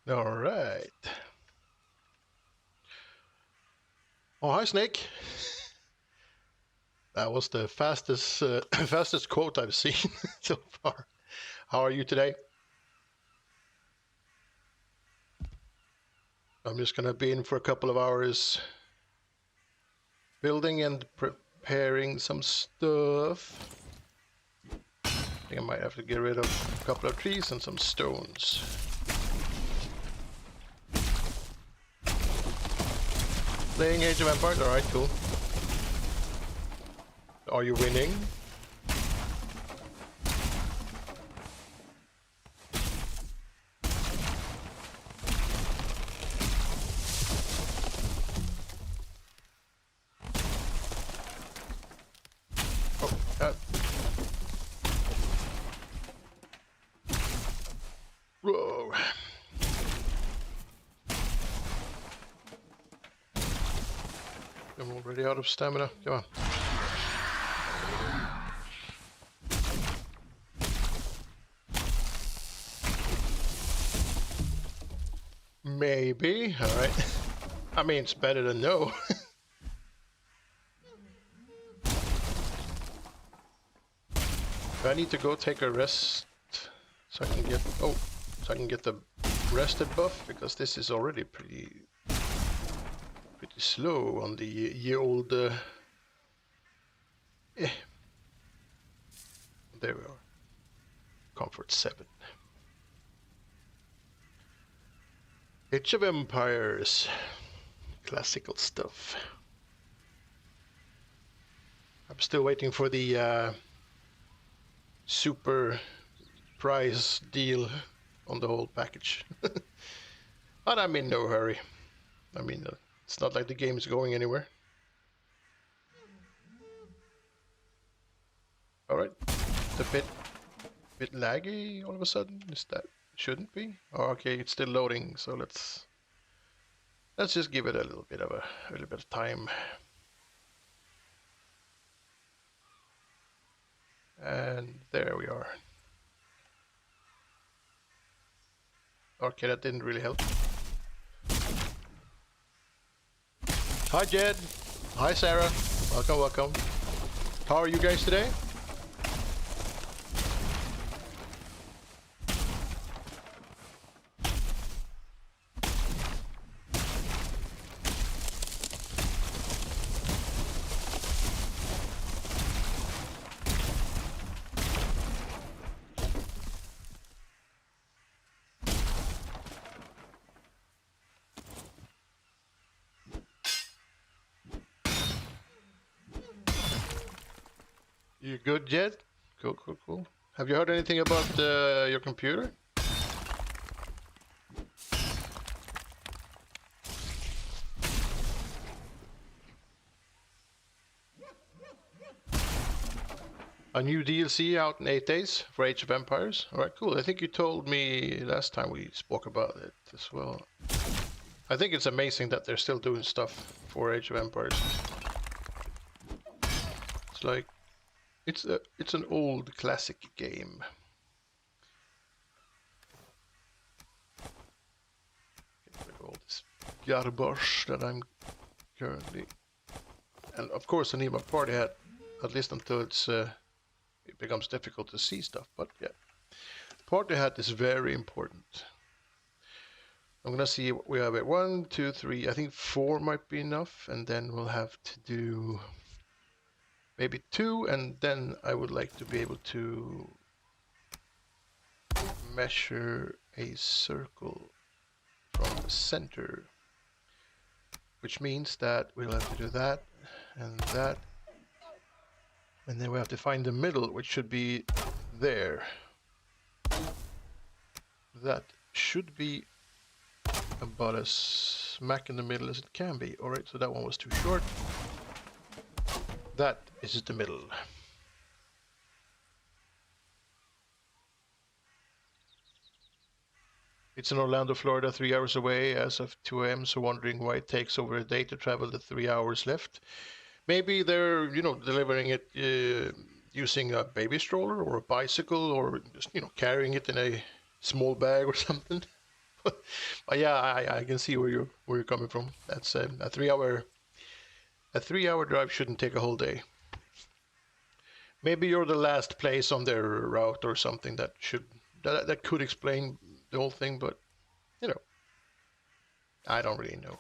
All right. Oh, hi, Snake. That was the fastest fastest quote I've seen so far. How are you today? I'm just gonna be in for a couple of hours building and preparing some stuff. I think I might have to get rid of a couple of trees and some stones. Playing Age of Empires? Alright, cool. Are you winning? Oh, whoa. I'm already out of stamina. Come on. Maybe. Alright. I mean, it's better than no. I need to go take a rest so I can get the rested buff, because this is already pretty slow on the ye old there we are. Comfort 7. Age of Empires. Classical stuff. I'm still waiting for the super price deal on the whole package. But I'm in no hurry. I mean, it's not like the game is going anywhere. Alright, it's a bit laggy all of a sudden. Is that shouldn't be? Oh, okay, it's still loading, so let's just give it a little bit of time. And there we are. Okay, that didn't really help. Hi Jed. Hi Sarah. Welcome, welcome. How are you guys today? You good, Jed? Cool, cool, cool. Have you heard anything about your computer? A new DLC out in 8 days for Age of Empires. Alright, cool. I think you told me last time we spoke about it as well. I think it's amazing that they're still doing stuff for Age of Empires. It's like it's an old classic game. Get rid of all this garbage that I'm currently, and of course I need my party hat, at least until it becomes difficult to see stuff. But yeah, party hat is very important. I'm gonna see what we have at 1, 2, 3. I think 4 might be enough, and then we'll have to do maybe 2, and then I would like to be able to measure a circle from the center, which means that we'll have to do that, and then we have to find the middle, which should be there. That should be about as smack in the middle as it can be. Alright, so that one was too short. That is the middle. It's in Orlando, Florida, 3 hours away as of 2 a.m. So wondering why it takes over a day to travel the 3 hours left. Maybe they're, delivering it using a baby stroller or a bicycle, or just, carrying it in a small bag or something. But yeah, I can see where you're coming from. That's a 3 hour drive shouldn't take a whole day. Maybe you're the last place on their route or something that could explain the whole thing, but you know, I don't really know.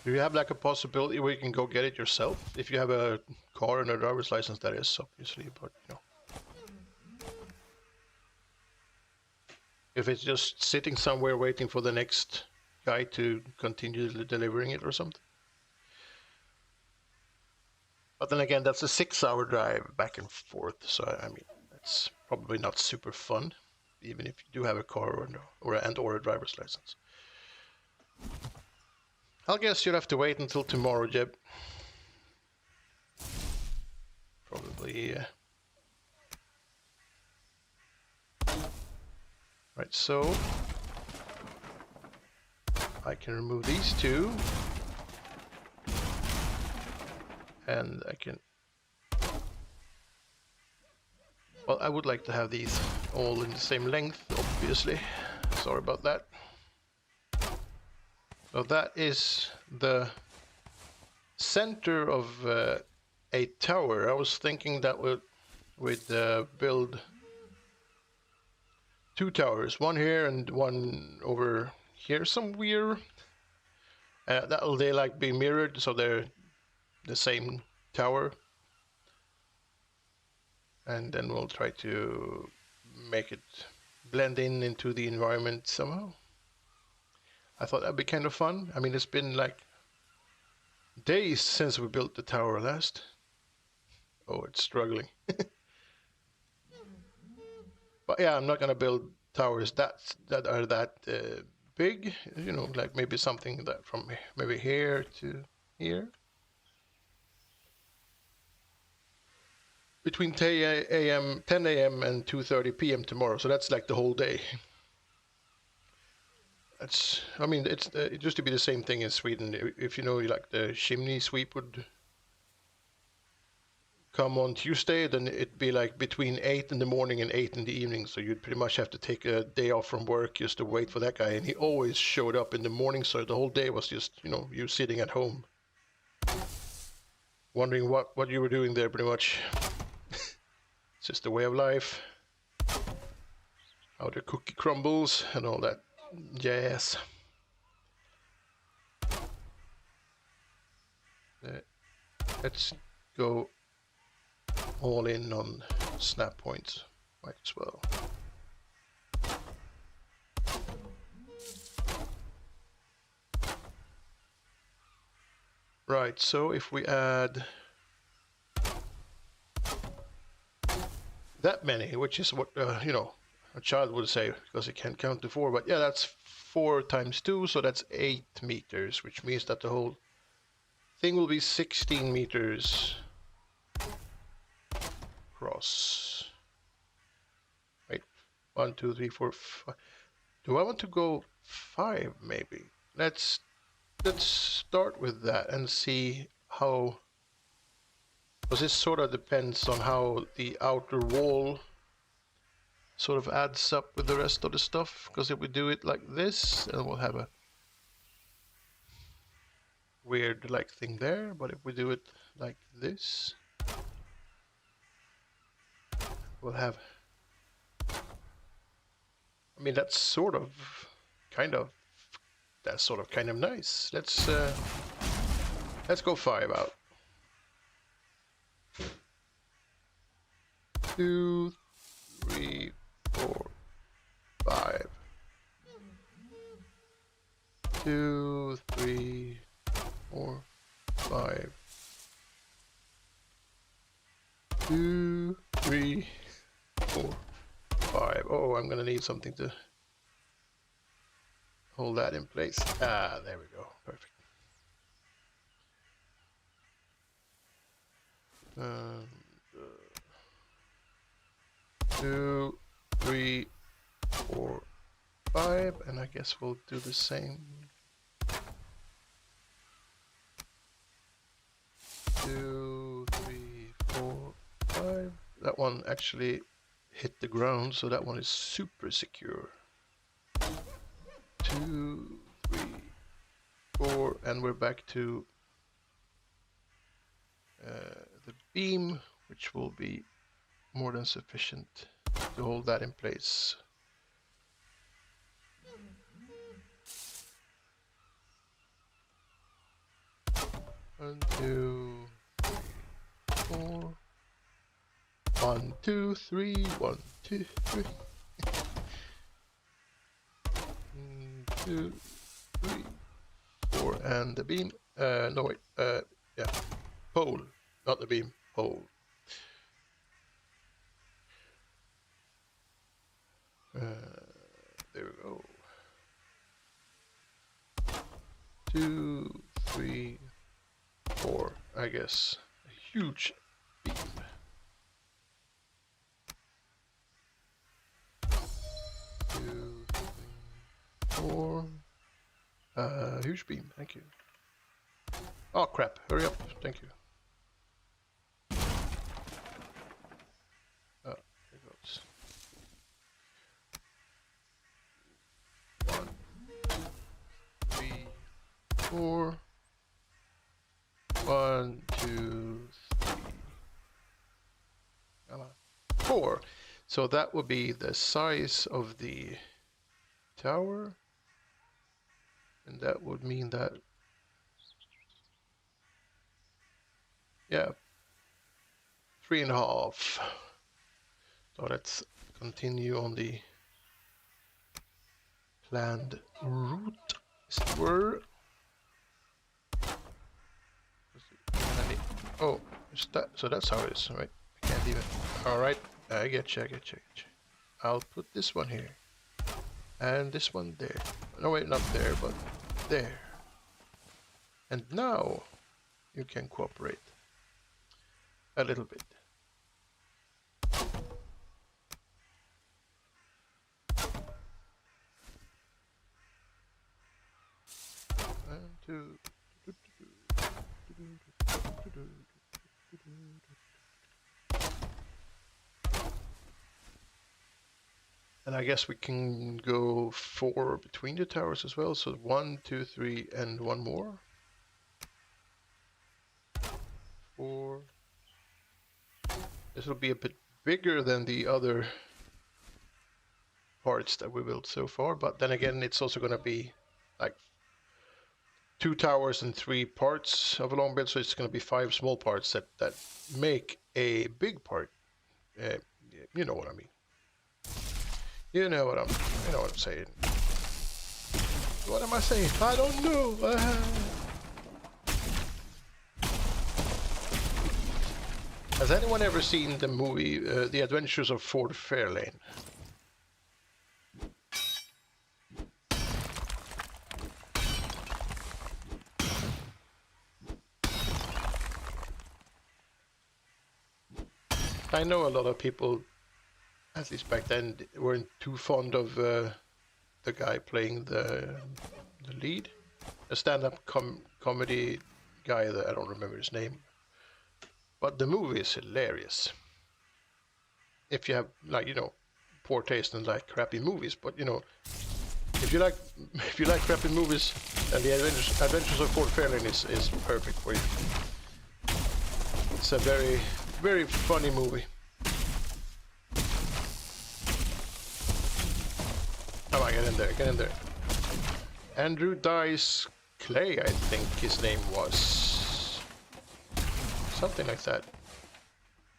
Do you have like a possibility where you can go get it yourself? If you have a car and a driver's license, that is, obviously, but you know. If it's just sitting somewhere waiting for the next guy to continue delivering it or something. But then again, that's a 6 hour drive back and forth, so I mean, that's probably not super fun, even if you do have a car or a driver's license. I'll guess you'll have to wait until tomorrow, Jeb. Probably. Right, so I can remove these two, and I can. Well, I would like to have these all in the same length, obviously. Sorry about that. So that is the center of a tower. I was thinking that we'd build 2 towers, one here and one over here somewhere. That'll they like be mirrored, so they're the same tower. And then we'll try to make it blend into the environment somehow. I thought that'd be kind of fun. I mean, it's been like days since we built the tower last. Oh, it's struggling. But yeah, I'm not gonna build towers that are that big. You know, like maybe something that from maybe here to here. Between 10 a.m. and 2:30 p.m. tomorrow. So that's like the whole day. I mean, it used to be the same thing in Sweden. If you know, like the chimney sweep would come on Tuesday, then it'd be like between 8 in the morning and 8 in the evening. So you'd pretty much have to take a day off from work just to wait for that guy. And he always showed up in the morning. So the whole day was just, you know, you sitting at home, wondering what you were doing there pretty much. It's just the way of life. How the cookie crumbles and all that. Yes. Let's go all in on snap points. Might as well. Right, so if we add that many, which is what, you know, a child would say, because it can't count to 4, but yeah, that's 4 times 2, so that's 8 meters, which means that the whole thing will be 16 meters across. Wait, 1, 2, 3, 4, 5. Do I want to go 5 maybe? Let's start with that and see how, because this sort of depends on how the outer wall sort of adds up with the rest of the stuff. Because if we do it like this, and we'll have a weird like thing there, but if we do it like this, we'll have, I mean, that's sort of kind of nice. Let's go 5 out. 2, 3, 4, 5. 2, 3, 4, 5. 2, 3, 4, 5. Oh, I'm gonna need something to hold that in place. Ah, there we go. Perfect. And 2, 3, 4, 5, and I guess we'll do the same. 2, 3, 4, 5. That one actually hit the ground, so that one is super secure. 2, 3, 4, and we're back to the beam, which will be more than sufficient to hold that in place. One, two, three, 4. 1, 2, 3. 1, 2, 3. 2, 3, 4, and the beam. No wait. Yeah, pole, not the beam. Pole. There we go. 2, 3, 4. I guess a huge beam. 2, 3, 4. Huge beam. Thank you. Oh crap! Hurry up! Thank you. Oh, there goes. 1, 3, 4. 1, 2, 3. Come on. 4. So that would be the size of the tower, and that would mean that, yeah, 3.5. So let's continue on the planned route, as it were. Oh, is that, so that's how it is, right? I can't even. All right, I get you, I get you, I get you. I'll put this one here, and this one there. No, wait, not there, but there. And now you can cooperate a little bit. 1, 2. And I guess we can go 4 between the towers as well. So 1, 2, 3, and 1 more. 4. This will be a bit bigger than the other parts that we built so far, but then again, it's also going to be like 2 towers and 3 parts of a long build, so it's going to be 5 small parts that make a big part. You know what I mean. You know what I'm saying. What am I saying? I don't know. Has anyone ever seen the movie The Adventures of Ford Fairlane? I know a lot of people, at least back then, weren't too fond of the guy playing the lead, a stand-up comedy guy that I don't remember his name. But the movie is hilarious. If you have, like, poor taste and like crappy movies, but if you like crappy movies, then the Adventures of Ford Fairlane is perfect for you. It's a very, very funny movie. Come on, get in there, get in there. Andrew Dice Clay, I think his name was. Something like that.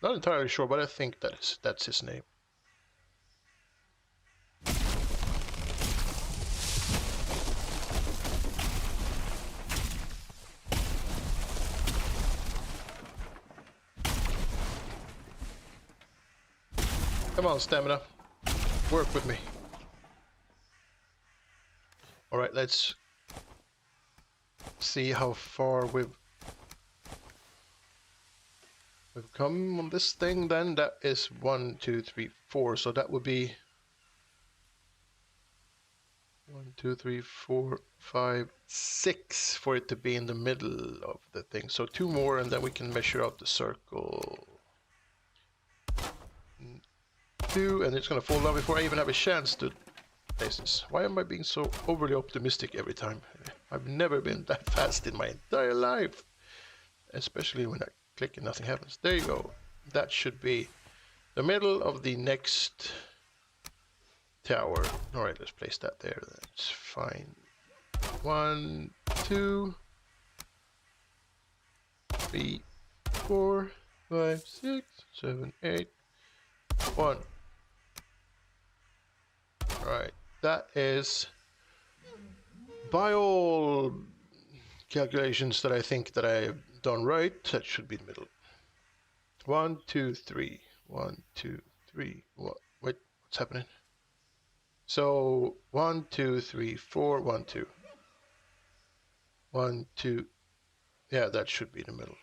Not entirely sure, but I think that's his name. Come on, stamina. Work with me. Alright, let's see how far we've We've come on this thing, then that is 1, 2, 3, 4. So that would be 1, 2, 3, 4, 5, 6 for it to be in the middle of the thing. So 2 more, and then we can measure out the circle. 2, and it's gonna fall down before I even have a chance to place this. Why am I being so overly optimistic every time? I've never been that fast in my entire life. Especially when I click and nothing happens. There you go. That should be the middle of the next tower. Alright, let's place that there. That's fine. 1, 2, 3, 4, 5, 6, 7, 8, 1. Right, that is, by all calculations that I think that I've done right, that should be the middle. 1, 2, 3. 1, 2, 3. What? Wait, what's happening? So 1, 2, 3, 4, 1, 2. 1, 2. Yeah, that should be the middle.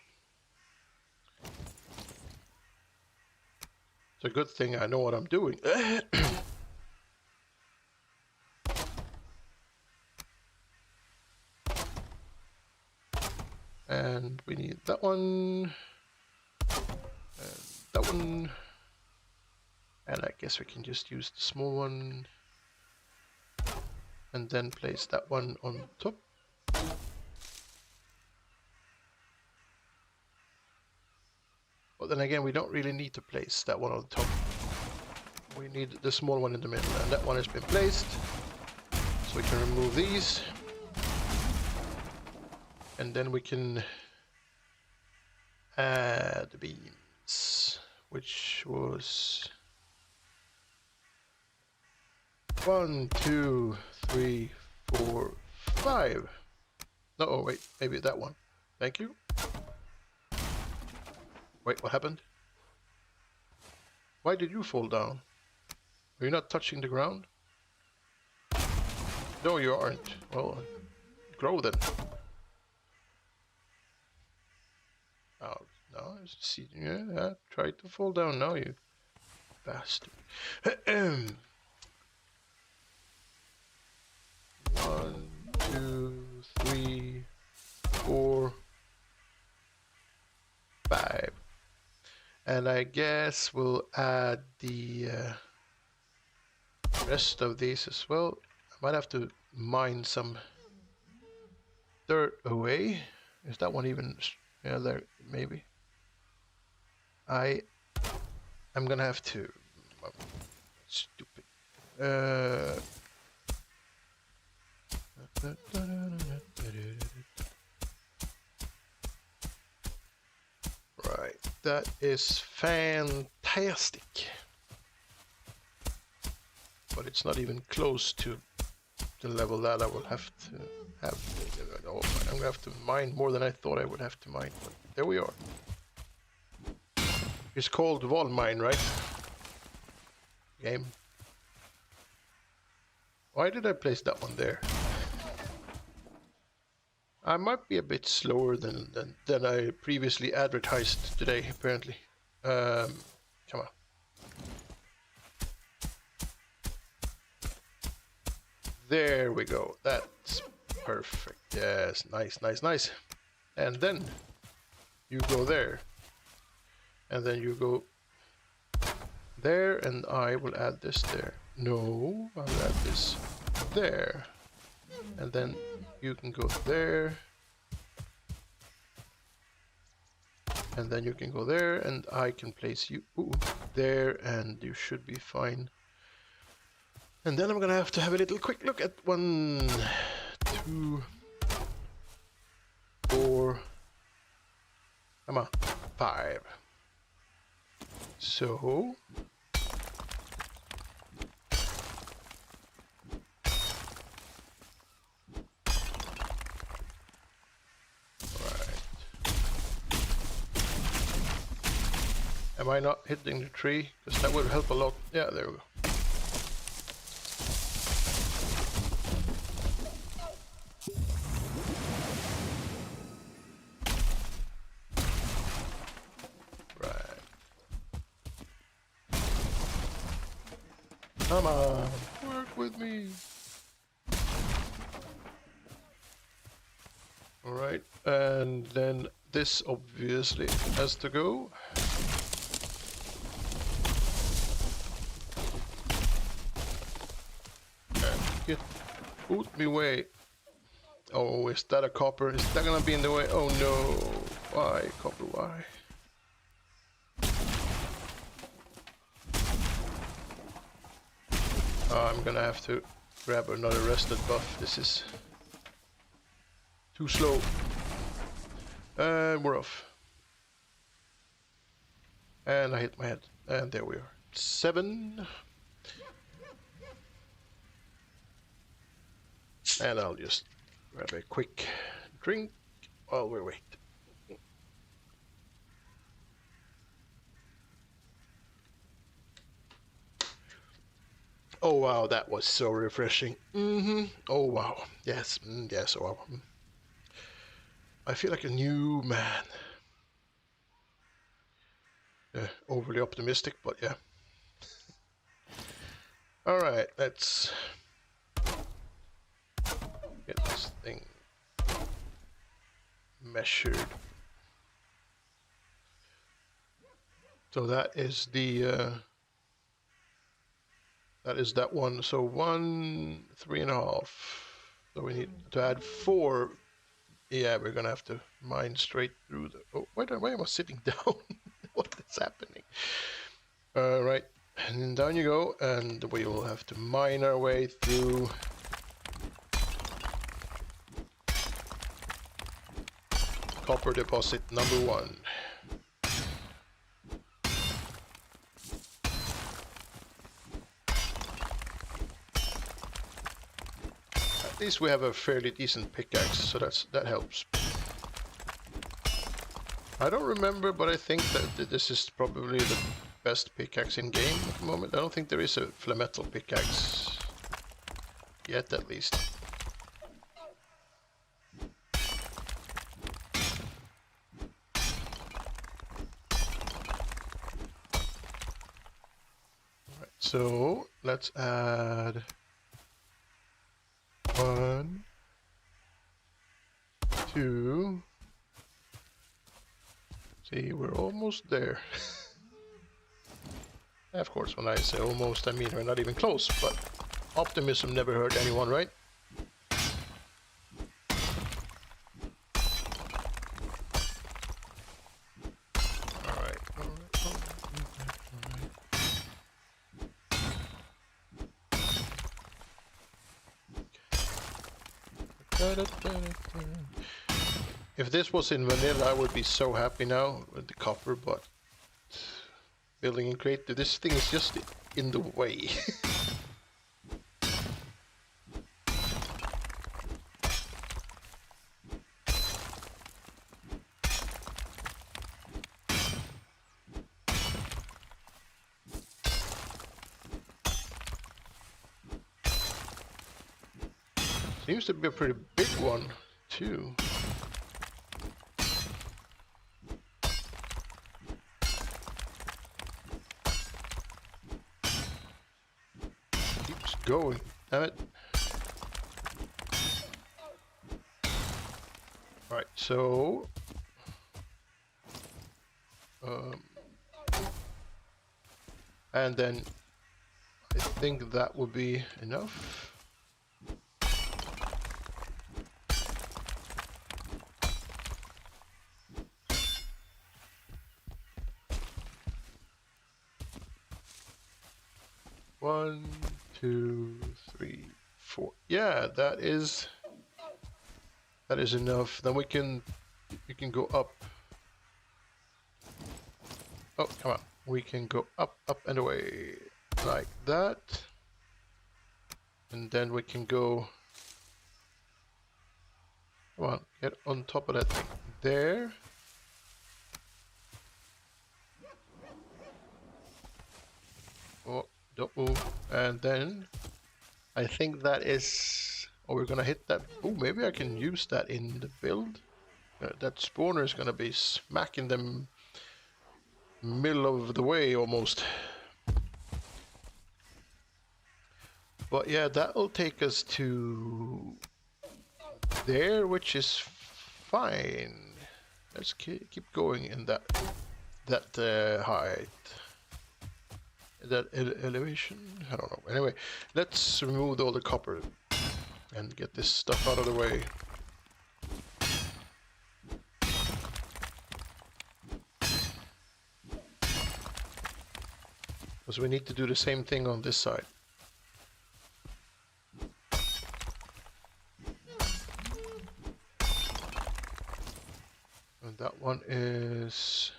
It's a good thing I know what I'm doing. And we need that one, and that one, and I guess we can just use the small one, and then place that one on top. But then again, we don't really need to place that one on top. We need the small one in the middle, and that one has been placed. So we can remove these. And then we can add the beams, which was 1, 2, 3, 4, 5. No, oh wait, maybe that one. Thank you. Wait, what happened? Why did you fall down? Are you not touching the ground? No, you aren't. Well, grow then. Oh, no, see, yeah, try to fall down now, you bastard. 1, 2, 3, 4, 5. And I guess we'll add the rest of these as well. I might have to mine some dirt away. Is that one even? Yeah, there, maybe. I'm gonna have to. Stupid. Right, that is fantastic. But it's not even close to the level that I will have to have. Oh, I'm gonna have to mine more than I thought I would have to mine. But there we are. It's called wall mine, right? Game. Why did I place that one there? I might be a bit slower than I previously advertised today, apparently. Come on. There we go. That's perfect. Yes, nice, nice, nice. And then you go there. And then you go there, and I will add this there. No, I'll add this there. And then you can go there. And then you can go there, and I can place you there, and you should be fine. And then I'm gonna have to have a little quick look at 1, 2, 4, come on, 5. So am I not hitting the tree? Because that would help a lot. Yeah, there we go. Come on, work with me. Alright, and then this obviously has to go. And get out me way. Oh, is that a copper? Is that gonna be in the way? Oh no. Why, copper, why? I'm gonna have to grab another rested buff. This is too slow. And we're off. And I hit my head. And there we are. 7. And I'll just grab a quick drink while we wait. Oh wow, that was so refreshing. Oh wow. Yes, yes, oh wow. I feel like a new man. Overly optimistic, but yeah. Alright, let's get this thing measured. So that is the that is that one. So 1, 3.5. So we need to add 4. Yeah, we're gonna have to mine straight through the. Oh, why am I sitting down? What is happening? Right, and down you go, and we will have to mine our way through. Copper deposit number 1. At least we have a fairly decent pickaxe, so that helps. I don't remember, but I think that this is probably the best pickaxe in game at the moment. I don't think there is a flame metal pickaxe yet, at least. Alright, so let's add 1, 2. See, we're almost there. Of course, when I say almost, I mean we're not even close, but optimism never hurt anyone, right? Alright. If this was in vanilla, I would be so happy now with the copper, but building in creative, this thing is just in the way. Seems to be a pretty big one, too. Keeps going, damn it. Alright, so... and then I think that would be enough. One, 2, 3, 4. Yeah, that is enough. Then we can go up. Oh, come on. We can go up, up and away like that. And then we can go. Come on, get on top of that thing. There. Oh, don't move. And then I think that is. Oh, we're gonna hit that. Oh, maybe I can use that in the build. That spawner is gonna be smack in the middle of the way almost. But yeah, that will take us to there, which is fine. Let's keep going in that height. That elevation? I don't know. Anyway, let's remove all the copper and get this stuff out of the way. Because we need to do the same thing on this side. And that one is...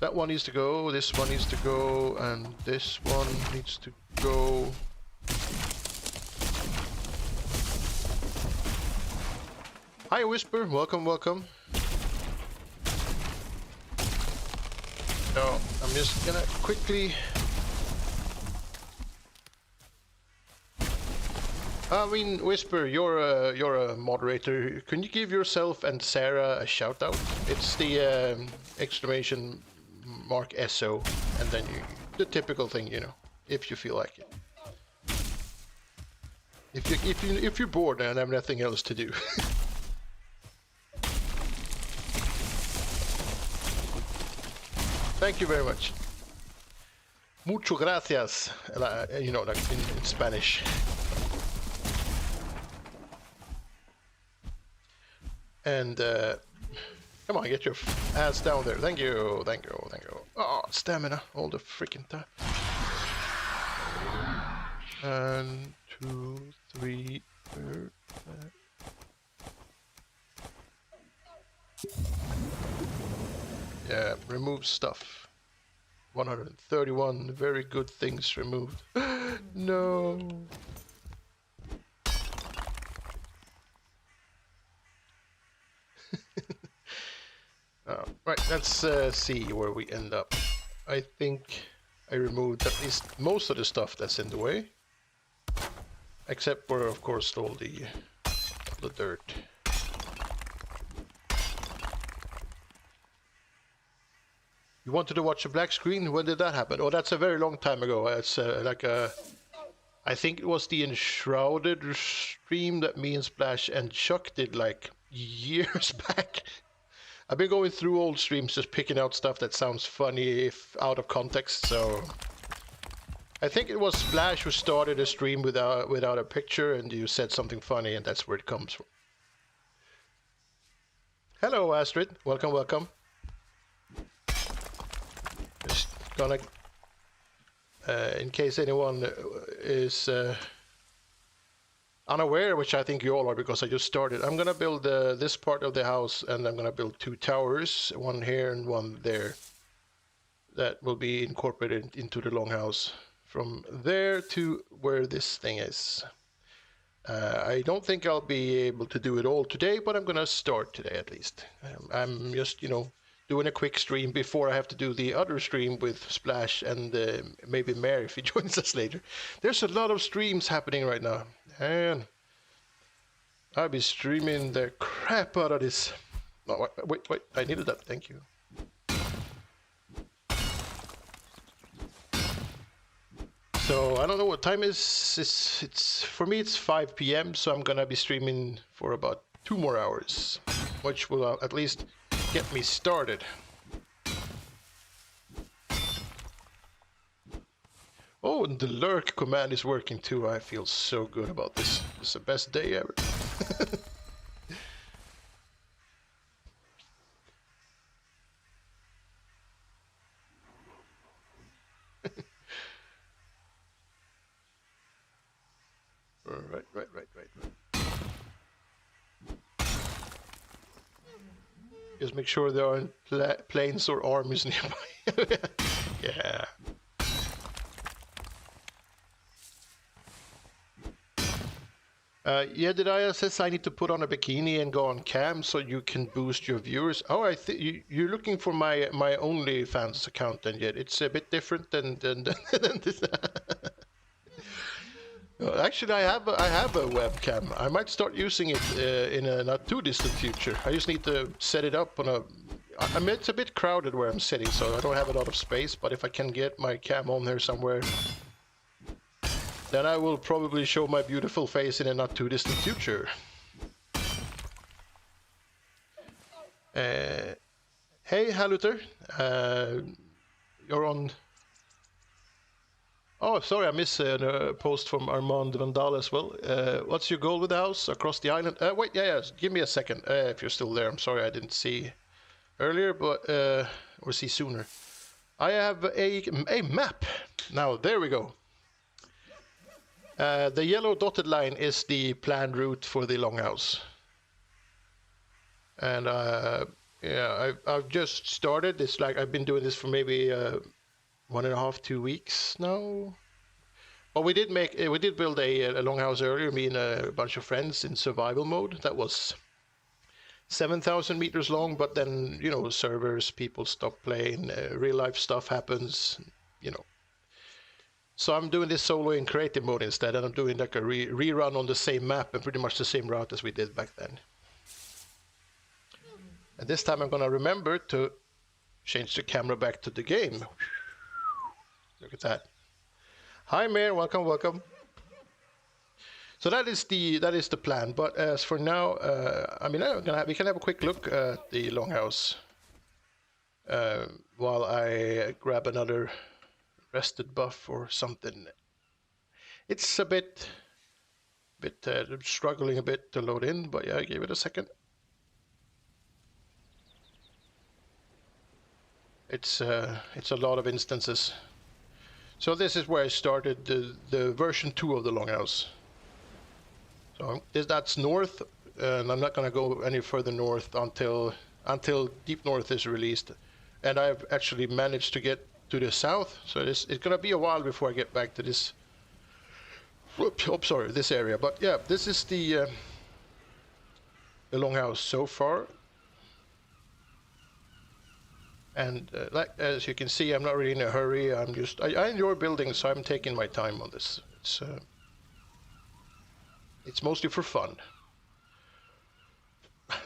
That one needs to go, this one needs to go, and this one needs to go. Hi Whisper, welcome, welcome. So, I'm just gonna quickly... I mean, Whisper, you're a moderator. Can you give yourself and Sarah a shout out? It's the exclamation mark SO, and then the typical thing, you know, if you feel like it. If you're bored and have nothing else to do. Thank you very much. Mucho gracias. You know, like in Spanish. And come on, get your ass down there. Thank you, thank you, thank you. Oh, stamina all the freaking time. And 2, 3, 4, 5. Yeah, remove stuff. 131 very good things removed. No. Right, let's see where we end up. I think I removed at least most of the stuff that's in the way. Except for, of course, all the dirt. You wanted to watch a black screen? When did that happen? Oh, that's a very long time ago. It's like a... I think it was the Enshrouded stream that me and Splash and Chuck did like years back. I've been going through old streams just picking out stuff that sounds funny if out of context, so... I think it was Splash who started a stream without a picture and you said something funny and that's where it comes from. Hello Astrid, welcome, welcome. Just gonna... in case anyone is unaware, which I think you all are because I just started, I'm gonna build this part of the house and I'm gonna build 2 towers, one here and one there. That will be incorporated into the Longhouse. From there to where this thing is. I don't think I'll be able to do it all today, but I'm gonna start today at least. I'm just, you know, doing a quick stream before I have to do the other stream with Splash and maybe Mare if he joins us later. There's a lot of streams happening right now, and I'll be streaming the crap out of this. No, wait, I needed that, thank you. So I don't know what time it's for me it's 5 p.m. so I'm gonna be streaming for about 2 more hours, which will at least get me started. Oh, and the lurk command is working too. I feel so good about this. It's the best day ever. Right. Just make sure there aren't planes or armies nearby. Yeah. Yeah, Didaya says I need to put on a bikini and go on cam so you can boost your viewers. Oh, I think you're looking for my OnlyFans account, and yet it's a bit different than this. Actually, I have a webcam. I might start using it in a not too distant future. I just need to set it up on a I mean, it's a bit crowded where I'm sitting, so I don't have a lot of space, but if I can get my cam on there somewhere, then I will probably show my beautiful face in a not too distant future. Hey, Haluter. You're on... Oh, sorry, I missed a post from Armand Vandal as well. What's your goal with the house across the island? Wait, yeah, give me a second if you're still there. I'm sorry I didn't see earlier, but or see sooner. I have a map. Now, there we go. The yellow dotted line is the planned route for the Longhouse. And yeah, I've just started. It's like I've been doing this for maybe 1.5, 2 weeks now. But we did build a Longhouse earlier, me and a bunch of friends in survival mode. That was 7,000 meters long, but then, you know, servers, people stop playing, real life stuff happens, you know. So I'm doing this solo in creative mode instead, and I'm doing like a rerun on the same map and pretty much the same route as we did back then. And this time I'm gonna remember to change the camera back to the game. Look at that. Hi Mayor, welcome, welcome. So that is the plan. But as for now, I mean, we can have a quick look at the Longhouse while I grab another rested buff or something. It's a bit struggling a bit to load in, but yeah, I gave it a second. It's a lot of instances. So this is where I started the version 2 of the Longhouse. So that's north, and I'm not going to go any further north until Deep North is released. And I've actually managed to get to the south, so it's going to be a while before I get back to this. Sorry, this area. But yeah, this is the Longhouse so far. And like as you can see, I'm not really in a hurry. I enjoy building, so I'm taking my time on this. It's mostly for fun.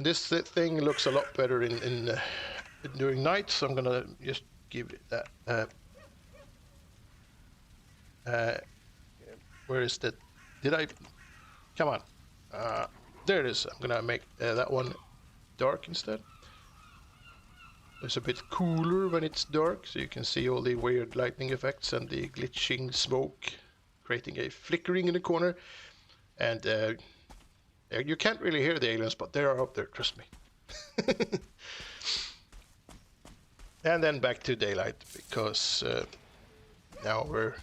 This thing looks a lot better in during night, so I'm gonna just give it that. Where is that? Did I? Come on. There it is. I'm gonna make that one dark instead. It's a bit cooler when it's dark, so you can see all the weird lightning effects and the glitching smoke, creating a flickering in the corner. And you can't really hear the aliens, but they are up there, trust me. And then back to daylight, because now we're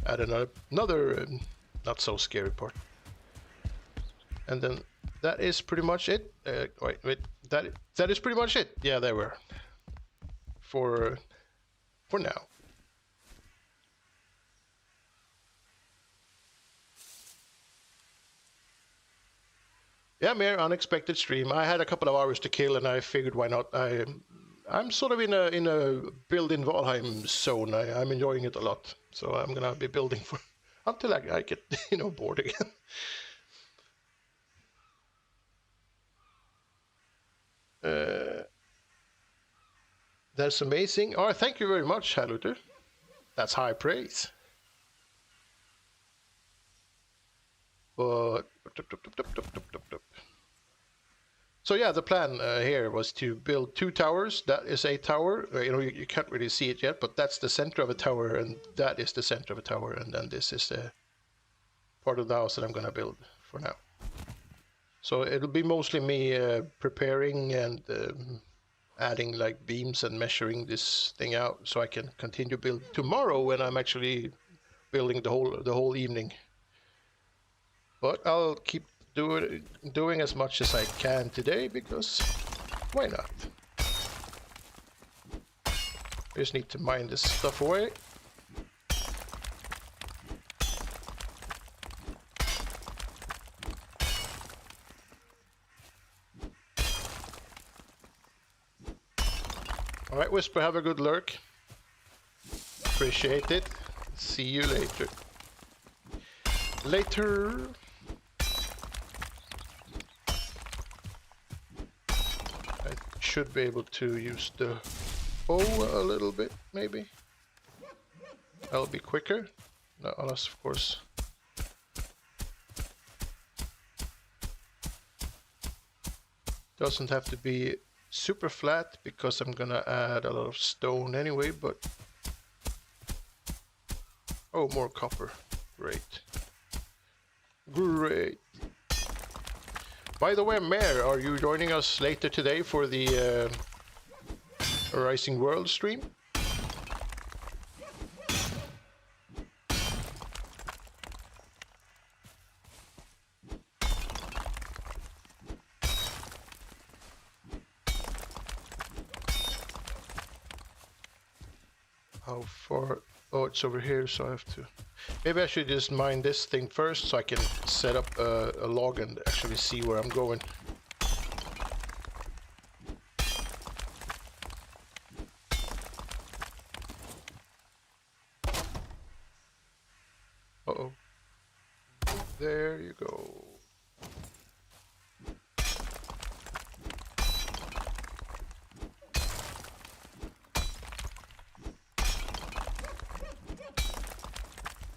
at another not so scary part. And then that is pretty much it. Wait, that is pretty much it. Yeah, there were. For now. Yeah, mere unexpected stream. I had a couple of hours to kill, and I figured why not. I'm sort of in a build in Valheim zone. I'm enjoying it a lot, so I'm gonna be building for until I get bored again. That's amazing. Oh, thank you very much, Haluter. That's high praise. But so yeah, the plan here was to build 2 towers. That is a tower. You can't really see it yet, but that's the center of a tower, and that is the center of a tower, and then this is the part of the house that I'm gonna build for now. So it'll be mostly me preparing and adding like beams and measuring this thing out, so I can continue build tomorrow when I'm actually building the whole evening. But I'll keep doing as much as I can today, because why not? I just need to mine this stuff away. Alright, Whisper, have a good lurk. Appreciate it. See you later. Later. should be able to use the bow a little bit, maybe. That'll be quicker. No, unless, of course. Doesn't have to be super flat because I'm gonna add a lot of stone anyway, but... Oh, more copper. Great. Great. By the way, Mare, are you joining us later today for the Rising World stream? How far? Oh, it's over here, so I have to... Maybe I should just mine this thing first so I can set up a log and actually see where I'm going. Uh-oh. There you go.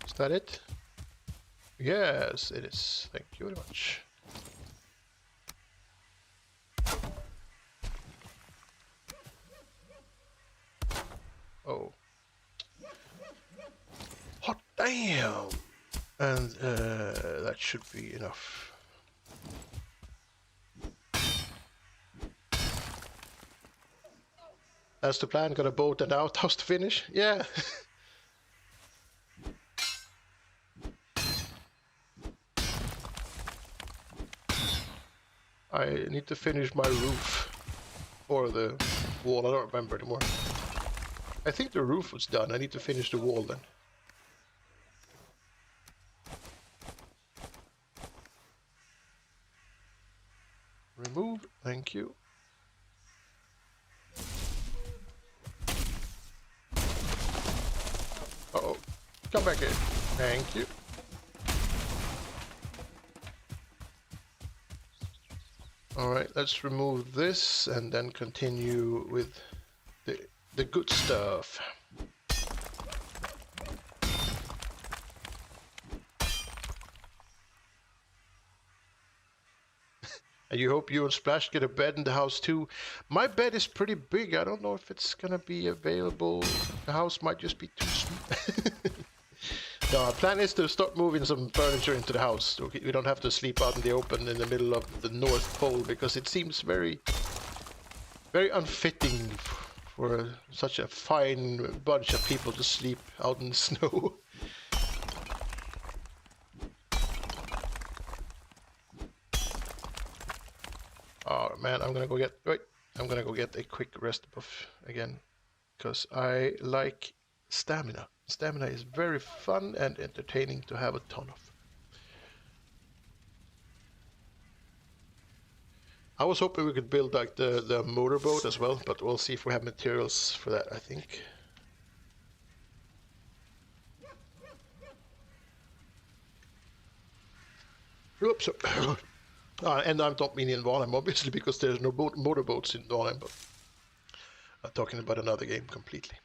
Is that it? Yes, it is. Thank you very much. Oh. Hot damn! And that should be enough. That's the plan. Got a boat and outhouse to finish? Yeah. I need to finish my roof. Or the wall, I don't remember anymore. I think the roof was done. I need to finish the wall then. Remove, thank you. Uh-oh, come back here. Thank you. Alright, let's remove this and then continue with the good stuff. And you hope you and Splash get a bed in the house too. My bed is pretty big. I don't know if it's gonna be available. The house might just be too small. No, our plan is to start moving some furniture into the house. We don't have to sleep out in the open in the middle of the North Pole because it seems very, very unfitting for such a fine bunch of people to sleep out in the snow. Oh man, I'm gonna go get a quick rest buff again because I like stamina. Stamina is very fun and entertaining to have a ton of. I was hoping we could build like the motorboat as well, but we'll see if we have materials for that, I think. Oops. And I'm not meaning Valheim, obviously, because there's no motorboats in Valheim, but I'm talking about another game completely.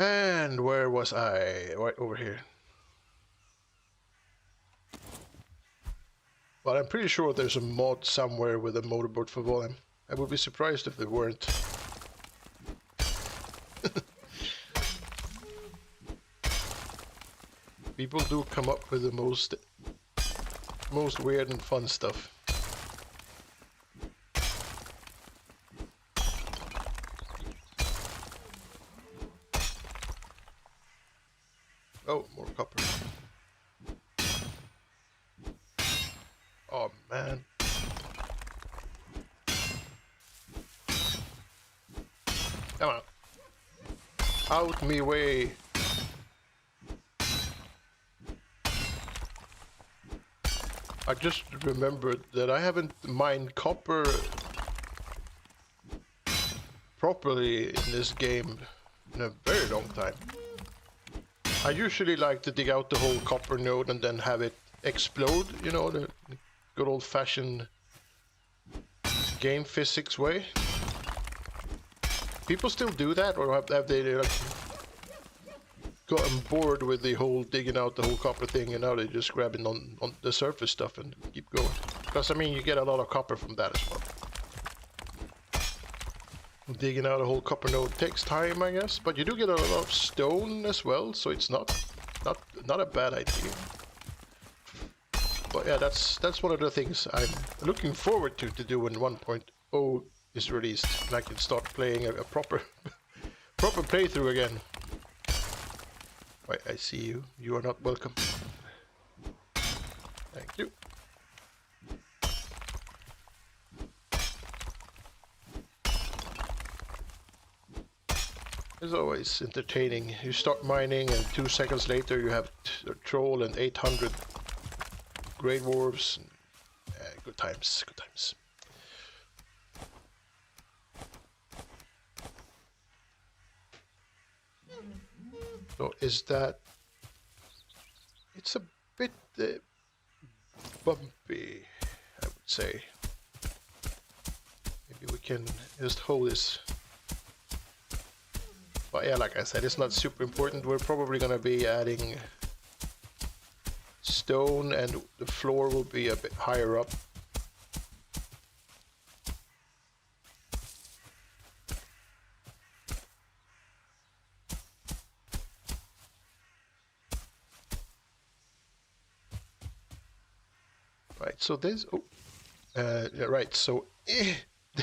And where was I? Right over here. But I'm pretty sure there's a mod somewhere with a motorboat for Valheim. I would be surprised if there weren't. People do come up with the most weird and fun stuff. Oh, more copper. Oh man. Come on. Out me way. I just remembered that I haven't mined copper properly in this game in a very long time. I usually like to dig out the whole copper node and then have it explode, you know, the good old-fashioned game physics way. People still do that, or have they like gotten bored with the whole digging out the whole copper thing, and now they're just grabbing on the surface stuff and keep going? Because I mean, you get a lot of copper from that as well. Digging out a whole copper node takes time, I guess, but you do get a lot of stone as well, so it's not a bad idea. But yeah, that's one of the things I'm looking forward to do when 1.0 is released, and I can start playing a proper proper playthrough again. Wait, I see you. You are not welcome. Thank you. It's always entertaining. You start mining and 2 seconds later you have a troll and 800 great dwarves. Good times, good times. So is that... It's a bit bumpy, I would say. Maybe we can just hold this. But yeah, like I said, it's not super important. We're probably gonna be adding stone, and the floor will be a bit higher up. Right, so this, yeah, right, so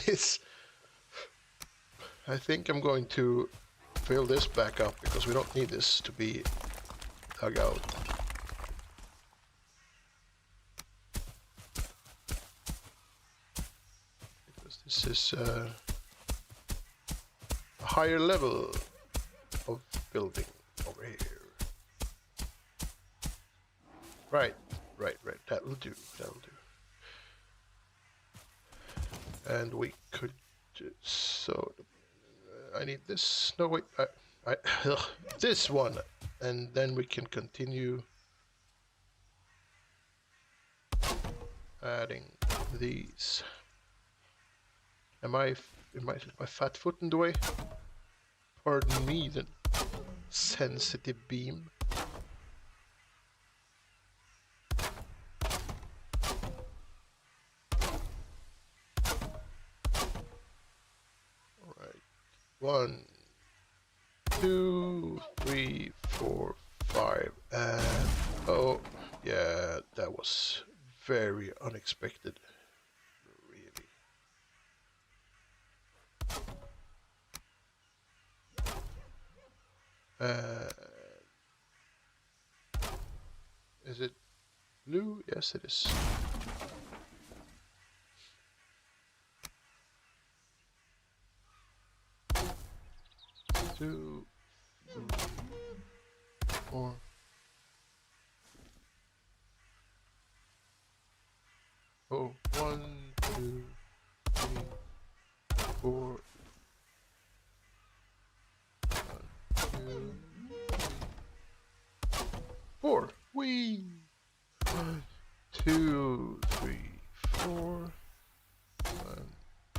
this, I think I'm going to fill this back up because we don't need this to be dug out. Because this is a higher level of building over here. Right. Right, that'll do, And we could just, so, I need this, no wait, this one, and then we can continue adding these. Am I my fat foot in the way? Pardon me, the sensitive beam. One, 2, 3, 4, 5, and oh yeah, that was very unexpected, really. Is it blue? Yes, it is. Two, 3, 4. Oh, 1, 2, 3, 4. 1, 2, 3, 4. Whee! 1, 2, 3, 4. 1,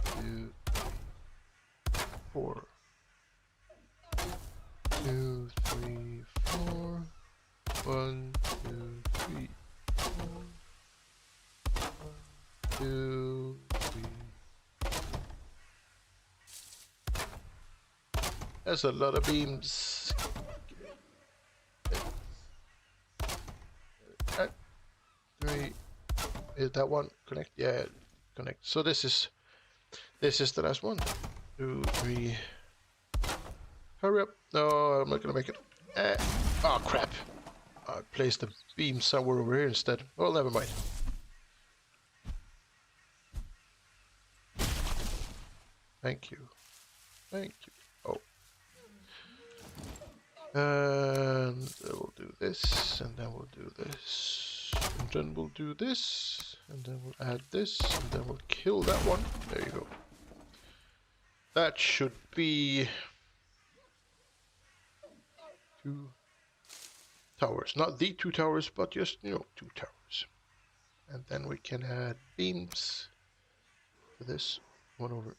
2, 3, 4. 2, 3, 4. 1, 2, 3, 4. 1, 2, 3. That's a lot of beams. 3. Is that one connect? Yeah, connect. So this is the last one. 2, 3. Hurry up! No, I'm not gonna make it. Oh crap! I placed the beam somewhere over here instead. Well, never mind. Thank you. Thank you. Oh. And we'll do this, and then we'll do this, and then we'll do this, and then we'll add this, and then we'll kill that one. There you go. That should be 2 towers. Not the 2 towers, but just, 2 towers. And then we can add beams to this. Come on over.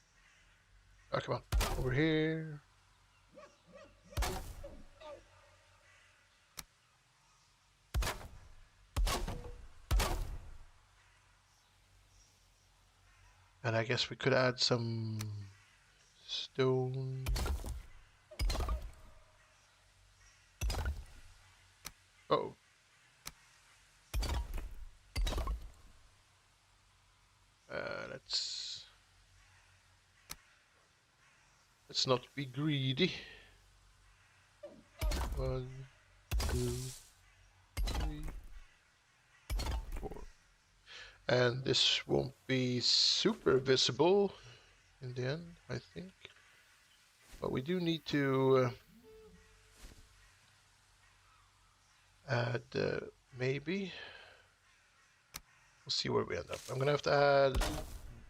Oh, come on. Over here. And I guess we could add some stone. Oh. Let's not be greedy. 1, 2, 3, 4. And this won't be super visible in the end, I think. But we do need to add maybe. We'll see where we end up. I'm gonna have to add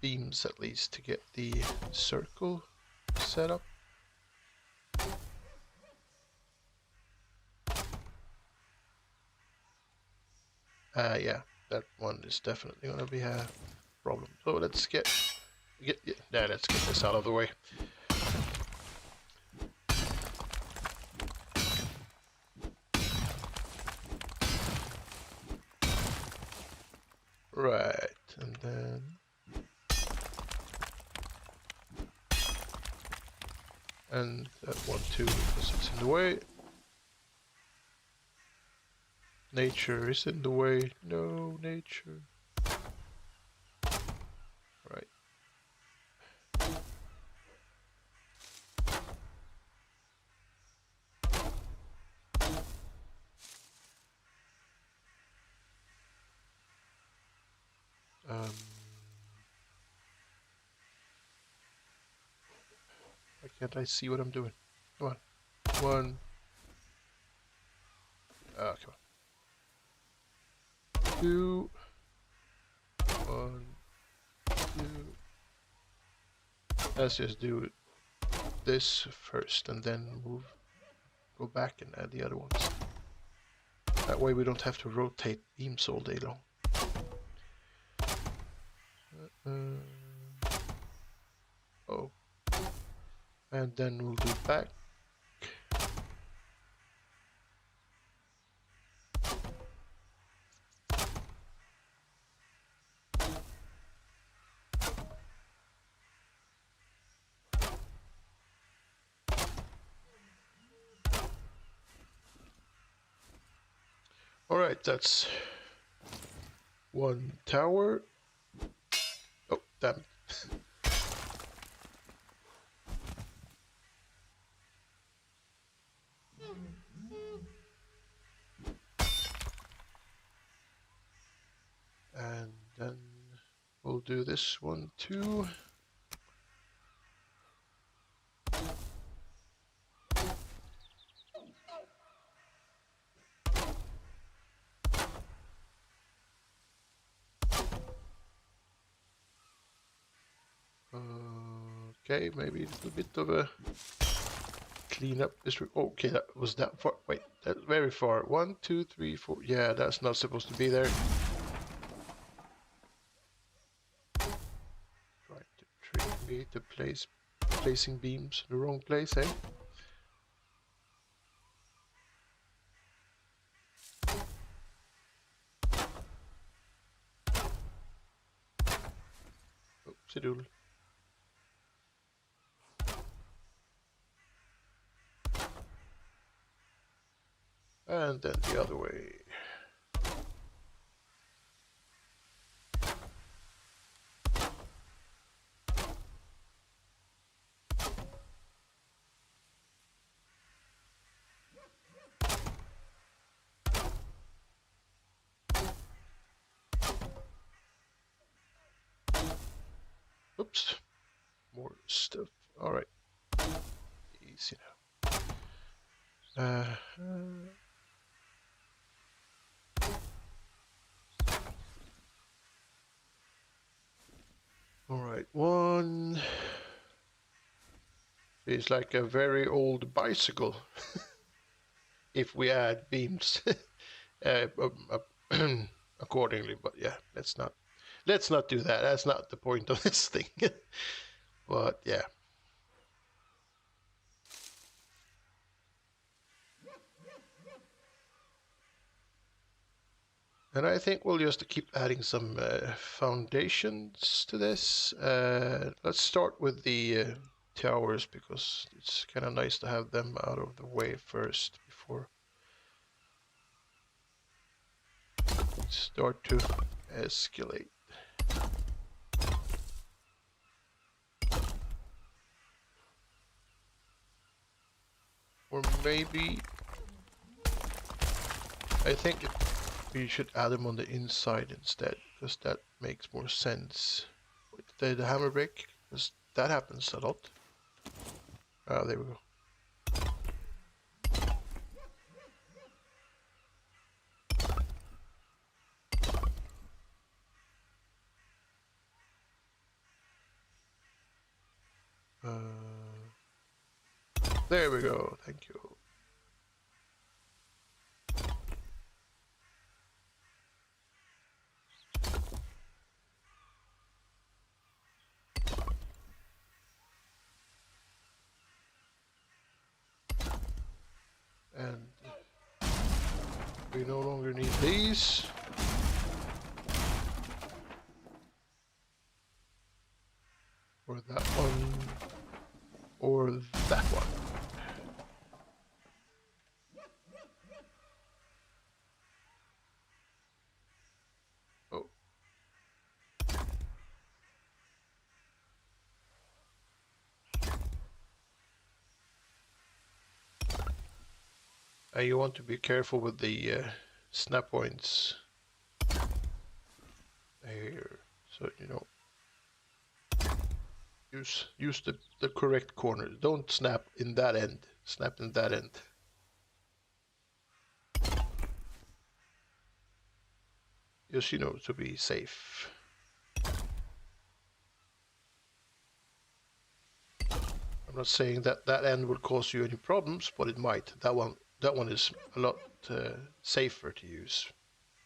beams at least to get the circle set up. Yeah, that one is definitely gonna be a problem. So let's get let's get this out of the way. Right, and then that one too because it's in the way. Nature is in the way. No nature. Right. Why can't I see what I'm doing? Come on. One. Come on. 2. 1, 2. Let's just do this first and then go back and add the other ones. That way we don't have to rotate beams all day long. Oh. And then we'll do back. Alright, that's one tower. Oh, damn it. And then we'll do this one too. Okay, maybe a little bit of a clean up this. Okay, that was that far. Wait, that's very far. 1, 2, 3, 4. Yeah, that's not supposed to be there. Trying to trick me to placing beams in the wrong place, eh? Oopsie doodle. And then the other way. Oops. More stuff. Alright. Easy now. Alright, one is like a very old bicycle if we add beams accordingly, but yeah, let's not do that. That's not the point of this thing. But yeah. And I think we'll just keep adding some foundations to this. Let's start with the towers because it's kind of nice to have them out of the way first before start to escalate. Or maybe I think we should add them on the inside instead because that makes more sense with the hammer brick because that happens a lot. Ah, there we go. There we go. Thank you. And we no longer need these. Or that one. Or that one. Oh. You want to be careful with the snap points here, so you know. Use the correct corner. Don't snap in that end. Snap in that end. Just, you know, to be safe. I'm not saying that that end will cause you any problems, but it might. That one is a lot safer to use.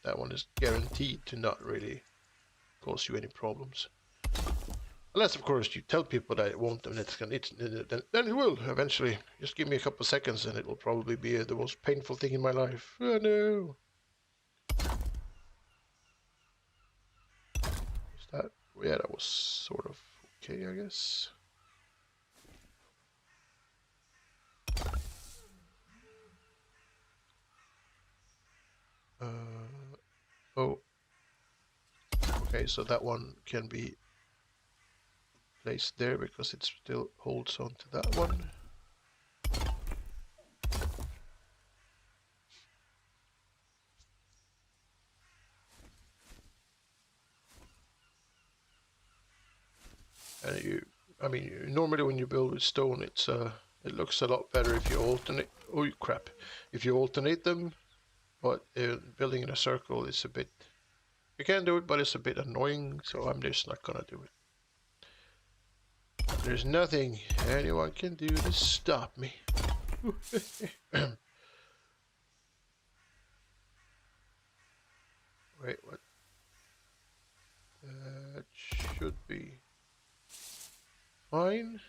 That one is guaranteed to not really cause you any problems. Unless, of course, you tell people that it won't, and then it will eventually. Just give me a couple of seconds, and it will probably be the most painful thing in my life. Oh no! Is that? Yeah, that was sort of okay, I guess. Oh. Okay, so that one can be placed there because it still holds on to that one. And I mean, normally when you build with stone, it looks a lot better if you alternate. Oh crap! If you alternate them, but building in a circle is a bit. You can do it, but it's a bit annoying, so I'm just not gonna do it. There's nothing anyone can do to stop me. Wait, what? That should be fine.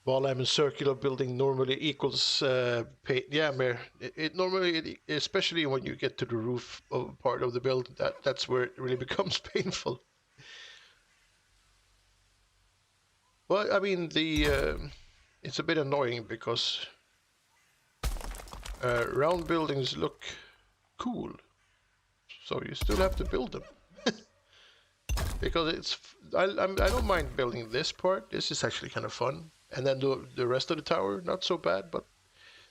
Valheim and circular building normally equals pain. Yeah, Mayor. It normally, especially when you get to the roof of part of the build, that's where it really becomes painful. Well, I mean it's a bit annoying because round buildings look cool, so you still have to build them. Because I don't mind building this part. This is actually kind of fun, and then the rest of the tower not so bad, but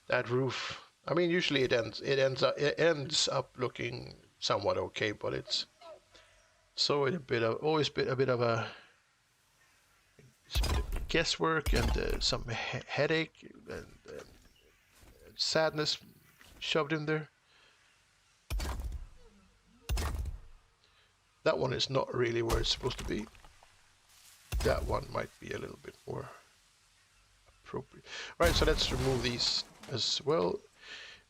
that roof. I mean, usually it ends up looking somewhat okay, but it's so always a bit of a guesswork and some headache and sadness shoved in there. That one is not really where it's supposed to be. That one might be a little bit more appropriate. Right, so let's remove these as well.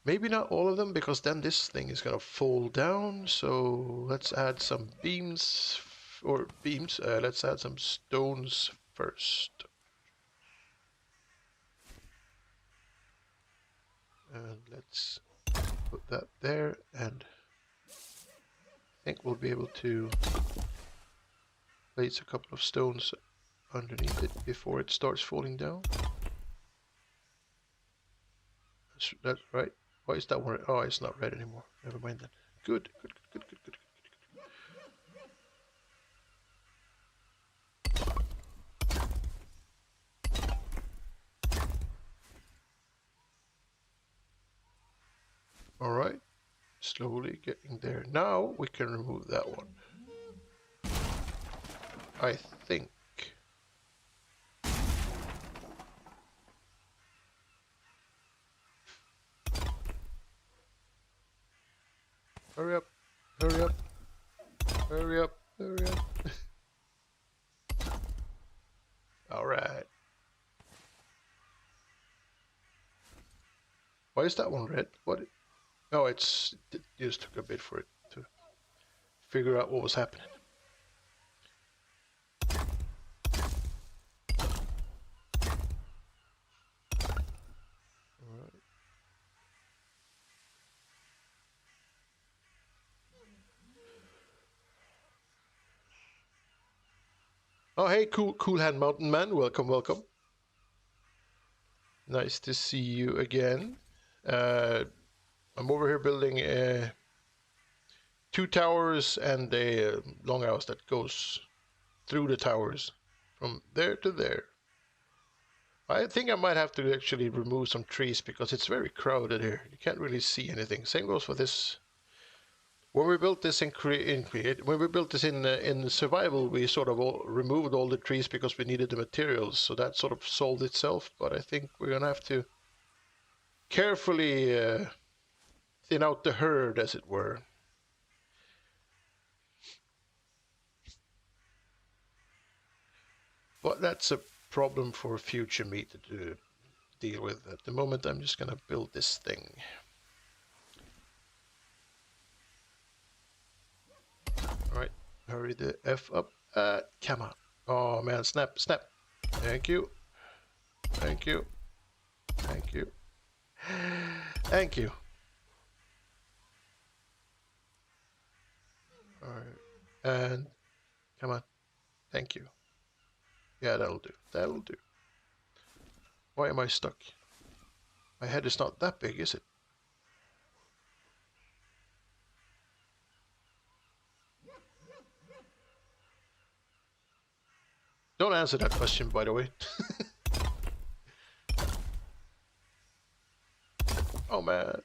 Maybe not all of them, because then this thing is gonna fall down. So let's add some beams, let's add some stones first. And let's put that there, and I think we'll be able to place a couple of stones underneath it before it starts falling down. That's right. Why is that one? Oh, it's not red anymore. Never mind then. Good, good, good, good, good, good. All right, slowly getting there. Now we can remove that one. I think. Hurry up, hurry up, hurry up, hurry up. All right. Why is that one red? What? Oh, it just took a bit for it to figure out what was happening. All right. Oh, hey, cool hand mountain man. Welcome, welcome. Nice to see you again. I'm over here building 2 towers and a longhouse that goes through the towers from there to there. I think I might have to actually remove some trees because it's very crowded here. You can't really see anything. Same goes for this. When we built this when we built this in survival, we sort of removed all the trees because we needed the materials. So that sort of solved itself. But I think we're gonna have to carefully thin out the herd, as it were. But that's a problem for future me to deal with. At the moment, I'm just gonna build this thing. All right, hurry the F up. Come on. Oh man, snap, snap. Thank you. Thank you. Thank you. Thank you. All right. And come on. Thank you. Yeah, that'll do. That'll do. Why am I stuck? My head is not that big, is it? Don't answer that question, by the way. Oh, man.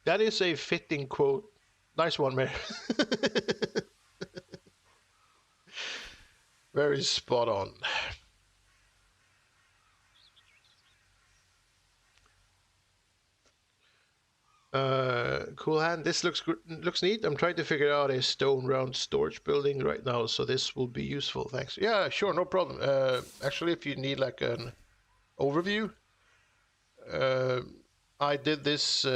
That is a fitting quote. Nice one, man. Very spot on. Cool hand. This looks good. Looks neat. I'm trying to figure out a stone round storage building right now, so this will be useful. Thanks. Yeah, sure, no problem. Actually, if you need like an overview, I did this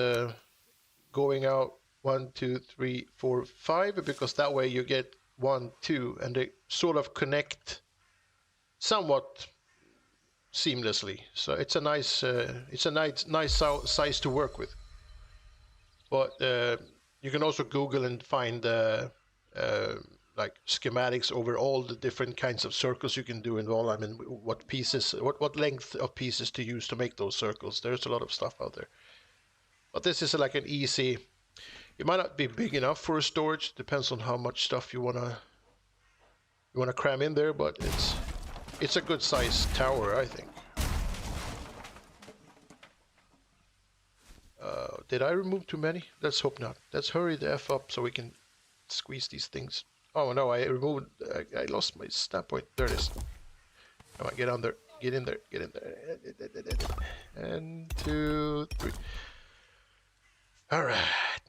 going out 1, 2, 3, 4, 5 because that way you get 1, 2, and they sort of connect somewhat seamlessly. So it's a nice size to work with. But you can also Google and find like schematics over all the different kinds of circles you can do in Valheim and what length of pieces to use to make those circles. There's a lot of stuff out there. But this is like an easy. It might not be big enough for a storage. Depends on how much stuff you wanna cram in there. But it's a good size tower, I think. Did I remove too many? Let's hope not. Let's hurry the F up so we can squeeze these things. Oh no, I removed. I lost my snap point. There it is. Come on, get on there. Get in there. Get in there. And 2, 3. All right.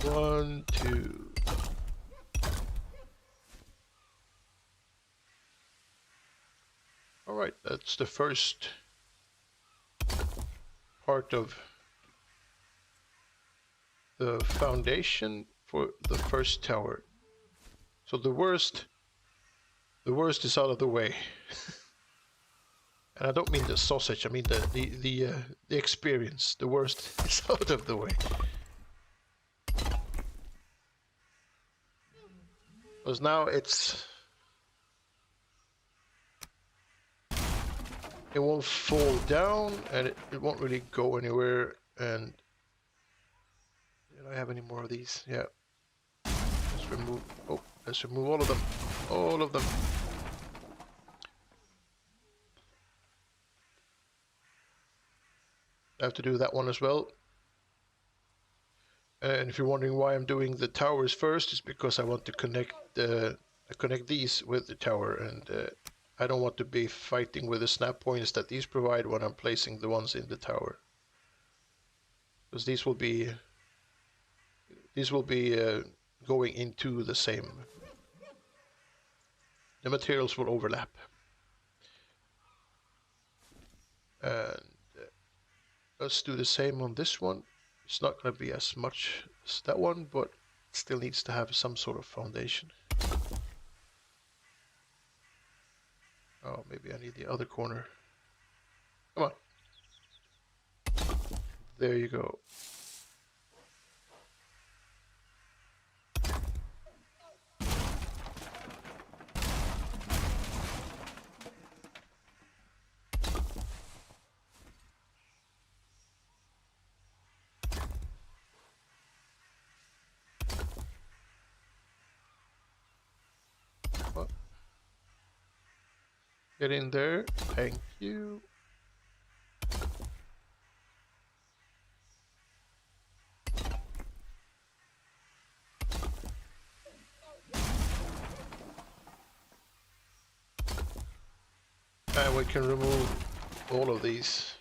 1, 2. All right, that's the first part of the foundation for the first tower. So the worst is out of the way. And I don't mean the sausage, I mean the experience. The worst is out of the way. Because now it won't fall down and it won't really go anywhere. And did I have any more of these? Yeah. Let's remove all of them. All of them. I have to do that one as well. And if you're wondering why I'm doing the towers first, it's because I want to connect these with the tower, and I don't want to be fighting with the snap points that these provide when I'm placing the ones in the tower, because these will be going into the same. The materials will overlap, and let's do the same on this one. It's not going to be as much as that one, but it still needs to have some sort of foundation. Oh, maybe I need the other corner. Come on. There you go. Get in there. Thank you. And we can remove all of these.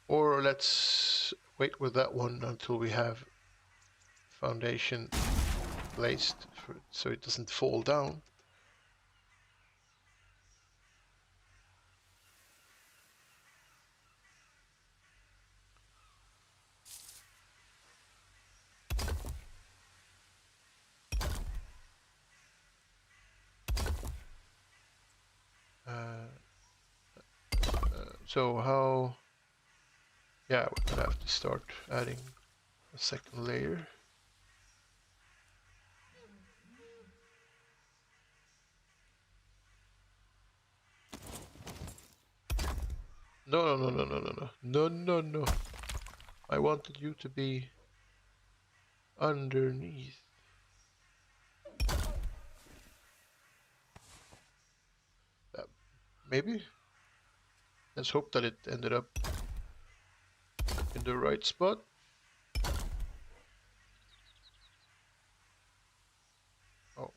Or let's wait with that one until we have foundation placed so it doesn't fall down. So how... Yeah, we're gonna have to start adding a second layer. No, no, no, no, no, no, no. No, no, no. I wanted you to be underneath. Maybe? Let's hope that it ended up in the right spot. Oh.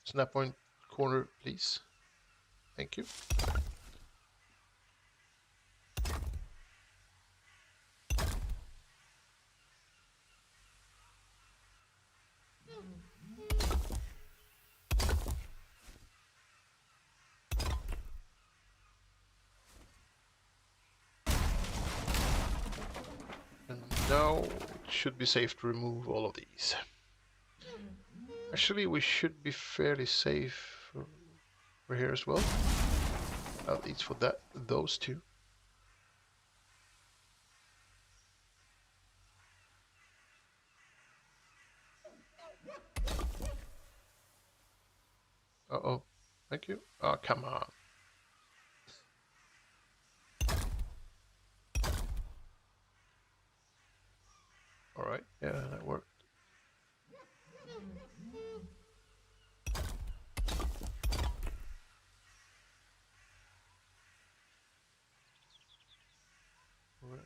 Snap point corner, please. Thank you. And now it should be safe to remove all of these. Actually, we should be fairly safe for here as well. At least for those two. Uh-oh. Thank you. Oh, come on. Alright, yeah, that worked. Alright.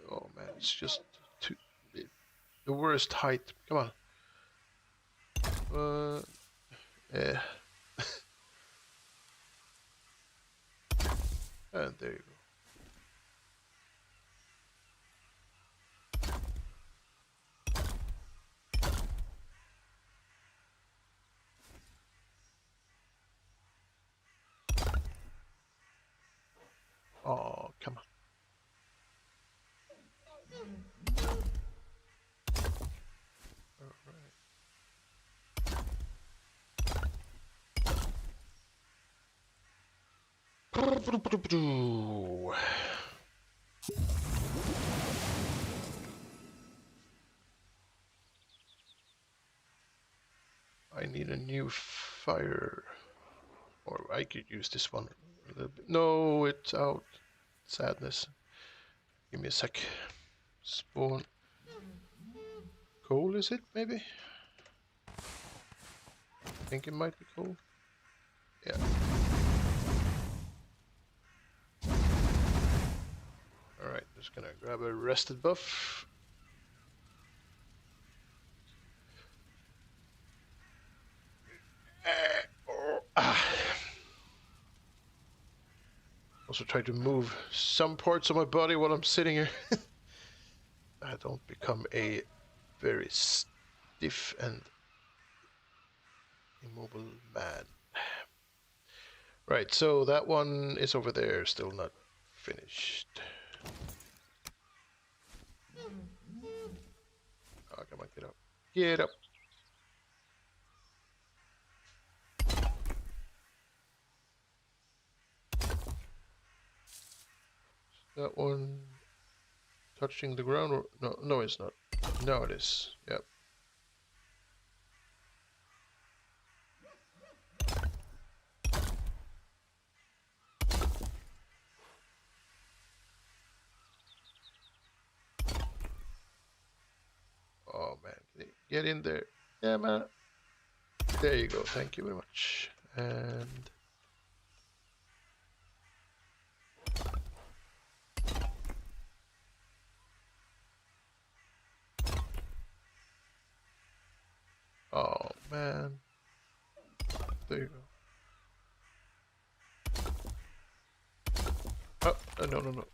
Oh man, it's just too... the worst height. Come on. Yeah. And there you go. Oh, come on. All right. I need a new fire. Or I could use this one a little bit. No, it's out. Sadness. Give me a sec. Spawn. Coal, is it, maybe? I think it might be coal. Yeah. Alright, just gonna grab a rested buff. Also try to move some parts of my body while I'm sitting here. I don't become a very stiff and immobile man. Right, so that one is over there, still not finished. Oh, come on, get up. Get up. That one touching the ground, or no? No, it's not. No, it is. Yep. Oh man, get in there. Yeah, man. There you go. Thank you very much. And oh man, there you go. Oh no no no.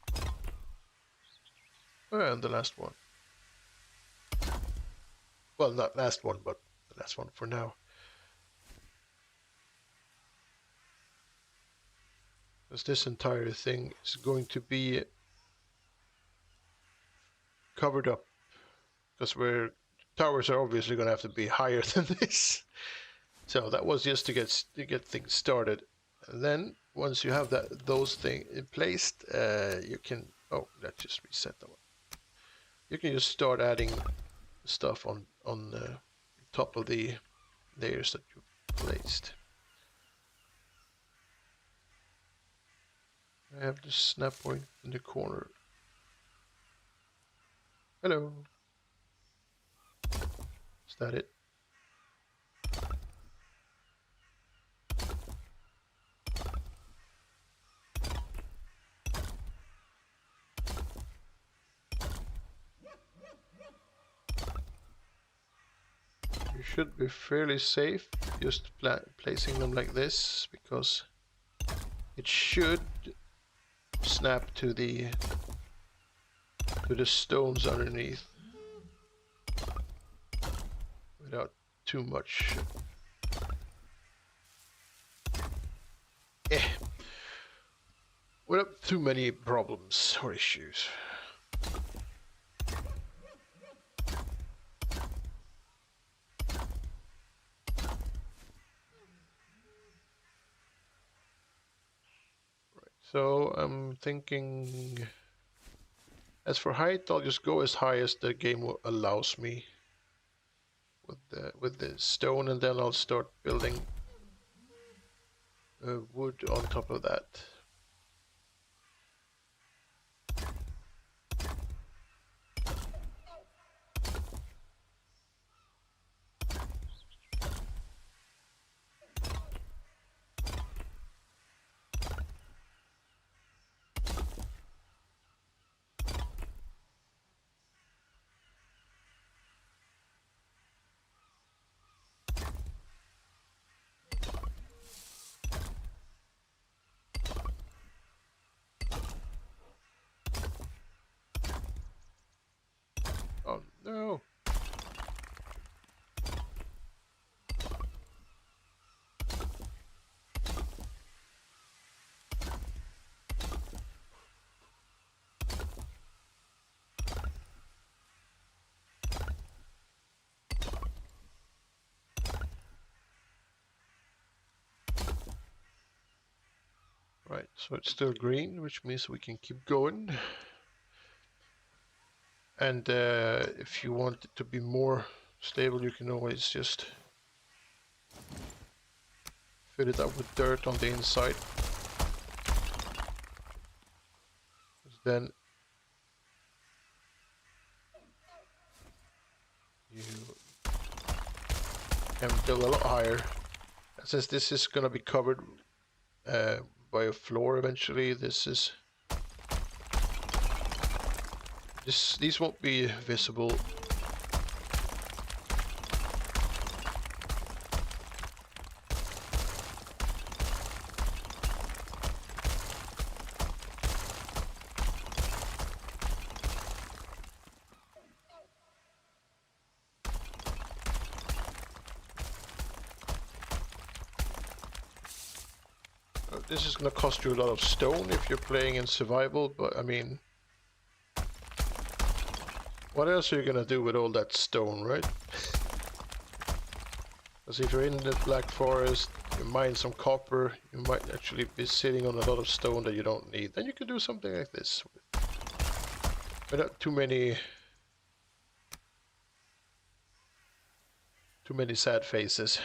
And the last one. Well, not last one, but the last one for now. Because this entire thing is going to be covered up. Because towers are obviously going to have to be higher than this. So that was just to get things started. And then once you have those things placed, you can. Oh, let's just reset that one. You can just start adding stuff on top of the layers that you placed. I have the snap point in the corner. Hello. Is that it? You should be fairly safe just placing them like this, because it should snap to the stones underneath without too much without too many problems or issues. So I'm thinking, as for height, I'll just go as high as the game allows me with the stone, and then I'll start building wood on top of that. Oh no! so it's still green, which means we can keep going. And if you want it to be more stable, you can always just fill it up with dirt on the inside. Then you can build a lot higher. And since this is going to be covered by a floor eventually, these won't be visible. This is going to cost you a lot of stone if you're playing in survival, but I mean, what else are you going to do with all that stone, right? Because if you're in the Black Forest, you mine some copper, you might actually be sitting on a lot of stone that you don't need. Then you can do something like this without too many sad faces.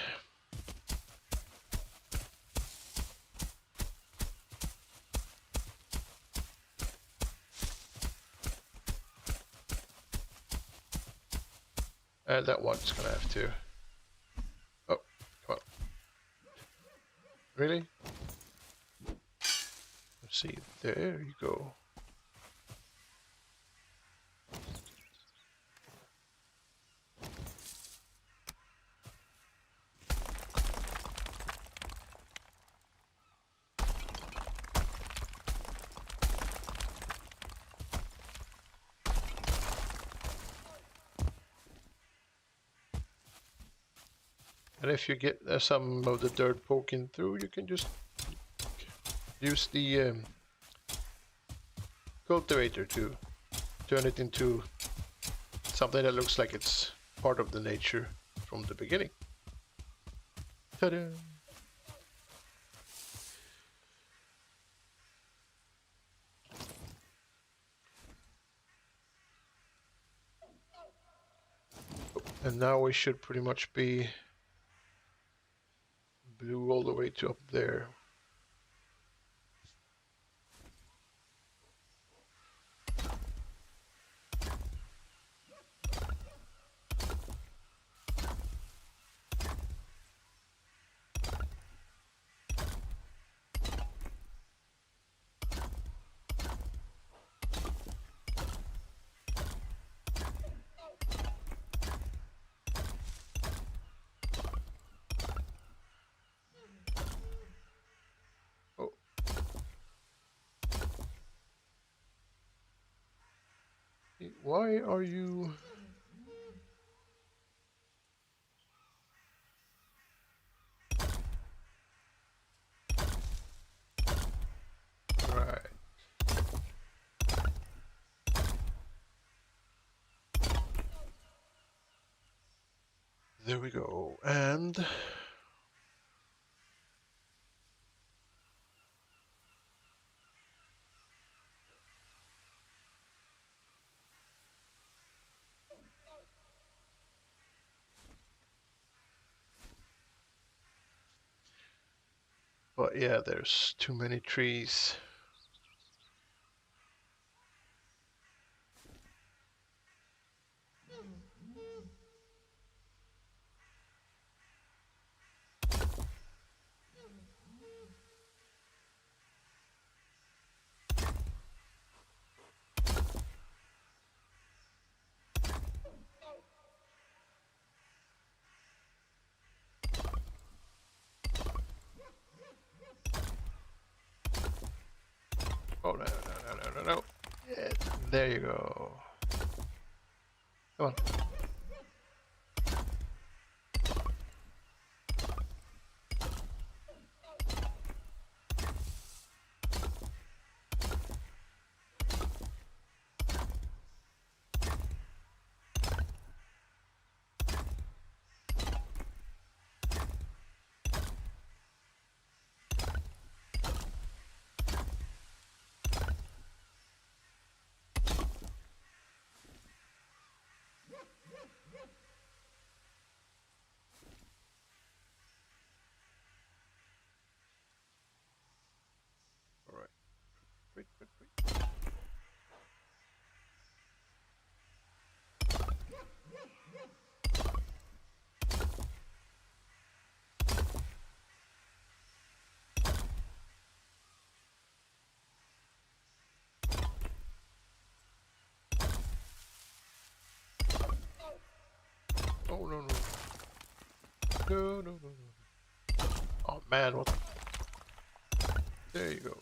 And that one's gonna have to. Oh, come on. Really? Let's see. There you go. And if you get some of the dirt poking through, you can just use the cultivator to turn it into something that looks like it's part of the nature from the beginning. Ta-da! And now we should pretty much be blue all the way to up there. Why are you... Right. There we go. And... But yeah, there's too many trees. Oh, no. Yeah, there you go. Come on. Oh, no, no. No, no, no, no. Oh, man, what? There you go.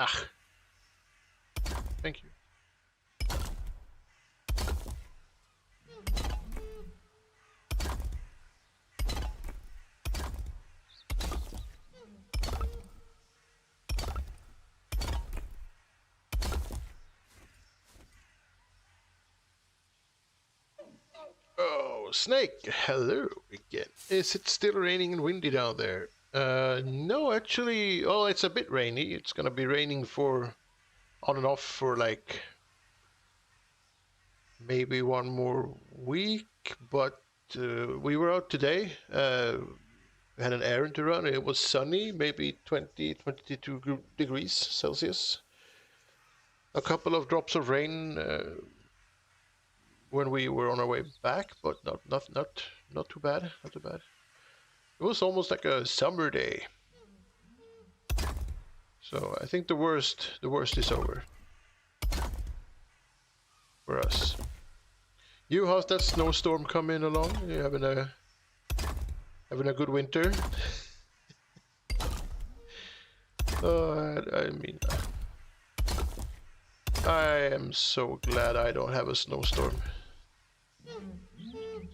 Ah, thank you. Oh, Snake, hello again. Is it still raining and windy down there? No, actually, oh, it's a bit rainy. It's gonna be raining for on and off for like maybe one more week, but we were out today. We had an errand to run. It was sunny, maybe 20, 22 degrees Celsius. A couple of drops of rain when we were on our way back, but not too bad. Not too bad. It was almost like a summer day. So I think the worst is over for us. You, how's that snowstorm coming along? You having a good winter? I mean, I am so glad I don't have a snowstorm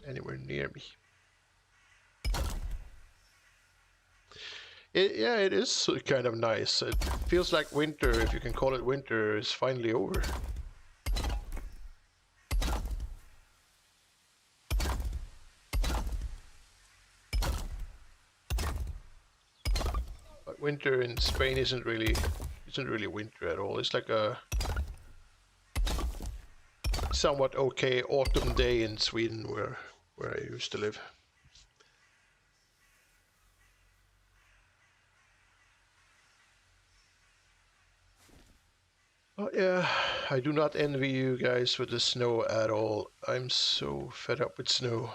anywhere near me. Yeah, it is kind of nice. It feels like winter, if you can call it winter, is finally over. But winter in Spain isn't really winter at all. It's like a somewhat okay autumn day in Sweden where I used to live. Oh yeah, I do not envy you guys with the snow at all. I'm so fed up with snow.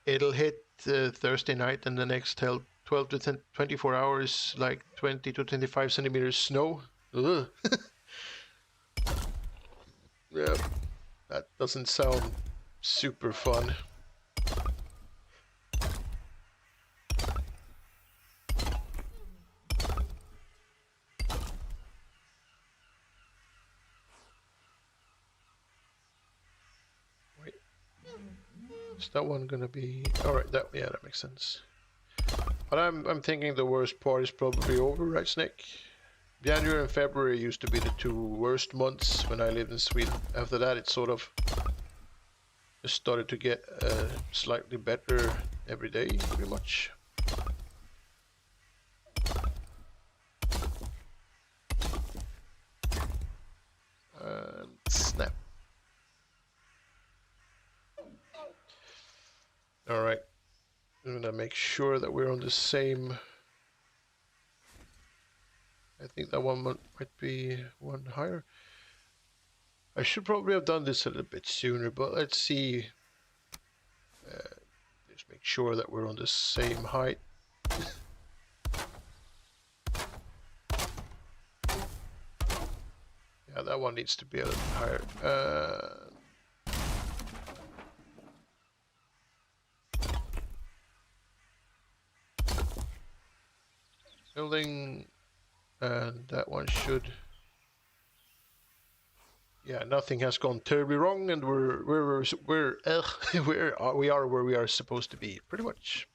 It'll hit Thursday night and the next 12 to 24 hours, like 20 to 25 centimeters snow. Ugh. Yeah, that doesn't sound super fun. Wait, is that one gonna be all right? That makes sense. But I'm thinking the worst part is probably over, right, Snake? January and February used to be the two worst months when I lived in Sweden. After that, it sort of just started to get slightly better every day, pretty much. And snap. All right. I'm gonna make sure that we're on the same. I think that one might be one higher. I should probably have done this a little bit sooner, but let's see. Just make sure that we're on the same height. Yeah, that one needs to be a little higher. Building, and that one should. Yeah, nothing has gone terribly wrong, and we are where we are supposed to be, pretty much.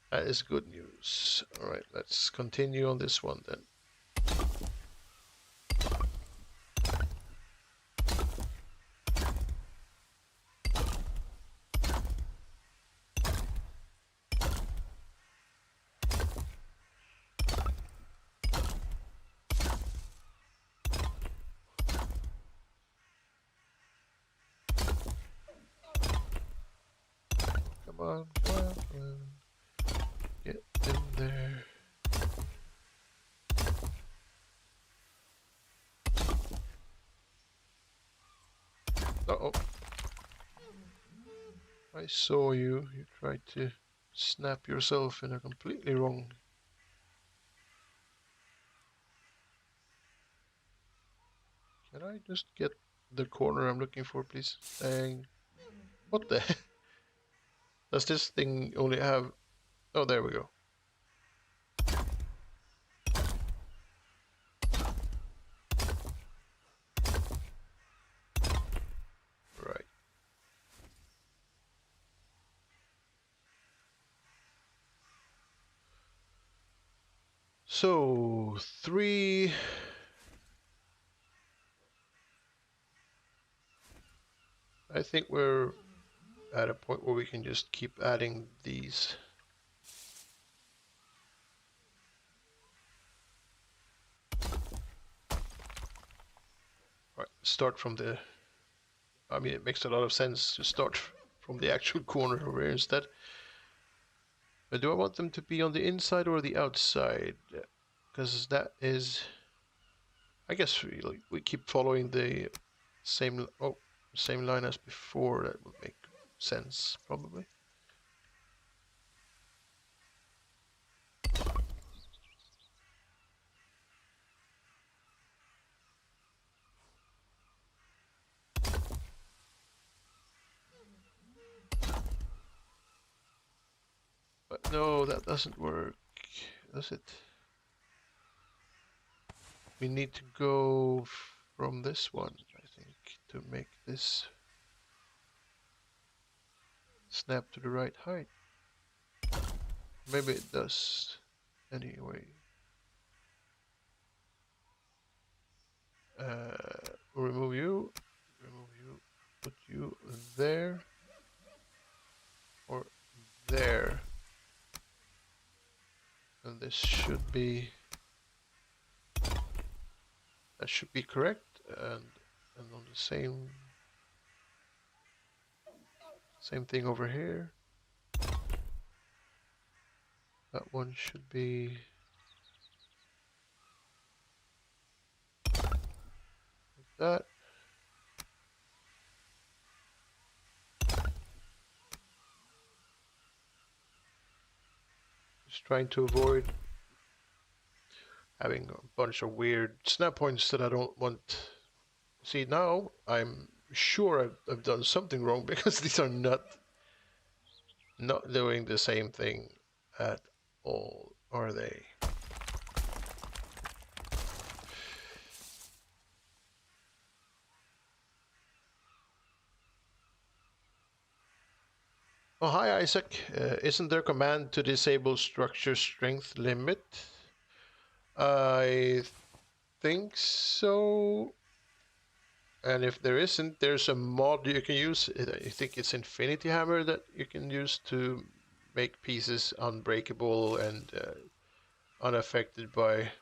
That is good news. All right, let's continue on this one then. Come on, come on, come on. Get in there. Uh-oh. I saw you. You tried to snap yourself in a completely wrong. Can I just get the corner I'm looking for, please? Dang. What the heck? Does this thing only have... Oh, there we go. Right. So, 3... I think we're at a point where we can just keep adding these. Right, start from the... I mean, it makes a lot of sense to start from the actual corner over here instead. But do I want them to be on the inside or the outside? Because that is... I guess we keep following the same same line as before. That would make sense, probably. But no, that doesn't work, does it? We need to go from this one, I think, to make this snap to the right height. Maybe it does anyway. Remove you, put you there, or there. And this should be... That should be correct, and on the same thing over here. That one should be like that. Just trying to avoid having a bunch of weird snap points that I don't want. See, now I'm sure I've done something wrong because these are not doing the same thing at all, are they? Oh, hi Isaac. Isn't there a command to disable structure strength limit? I think so. And if there isn't, there's a mod you can use. I think it's Infinity Hammer that you can use to make pieces unbreakable and unaffected by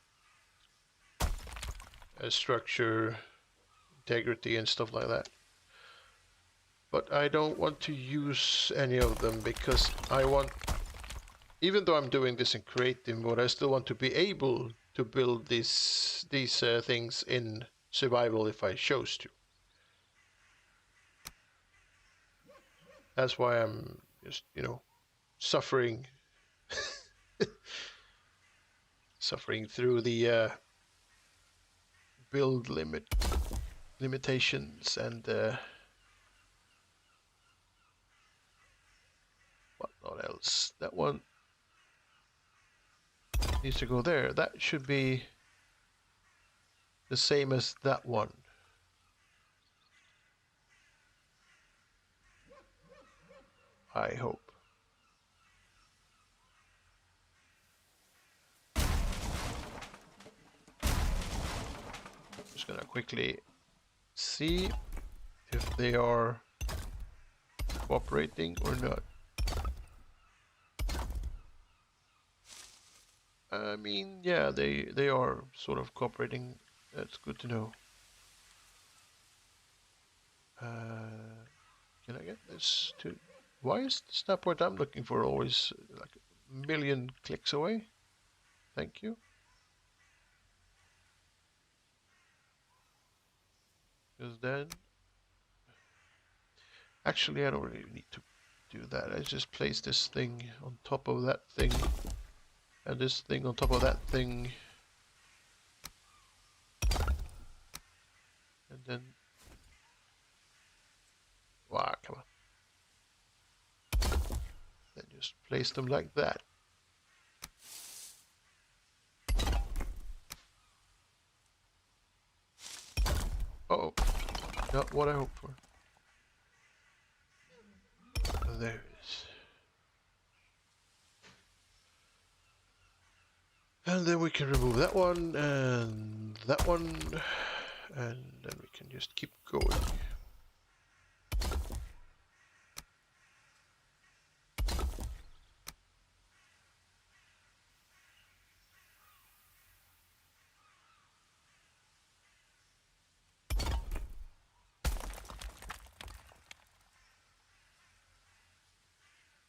structure, integrity, and stuff like that. But I don't want to use any of them because I want, even though I'm doing this in creative mode, I still want to be able to build these things in survival if I chose to. That's why I'm just, suffering through the build limitations and what else. That one needs to go there. That should be the same as that one. I hope. Just gonna quickly see if they are cooperating or not. I mean, yeah, they are sort of cooperating. That's good to know. Can I get this to Why is the snap point I'm looking for always like a million clicks away? Thank you. Because then... Actually, I don't really need to do that. I just place this thing on top of that thing. And this thing on top of that thing. And then... Wow, come on. Then just place them like that. Uh-oh. Not what I hoped for. There it is. And then we can remove that one and that one. And then we can just keep going.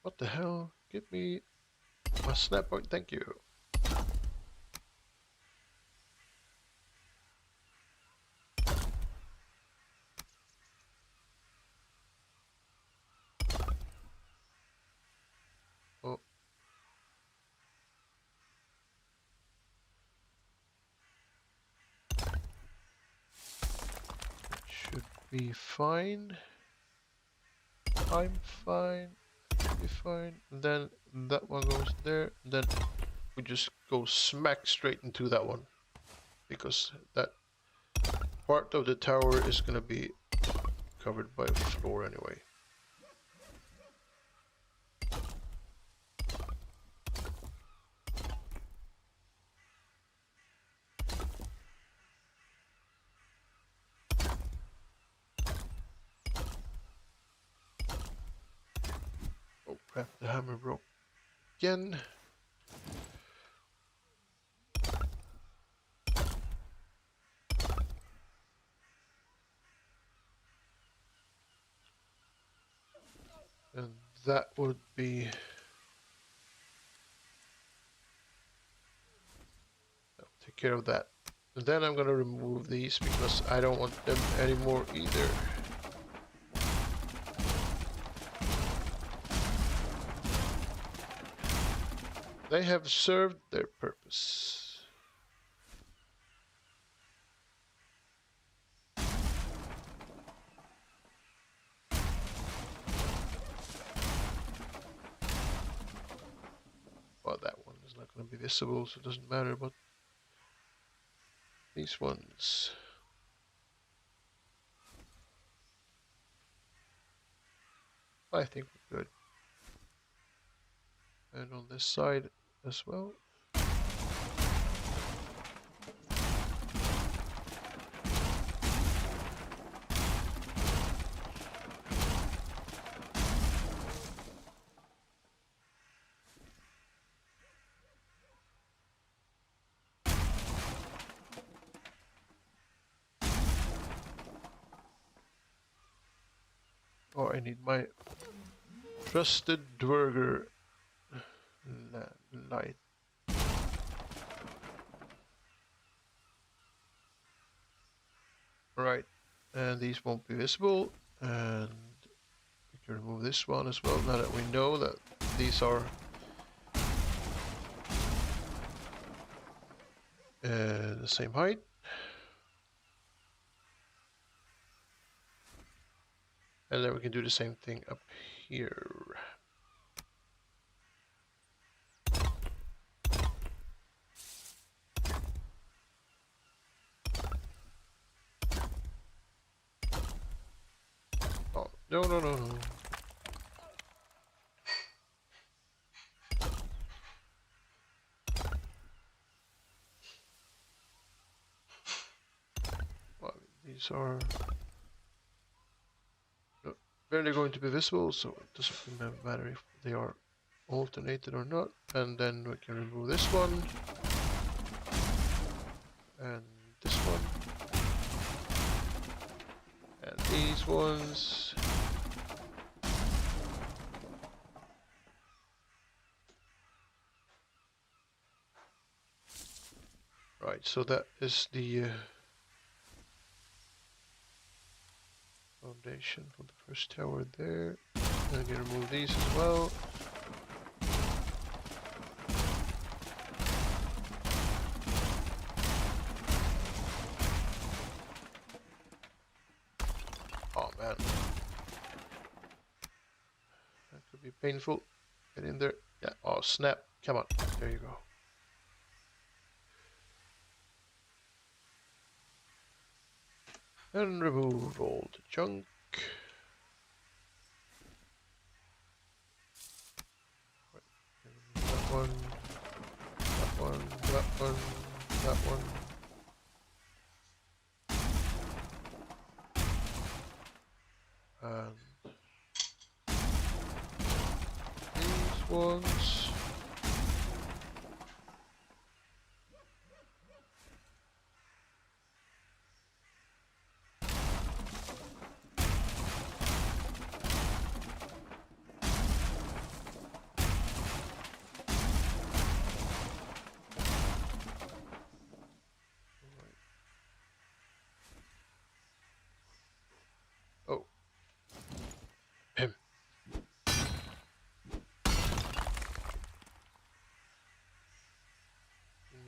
What the hell? Give me my snap point, thank you. Oh. That should be fine. I'm fine. Should be fine. And then that one goes there. And then we just go smack straight into that one. Because that part of the tower is going to be covered by floor anyway. Oh crap, the hammer broke again. And that would be... I'll take care of that. And then I'm gonna remove these because I don't want them anymore either. They have served their purpose. Well, that one is not going to be visible, so it doesn't matter, but these ones. I think we're good. And on this side as well. Oh, I need my trusted Dwerger light. Right, and these won't be visible, and we can remove this one as well, now that we know that these are the same height. And then we can do the same thing up here. Oh, no, no, no, no. Well, these are barely going to be visible, so it doesn't matter if they are alternated or not. And then we can remove this one. And this one. And these ones. Right, so that is the foundation for the first tower there. I'm gonna remove these as well. Oh man. That could be painful. Get in there. Yeah, oh snap. Come on. There you go. And remove all the junk. That one, that one, that one, that one. And these ones. Oh. Him.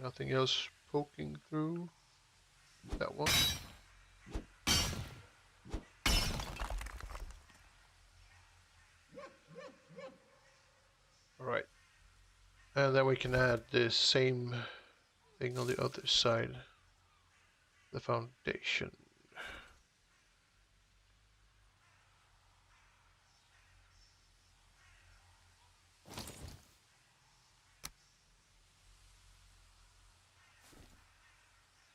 Nothing else poking through that one. Alright. And then we can add the same thing on the other side. The foundation.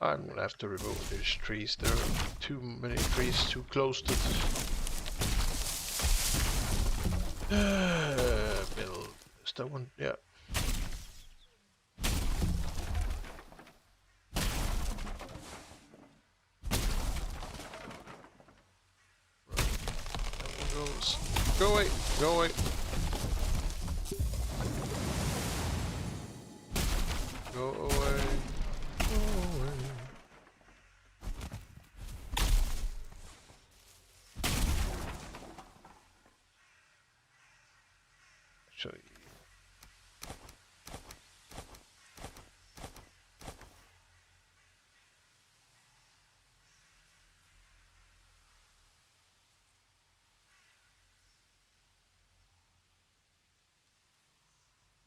I'm gonna have to remove these trees. There are too many trees too close to the build. Is that one? Yeah. That one goes. Go away! Go away! Go away! Go away! Actually,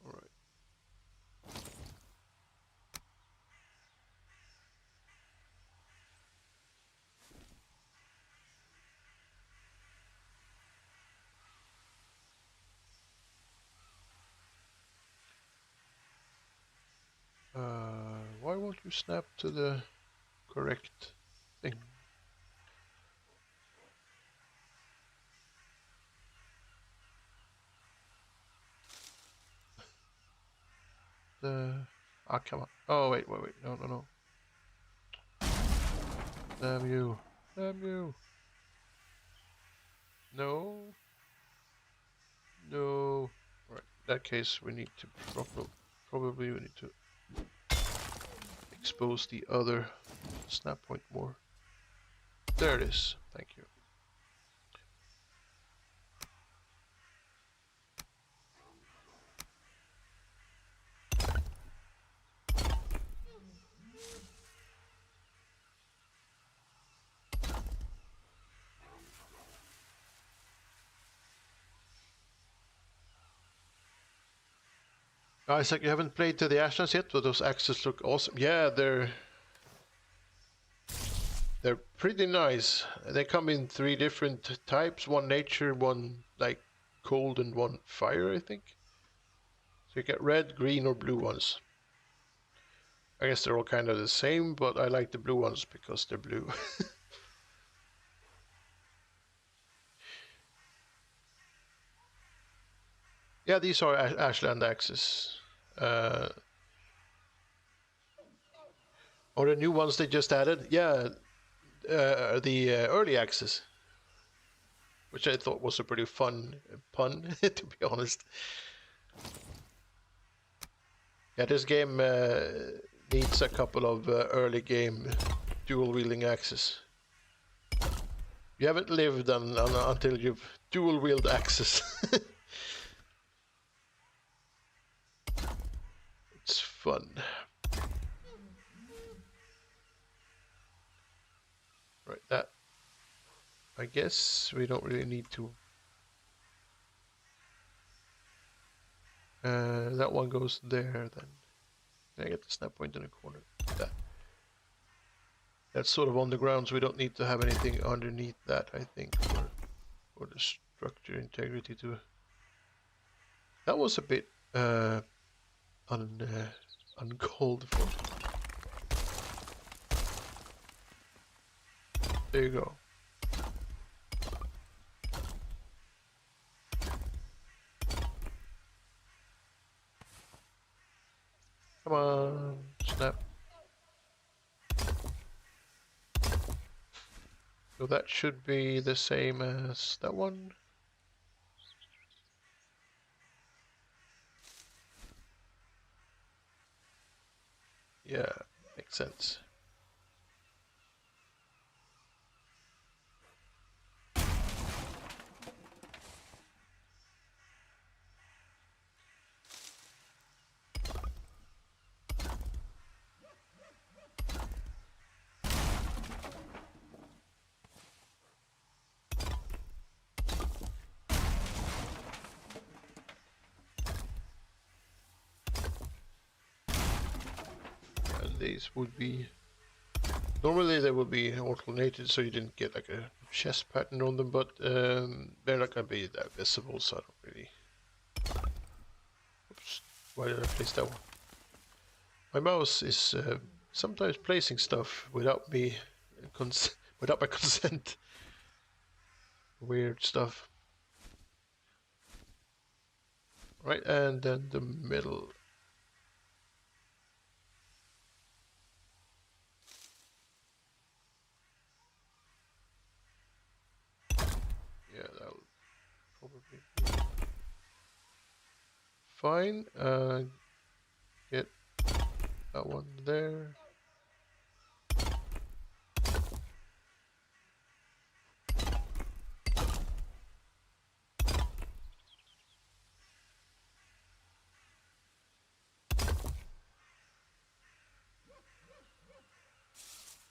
all right. Why won't you snap to the correct thing? Ah, come on. Oh, wait, wait, wait. No, no, no. Damn you. Damn you. No. No. Right. In that case, we need to probably we need to expose the other snap point more. There it is. Thank you. Isaac, you haven't played to the Ashlands yet, but those axes look awesome. Yeah, they're pretty nice. They come in 3 different types: one nature, one like cold, and one fire, I think. So you get red, green, or blue ones. I guess they're all kind of the same, but I like the blue ones because they're blue. Yeah, these are Ashland axes. Or the new ones they just added. Yeah, the early axes, which I thought was a pretty fun pun, to be honest. Yeah, this game needs a couple of early game dual wielding axes. You haven't lived until you've dual wield axes. It's fun. Right, that. I guess we don't really need to. That one goes there then. Can I get the snap point in the corner? That. That's sort of on the ground, so we don't need to have anything underneath that, I think, for the structure integrity to. That was a bit uncalled for. There you go. Come on, snap. So that should be the same as that one. Yeah, makes sense. These would be normally they would be alternated so you didn't get like a chest pattern on them, but they're not gonna be that visible, so I don't really. Oops, why did I place that one? My mouse is sometimes placing stuff without me without my consent. Weird stuff. Right, and then the middle. Yeah, that'll probably be fine. Get that one there.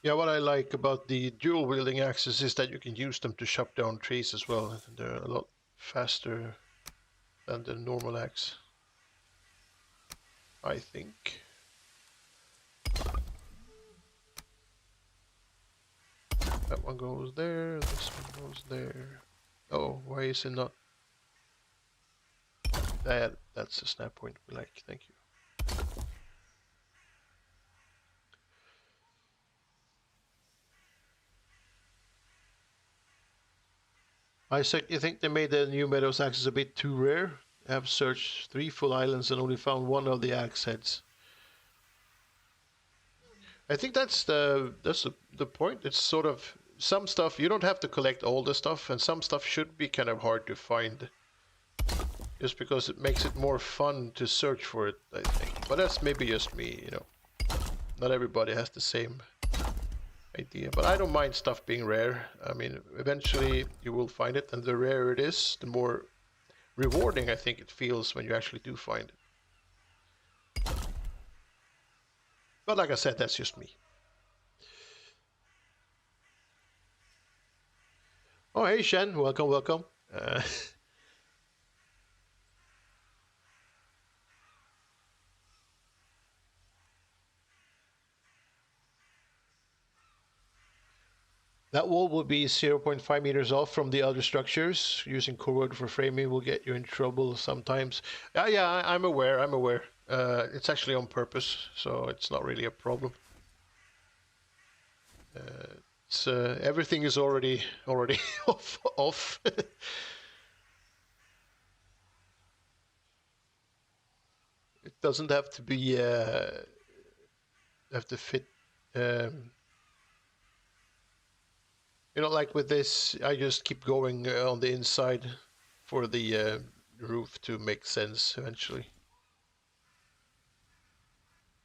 Yeah, what I like about the dual wielding axes is that you can use them to chop down trees as well. They're a lot faster than the normal axe, I think. That one goes there, this one goes there. Oh, why is it not? That's a snap point we like, thank you. Isaac, you think they made the new Meadows axes a bit too rare? I have searched 3 full islands and only found one of the axe heads. I think that's the point. It's sort of some stuff you don't have to collect all the stuff, and some stuff should be kind of hard to find, just because it makes it more fun to search for it, I think. But that's maybe just me, you know. Not everybody has the same idea, but I don't mind stuff being rare. I mean, eventually you will find it, and the rarer it is, the more rewarding I think it feels when you actually do find it. But like I said, that's just me. Oh, hey Shen, welcome, welcome. That wall will be 0.5 meters off from the other structures. Using code for framing will get you in trouble sometimes. Yeah, I'm aware, I'm aware. It's actually on purpose, so it's not really a problem. Everything is already off. It doesn't have to be have to fit. You know, like with this, I just keep going on the inside for the roof to make sense eventually.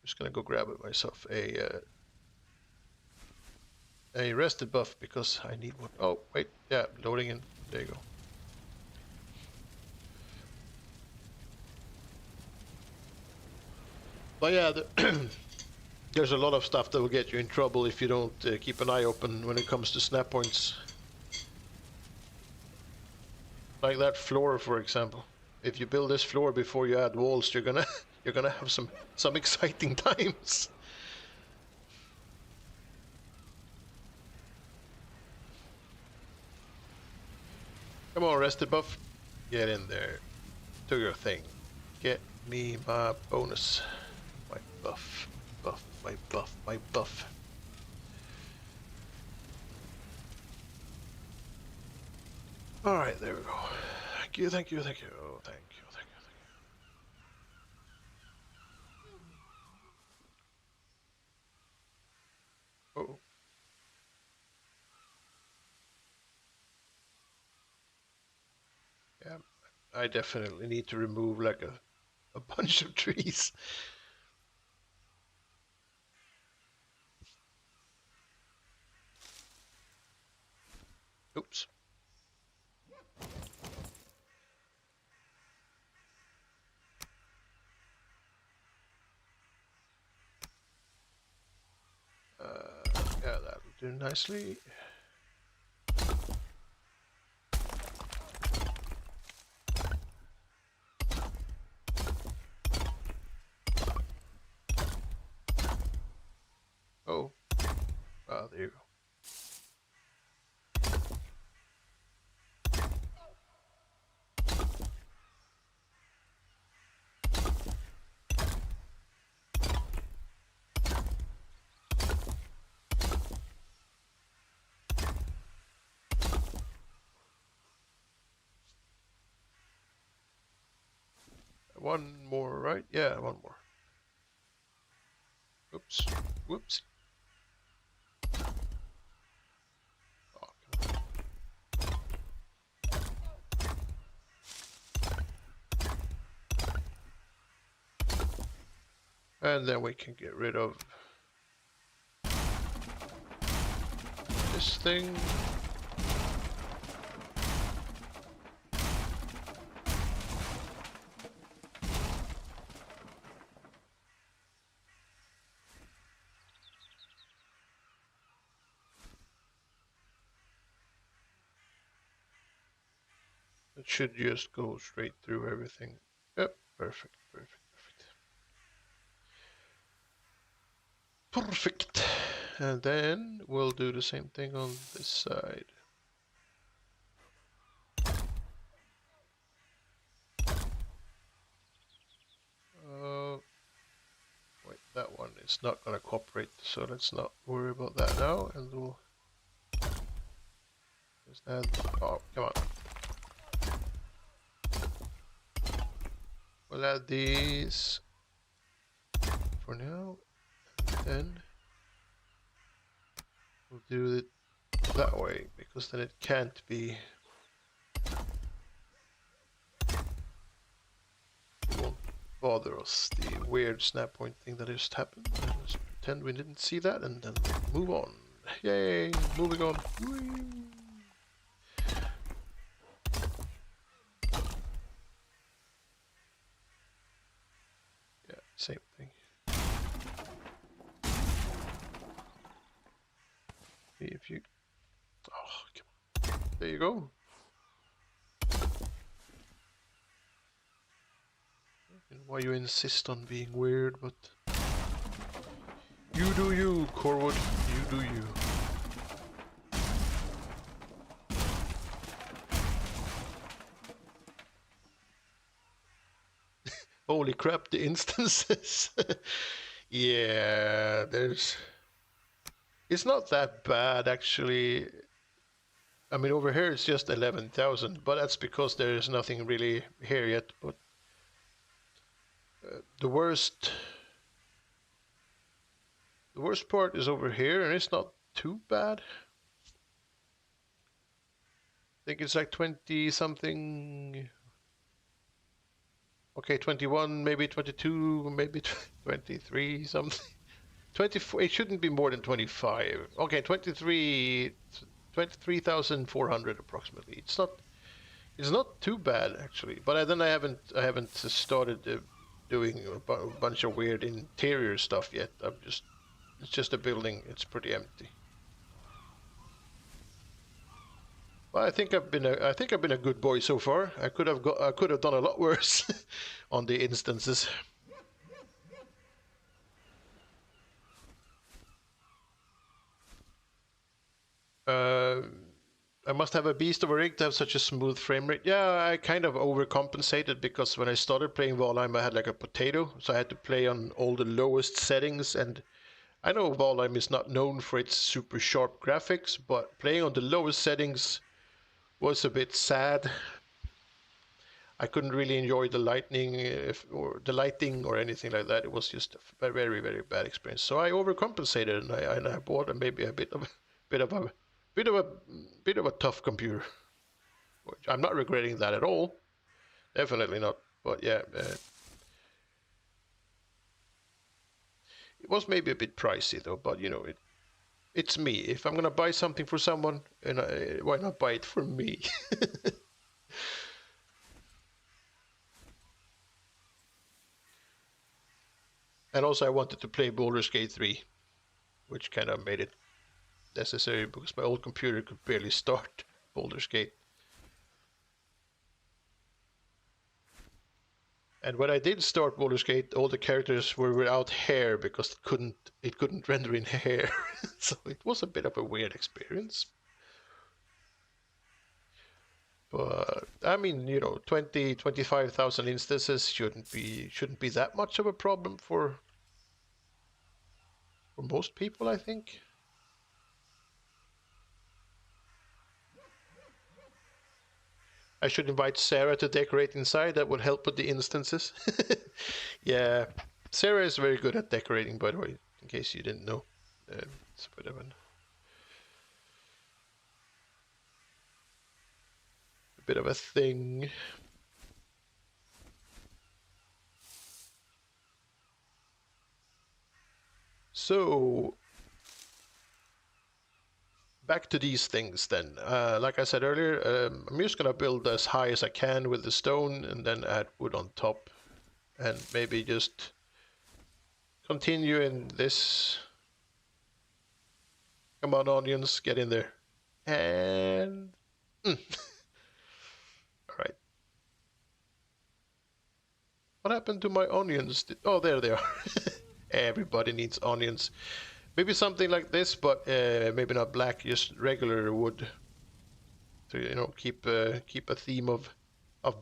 Just gonna go grab it myself a rested buff because I need one. Oh wait, yeah, loading in. There you go. But yeah, there's a lot of stuff that will get you in trouble if you don't keep an eye open when it comes to snap points. Like that floor, for example. If you build this floor before you add walls, you're gonna you're gonna have some exciting times. Come on, rested buff. Get in there. Do your thing. Get me my bonus. My buff. Buff. My buff. My buff. Alright, there we go. Thank you, thank you, thank you. Oh, thank you, thank you, thank you. Oh. Yeah. I definitely need to remove like a bunch of trees. Oops. Yeah, that'll do nicely. Oh, there you go. One more, right? Yeah, one more. Oops. Whoops. Oh, come on. And then we can get rid of this thing. It should just go straight through everything. Yep, perfect, perfect, perfect. Perfect. And then we'll do the same thing on this side. Wait, that one is not going to cooperate, so let's not worry about that now, and we'll just add, oh, come on. We'll add these for now, and then we'll do it that way, because then it can't be, it won't bother us, the weird snap point thing that just happened. Let's pretend we didn't see that, and then move on. Yay, moving on. Whee! Yeah, same thing. If you, oh, come on. There you go. And why you insist on being weird, but you do you, Corwood. You do you. Holy crap, the instances. Yeah, there's... It's not that bad, actually. I mean, over here it's just 11,000, but that's because there is nothing really here yet. But the worst part is over here, and it's not too bad. I think it's like 20 something. Okay, 21, maybe 22, maybe 23, something. 24, it shouldn't be more than 25. Okay, 23,400 approximately. It's not too bad actually. But then I haven't started doing a bunch of weird interior stuff yet. It's just a building. It's pretty empty. Well, I think I've been a good boy so far. I could have done a lot worse on the instances. Uh, I must have a beast of a rig to have such a smooth frame rate. Yeah, I kind of overcompensated because when I started playing Valheim, I had like a potato, so I had to play on all the lowest settings. And I know Valheim is not known for its super sharp graphics, but playing on the lowest settings was a bit sad. I couldn't really enjoy the lightning or the lighting or anything like that. It was just a very very bad experience. So I overcompensated and I bought maybe a bit of a bit of a bit of a tough computer. Which I'm not regretting that at all. Definitely not. But yeah, it was maybe a bit pricey though. But it's me. If I'm gonna buy something for someone, and why not buy it for me? And also, I wanted to play Baldur's Gate 3, which kind of made it necessary because my old computer could barely start Baldur's Gate. And when I did start Baldur's Gate, all the characters were without hair because it couldn't render in hair. So it was a bit of a weird experience. But I mean, 25,000 instances shouldn't be that much of a problem for most people, I think. I should invite Sarah to decorate inside. That would help with the instances. Yeah, Sarah is very good at decorating, by the way, in case you didn't know. It's a bit of a thing. So back to these things then. Like I said earlier, I'm just gonna build as high as I can with the stone and then add wood on top, and maybe just continue in this. Come on, onions, get in there. And all right. What happened to my onions? Oh, there they are. Everybody needs onions. Maybe something like this, but maybe not black, just regular wood. To keep a theme of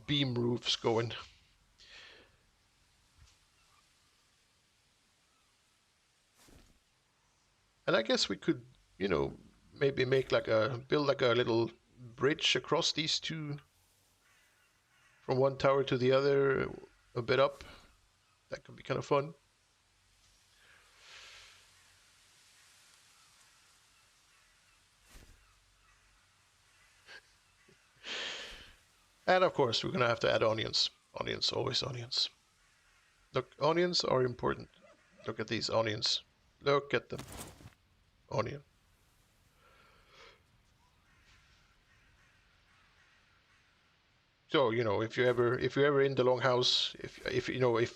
beam roofs going. And I guess we could, maybe build like a little bridge across these two from one tower to the other, a bit up. That could be kind of fun. And of course, we're gonna have to add onions. Onions, always onions. Look, onions are important. Look at these onions. Look at them. Onion. So if you're ever in the Longhouse, if you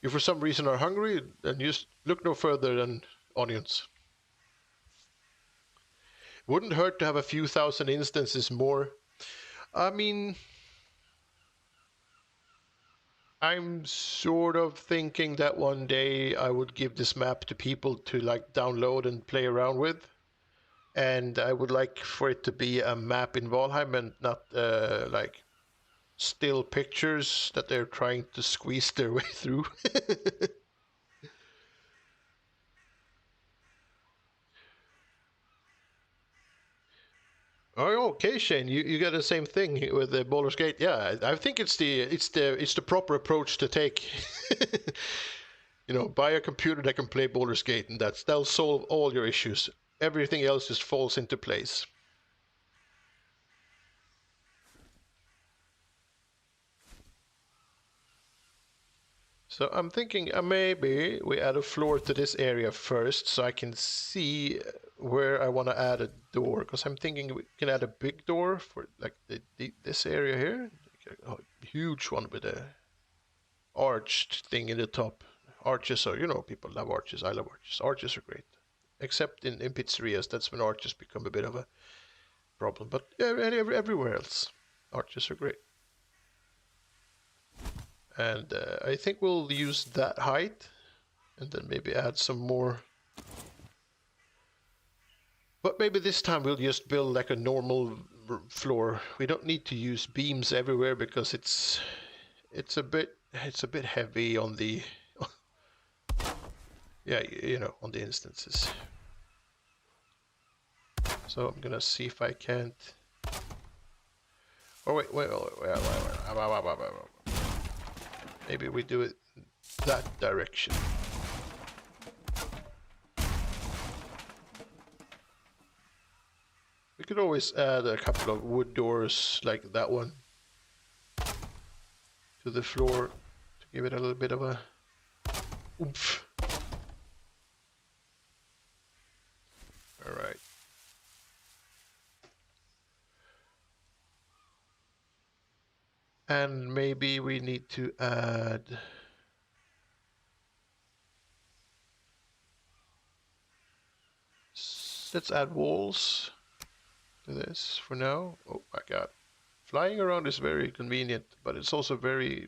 for some reason are hungry, then just look no further than onions. Wouldn't hurt to have a few thousand instances more. I mean, I'm sort of thinking that one day I would give this map to people to like download and play around with. And I would like for it to be a map in Valheim and not like still pictures that they're trying to squeeze their way through. Oh, okay, Shane, you got the same thing with the Baldur's Gate. Yeah, I think it's the proper approach to take. Buy a computer that can play Baldur's Gate, and that'll solve all your issues. Everything else just falls into place. So I'm thinking maybe we add a floor to this area first so I can see where I want to add a door. Because I'm thinking we can add a big door for like this area here. A huge one with a arched thing in the top. Arches are, you know, people love arches. I love arches. Arches are great. Except in pizzerias, that's when arches become a bit of a problem. But everywhere else, arches are great. And I think we'll use that height and then maybe add some more. But maybe this time we'll just build like a normal floor. We don't need to use beams everywhere because it's a bit heavy on the yeah, you know, on the instances. So I'm gonna see if I can't. Oh wait. Maybe we do it that direction. We could always add a couple of wood doors like that one to the floor to give it a little bit of a oomph. All right. And maybe we need to add let's add walls to this for now. Oh my god. Flying around is very convenient, but it's also very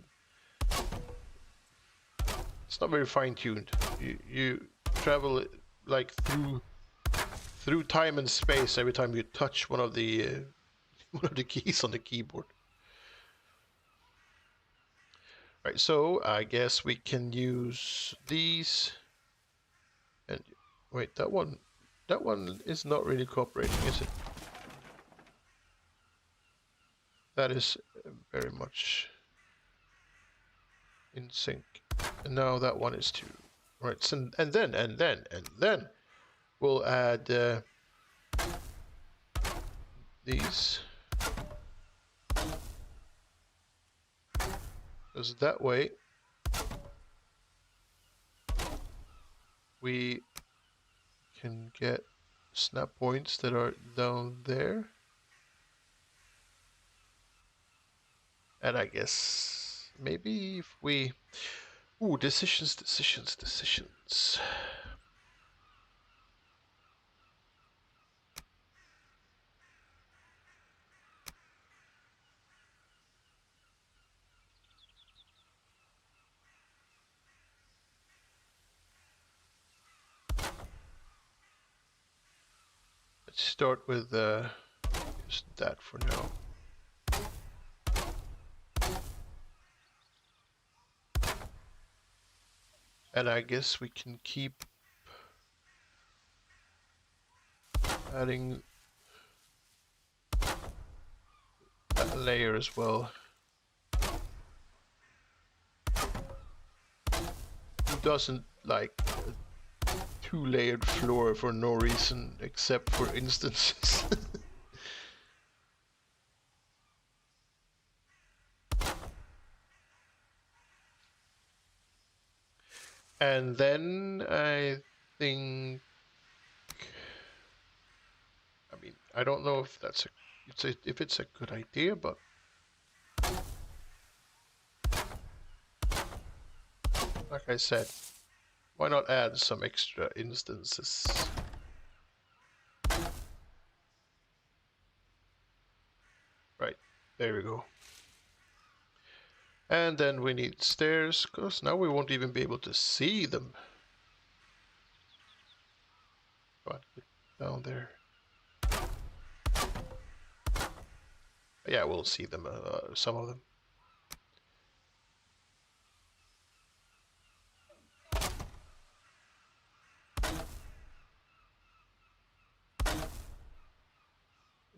it's not very fine-tuned. You travel like through time and space every time you touch one of the one of the keys on the keyboard. Right, so I guess we can use these. And wait, that one is not really cooperating, is it? That is very much in sync. And now that one is too. Right, so, and then we'll add these. Because that way we can get snap points that are down there. And I guess maybe if we... Ooh, decisions. Let's start with just that for now. And I guess we can keep adding that layer as well. Who doesn't like a two-layered floor for no reason except for instances? And then I think, I mean, I don't know if that's if it's a good idea, but like I said, why not add some extra instances? Right, there we go. And then we need stairs, because now we won't even be able to see them. But down there. Yeah, we'll see them, some of them.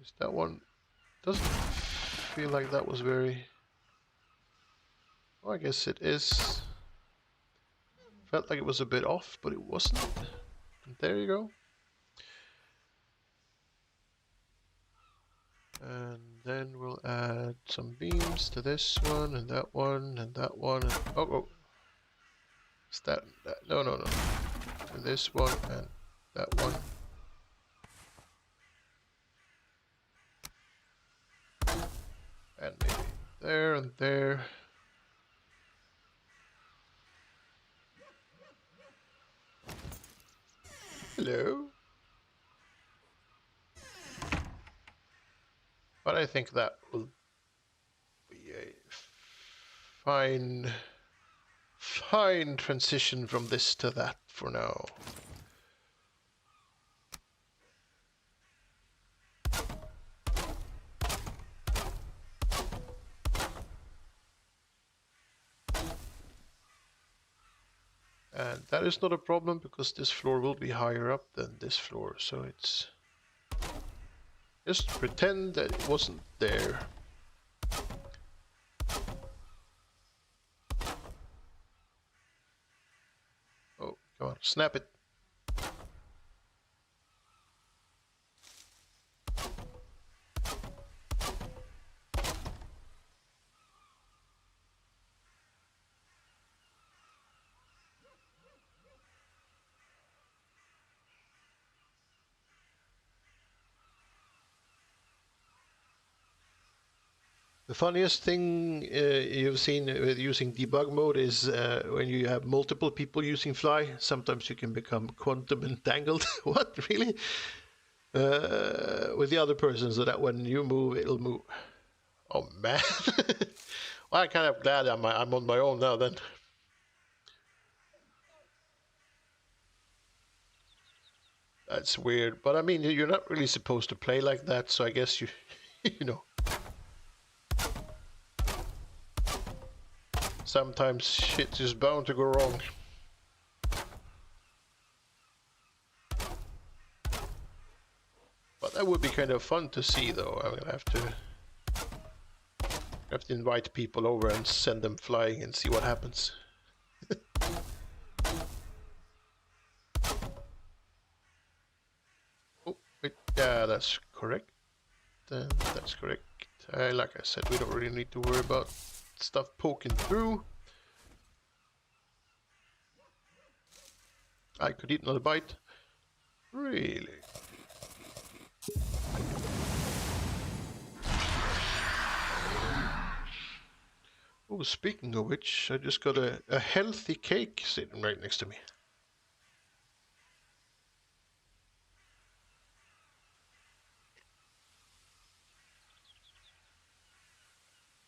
Is that one? Doesn't feel like that was very... Well, I guess it is. Felt like it was a bit off, but it wasn't. And there you go. And then we'll add some beams to this one, and that one, and that one. And, oh. Is that no, no, no. So this one and that one. And maybe there and there. Hello. But I think that will be a fine transition from this to that for now. And that is not a problem because this floor will be higher up than this floor, so it's just pretend that it wasn't there. Oh, come on, snap it. The funniest thing you've seen with using debug mode is when you have multiple people using fly, sometimes you can become quantum entangled. What, really? With the other person, so that when you move, it'll move. Oh, man. Well, I'm kind of glad I'm on my own now, then. That's weird. But, I mean, you're not really supposed to play like that, so I guess you, you know. Sometimes shit is bound to go wrong. But that would be kind of fun to see, though. I'm gonna have to invite people over and send them flying and see what happens. Oh, wait, yeah, that's correct. That's correct. Like I said, we don't really need to worry about stuff poking through. I could eat another bite. Really? Oh, speaking of which, I just got a healthy cake sitting right next to me.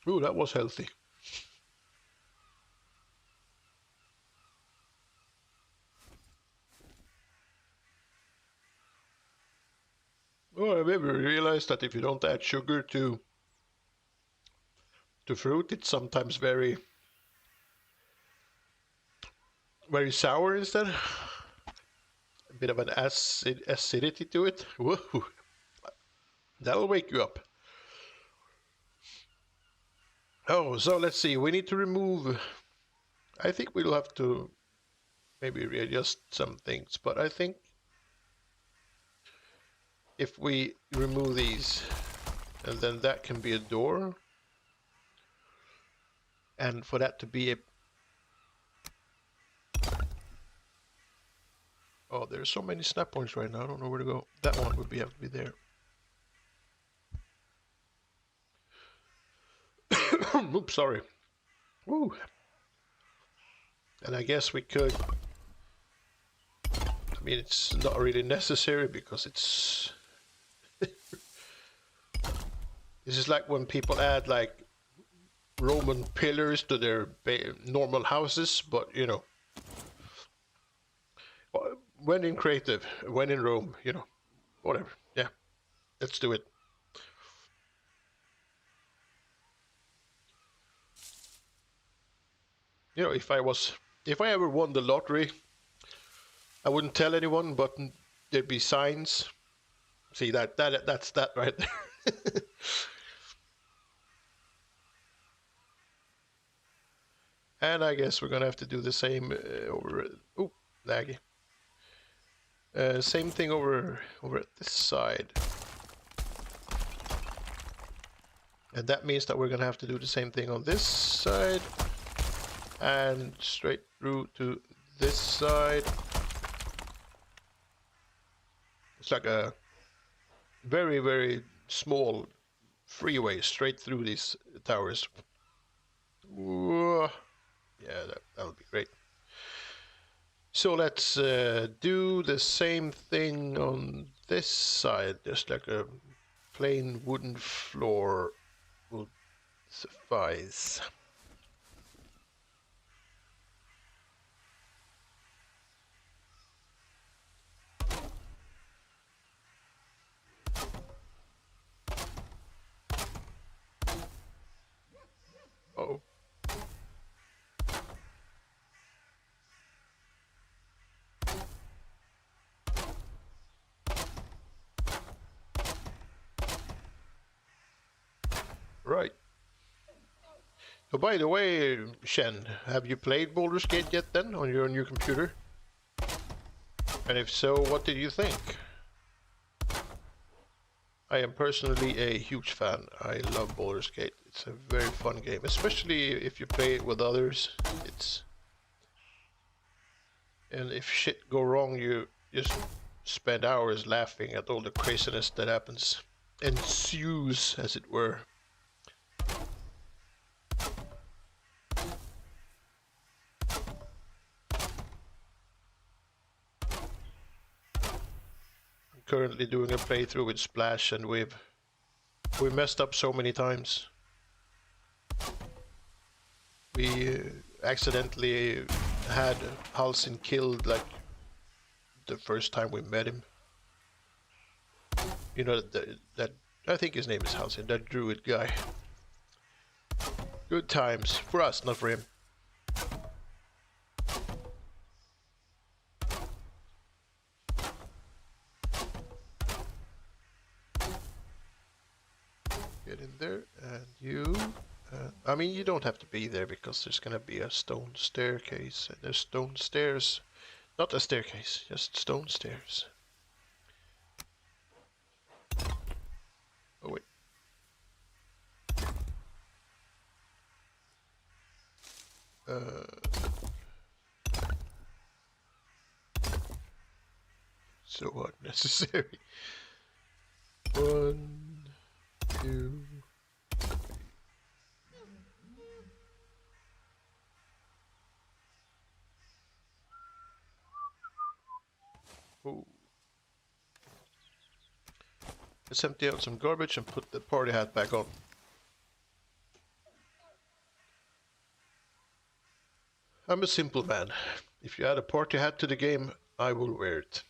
Ooh, that was healthy. Oh, I've ever realized that if you don't add sugar to fruit, it's sometimes very sour instead. A bit of an acidity to it. Whoa, that'll wake you up. Oh, so let's see. We need to remove. I think we'll have to maybe readjust some things, but I think if we remove these, and then that can be a door, and for that to be a... Oh, there's so many snap points right now. I don't know where to go. That one would have to be there. Oops, sorry. Woo. And I guess we could... I mean, it's not really necessary because it's... This is like when people add like Roman pillars to their normal houses, but you know, when in creative, when in Rome, you know, whatever. Yeah, let's do it. You know, if I ever won the lottery, I wouldn't tell anyone, but there'd be signs. See that's that right there. And I guess we're gonna have to do the same over. Oh, laggy. Same thing over at this side. And that means that we're gonna have to do the same thing on this side. And straight through to this side. It's like a very, very small freeway straight through these towers. Whoa. Yeah, that'll be great. So let's do the same thing on this side. Just like a plain wooden floor will suffice. Oh. Right. So by the way, Shen, have you played Baldur's Gate yet then on your new computer? And if so, what did you think? I am personally a huge fan. I love Baldur's Gate. It's a very fun game, especially if you play it with others. And if shit go wrong, you just spend hours laughing at all the craziness that happens. Ensues, as it were. I'm currently doing a playthrough with Splash, and we messed up so many times. We accidentally had Halsin killed like the first time we met him. You know, that I think his name is Halsin, that druid guy. Good times for us, not for him. Get in there, and you. I mean, you don't have to be there because there's gonna be a stone staircase, and there's stone stairs. Not a staircase, just stone stairs. Oh wait. So unnecessary. 1, 2. Oh. Let's empty out some garbage and put the party hat back on. I'm a simple man. If you add a party hat to the game, I will wear it.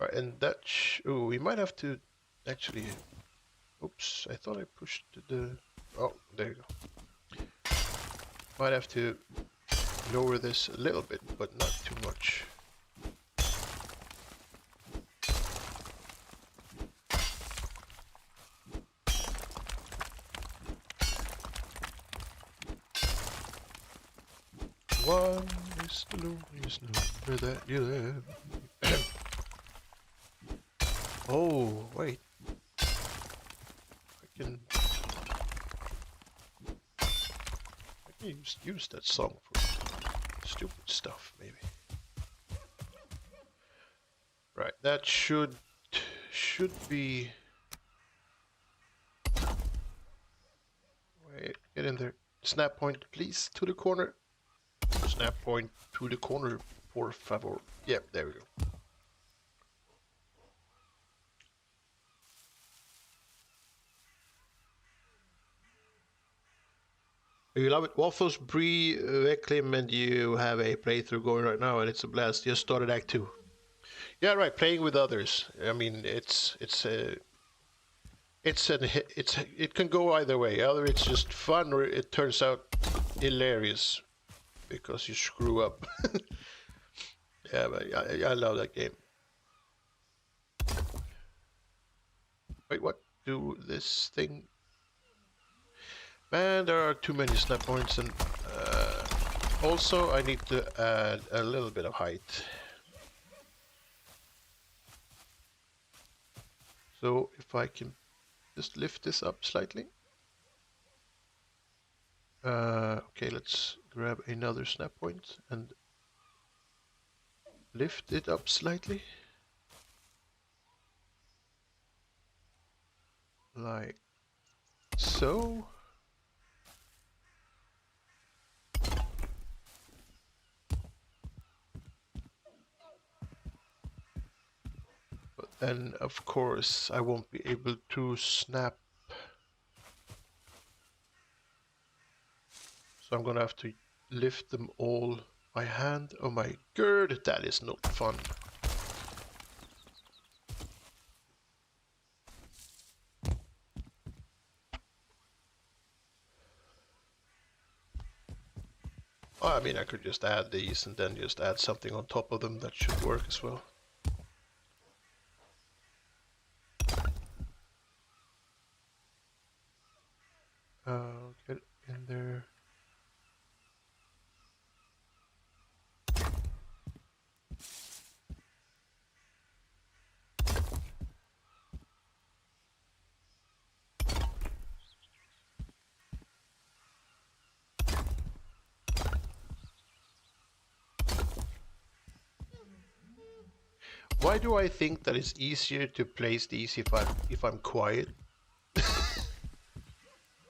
Right, and that oh, we might have to actually. Oops, I thought I pushed the. Oh, there you go. Might have to lower this a little bit, but not too much. One is the loneliest number that you live. Oh, wait. I can use that song for stupid stuff, maybe. Right, that should be. Wait, get in there. Snap point, please, to the corner. Snap point to the corner, por favor. Yep, there we go. You love it. Waffles, Bree, Veklim, and you have a playthrough going right now, and it's a blast. Just started Act 2. Yeah, right. Playing with others. I mean, it can go either way. Either it's just fun, or it turns out hilarious because you screw up. Yeah, but I love that game. Wait, what? Do this thing? Man, there are too many snap points, and also I need to add a little bit of height. So if I can just lift this up slightly. Okay, let's grab another snap point and lift it up slightly. Like so. But then, of course, I won't be able to snap. So I'm gonna have to lift them all by hand. Oh my god, that is not fun. I mean, I could just add these and then just add something on top of them. That should work as well. Get in there. Why do I think that it's easier to place these if I'm quiet?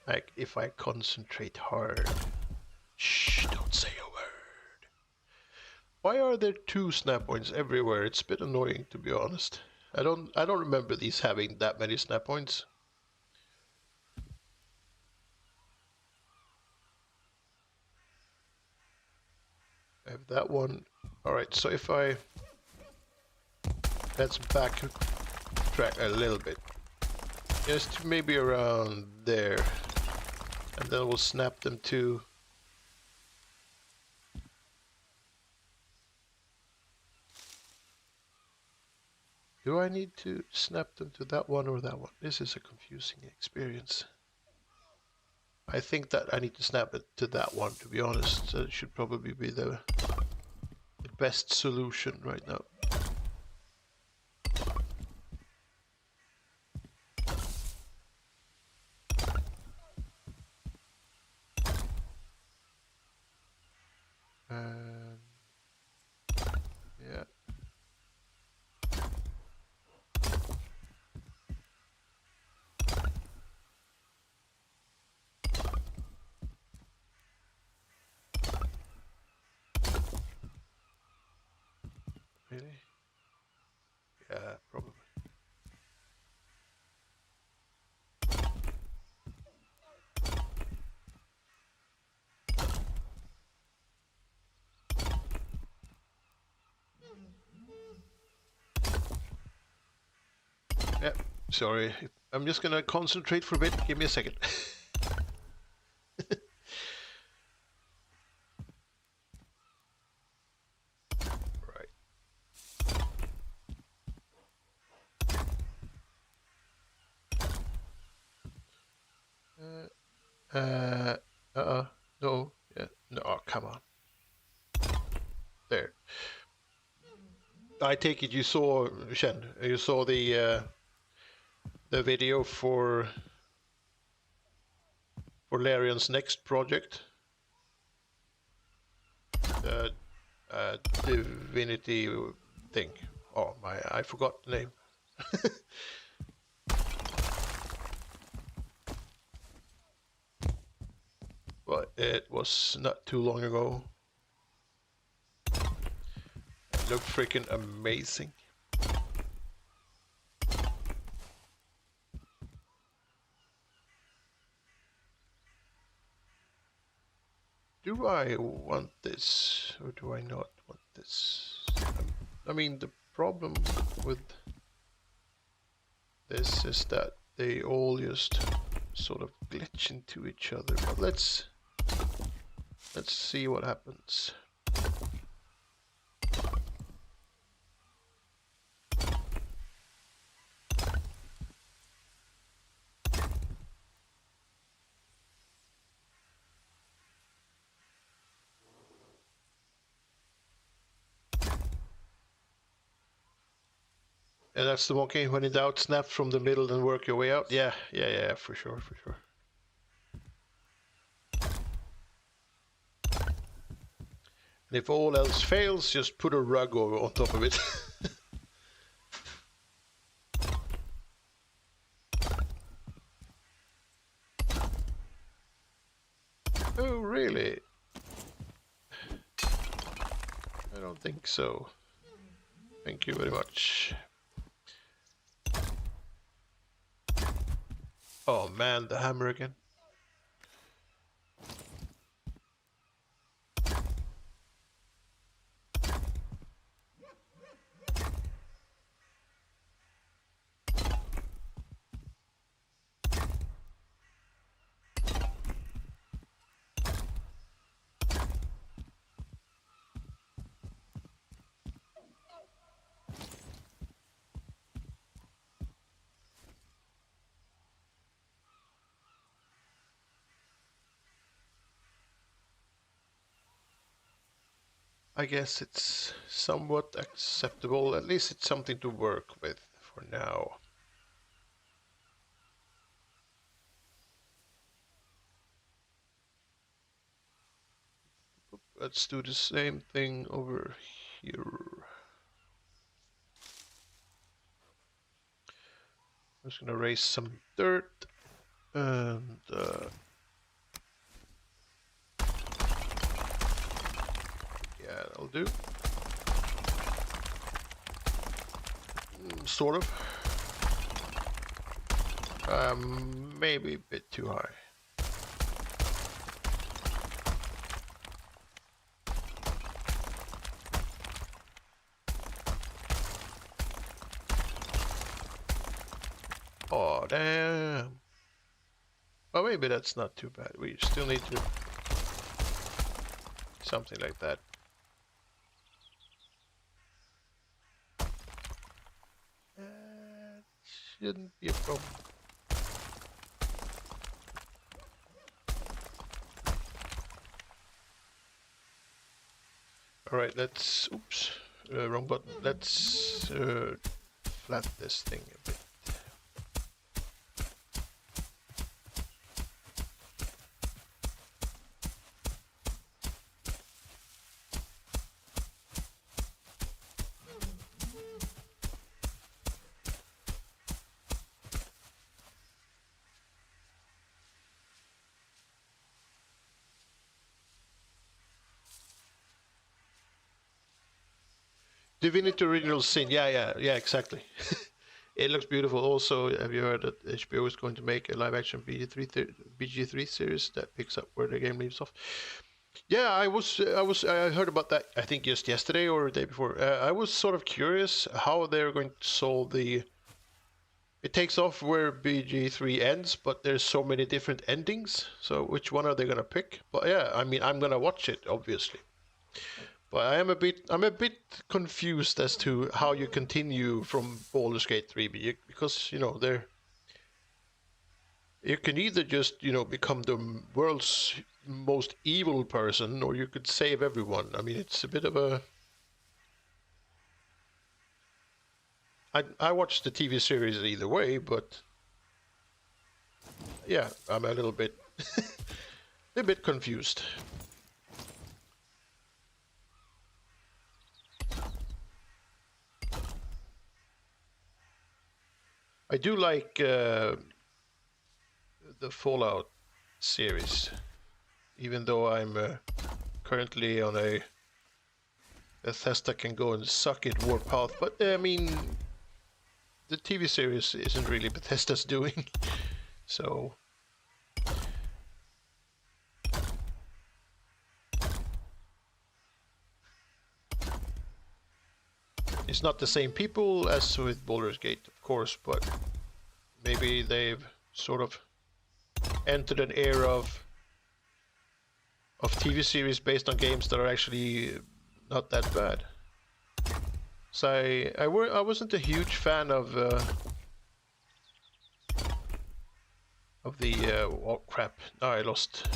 Like if I concentrate hard. Shh, don't say a word. Why are there 2 snap points everywhere? It's a bit annoying, to be honest. I don't remember these having that many snap points. I have that one. Alright, so if let's backtrack a little bit. Just maybe around there. And then we'll snap them to... Do I need to snap them to that one or that one? This is a confusing experience. I think that I need to snap it to that one, to be honest. So it should probably be the best solution right now. Yeah. Really? Yeah, probably. Yeah, sorry. I'm just gonna concentrate for a bit. Give me a second. Right. No. Yeah. No, oh, come on. There. I take it you saw, Shen, you saw the video for Larian's next project. The divinity thing. Oh my, I forgot the name. Well, it was not too long ago. It looked freaking amazing. Do I want this or do I not want this? I mean, the problem with this is that they all just sort of glitch into each other. But let's see what happens. And that's the one game when in doubt, snap from the middle and work your way out. Yeah, for sure. If all else fails, just put a rug over on top of it. Oh, really? I don't think so. Thank you very much. Oh man, the hammer again. I guess it's somewhat acceptable. At least it's something to work with for now. Let's do the same thing over here. I'm just gonna raise some dirt and yeah, that'll do. Sort of. Maybe a bit too high. Oh, damn. Well, maybe that's not too bad. We still need to... something like that. Shouldn't be a problem. Alright, let's... oops. Wrong button. Let's flat this thing a bit. Divinity Original Sin, yeah, exactly. It looks beautiful. Also, have you heard that HBO is going to make a live-action BG3 series that picks up where the game leaves off? Yeah, I heard about that. I think just yesterday or the day before. I was sort of curious how they're going to solve the. It takes off where BG3 ends, but there's so many different endings. So which one are they gonna pick? But yeah, I mean, I'm gonna watch it, obviously. But I'm a bit confused as to how you continue from Baldur's Gate 3 because you can either just become the world's most evil person, or you could save everyone. I mean, it's a bit of a. I watched the TV series either way, but yeah, I'm a little bit a bit confused. I do like the Fallout series, even though I'm currently on a Bethesda can go and suck it warpath. But I mean, the TV series isn't really Bethesda's doing, so. It's not the same people as with Baldur's Gate, of course, but maybe they've sort of entered an era of TV series based on games that are actually not that bad. So I wasn't a huge fan of the oh crap! No, I lost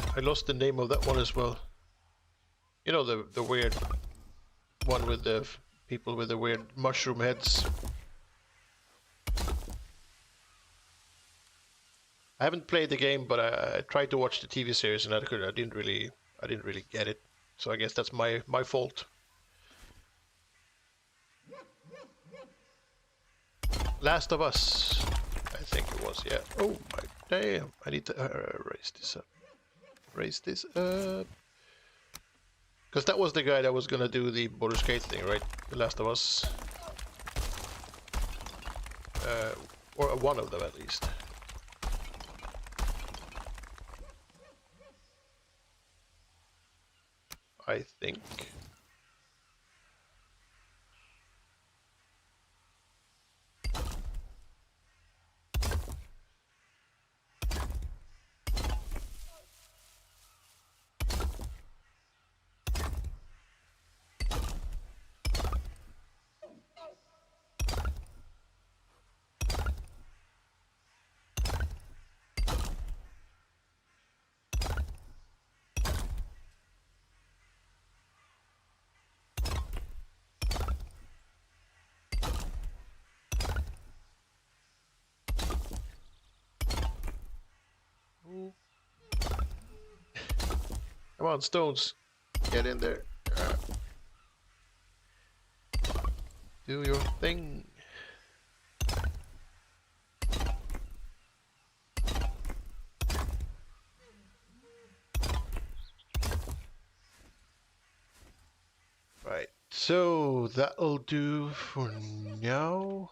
the name of that one as well. You know, the weird one with the people with the weird mushroom heads. I haven't played the game, but I tried to watch the TV series and I didn't really get it. So I guess that's my fault. Last of Us, I think it was, yeah. Oh my damn! I need to raise this up. Raise this up. Because that was the guy that was gonna do the border skate thing, right? The Last of Us. Or one of them at least. I think. Ooh. Come on, stones. Get in there. Do your thing. Right. So that'll do for now.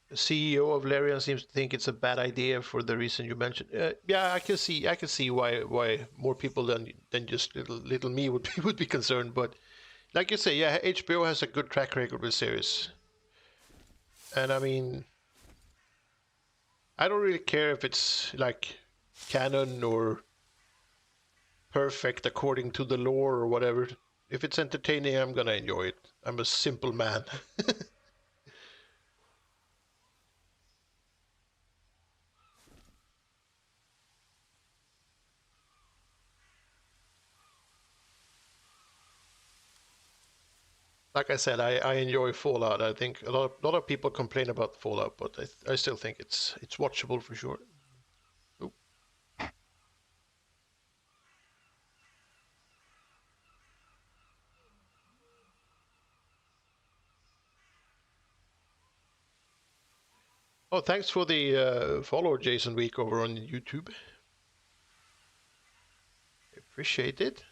The CEO of Larian seems to think it's a bad idea for the reason you mentioned. Yeah, I can see why more people than just little me would would be concerned. But like you say, yeah, HBO has a good track record with series, and I mean, I don't really care if it's like canon or perfect according to the lore or whatever. If it's entertaining, I'm gonna enjoy it. I'm a simple man. Like I said, I enjoy Fallout. I think a lot of people complain about Fallout, but I still think it's watchable for sure. Ooh. Oh, thanks for the follow, Jason Week, over on YouTube. Appreciate it.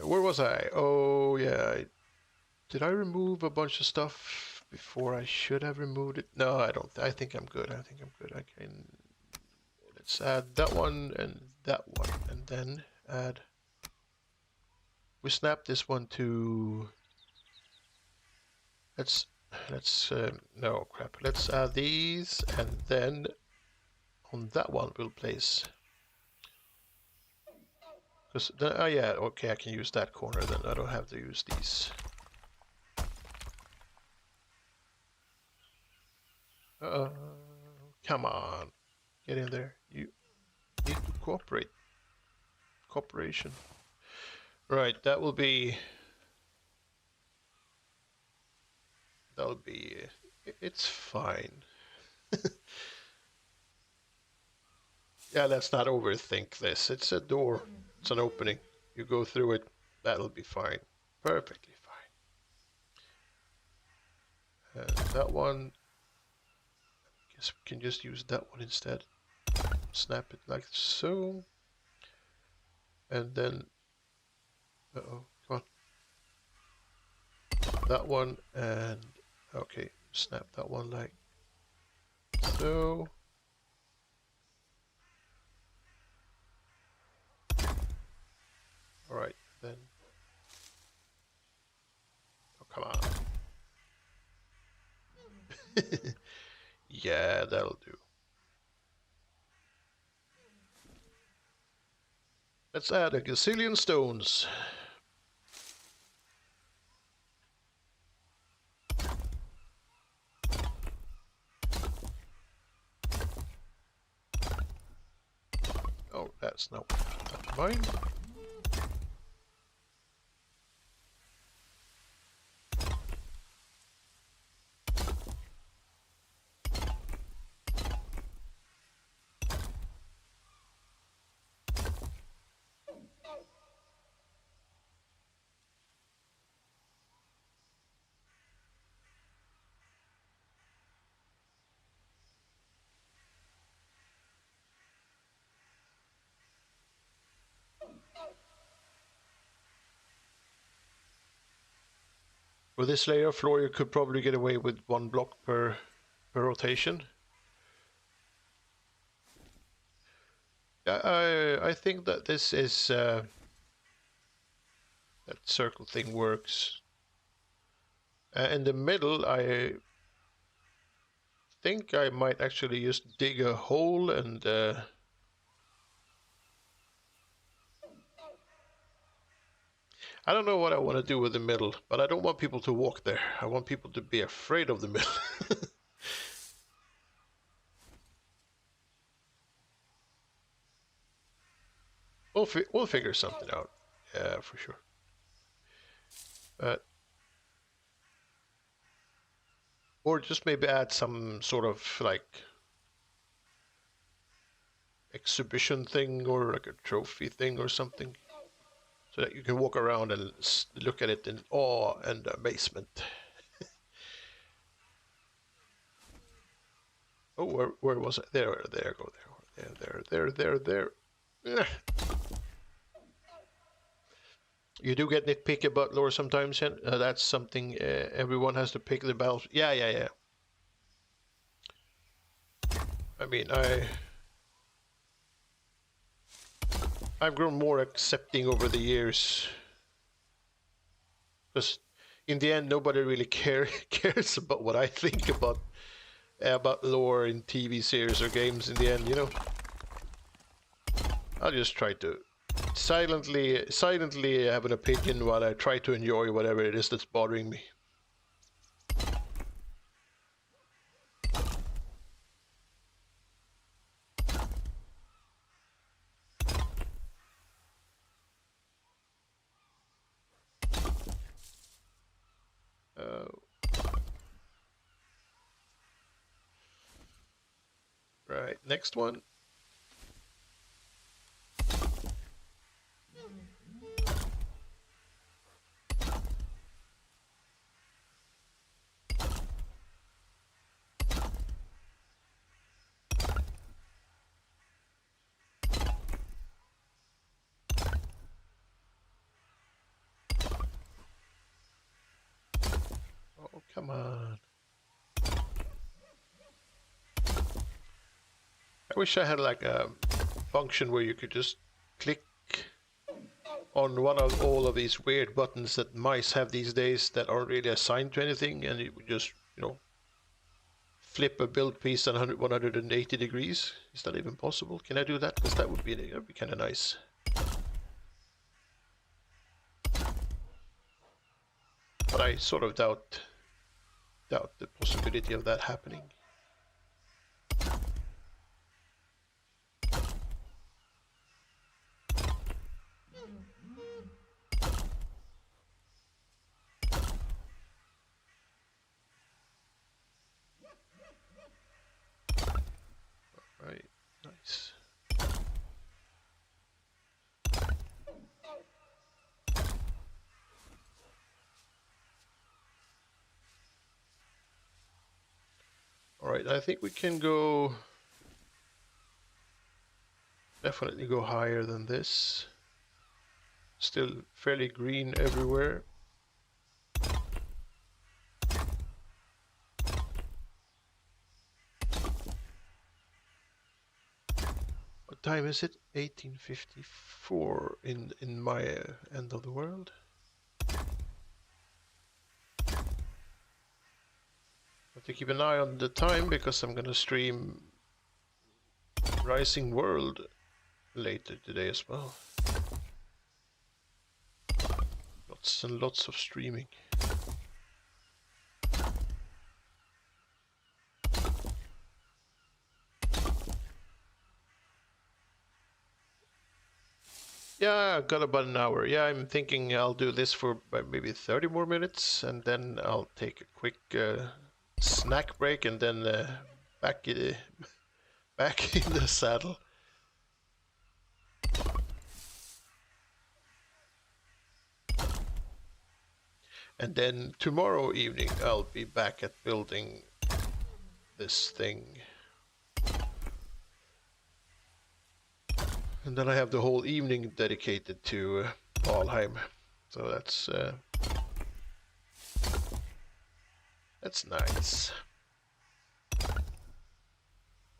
Where was I? Oh yeah, did I remove a bunch of stuff before I should have removed it? No, I don't. I think I'm good. I think I'm good. I can. Let's add that one and that one, and then add. We snap this one to. Let's no crap. Let's add these, and then on that one we'll place. Because oh yeah, okay, I can use that corner. Then I don't have to use these. Come on, get in there. You need to cooperate. Cooperation. Right, that will be. That'll be. It's fine. Yeah, let's not overthink this. It's a door. It's an opening. You go through it. That'll be fine. Perfectly fine. And that one. Guess we can just use that one instead. Snap it like so. And then. Uh-oh. Come on. That one and. Okay. Snap that one like so. Alright, then. Oh, come on. Yeah, that'll do. Let's add a gazillion stones. That's not mine. With this layer of floor, you could probably get away with 1 block per rotation. I think that this is that circle thing works. In the middle, I think I might actually just dig a hole and I don't know what I want to do with the middle, but I don't want people to walk there. I want people to be afraid of the middle. We'll figure something out. Yeah, for sure. Or just maybe add some sort of like exhibition thing or like a trophy thing or something, so that you can walk around and look at it in awe and amazement. Oh, where was it? There, go there. Eh. You do get nitpicky about lore sometimes, and that's something everyone has to pick the battles. Yeah. I mean, I've grown more accepting over the years, because in the end, nobody really cares about what I think about lore in TV series or games. In the end, you know, I'll just try to silently have an opinion while I try to enjoy whatever it is that's bothering me. Right, next one. Oh, come on. I wish I had like a function where you could just click on one of all of these weird buttons that mice have these days that aren't really assigned to anything, and it would just, you know, flip a build piece at 180 degrees. Is that even possible? Can I do that? Because that'd be kind of nice. But I sort of doubt the possibility of that happening. Right, nice. All right, I think we can go, definitely go higher than this. Still fairly green everywhere. What time is it? 1854 in my end of the world. Have to keep an eye on the time because I'm gonna stream Rising World later today as well. Lots and lots of streaming. Yeah, I got about an hour. Yeah, I'm thinking I'll do this for maybe 30 more minutes, and then I'll take a quick snack break, and then back back in the saddle. And then tomorrow evening I'll be back at building this thing. And then I have the whole evening dedicated to Valheim. So that's nice.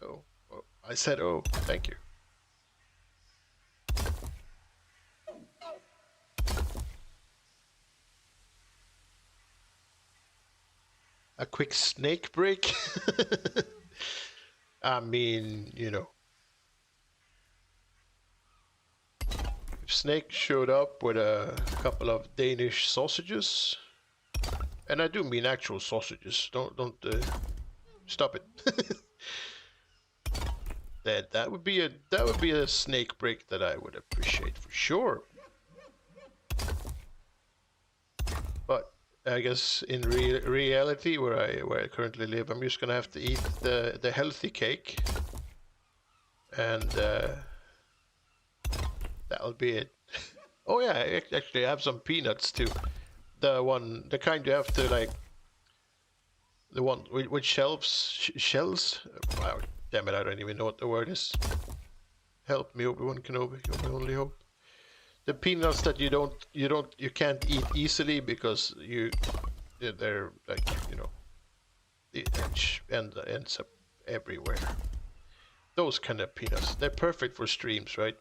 Oh, oh, I said oh, thank you. A quick snake break? I mean, you know, if Snake showed up with a couple of Danish sausages, and I do mean actual sausages, don't stop it. that would be a snake break that I would appreciate for sure. But I guess in reality, where I currently live, I'm just gonna have to eat the healthy cake, and that'll be it. Oh yeah, actually I have some peanuts too. The kind you have to like, the one with shells. Wow, damn it, I don't even know what the word is. Help me, Obi-Wan Kenobi. You're my only hope. The peanuts that you can't eat easily because they're like, you know, the edge ends up everywhere. Those kind of peanuts, they're perfect for streams, right?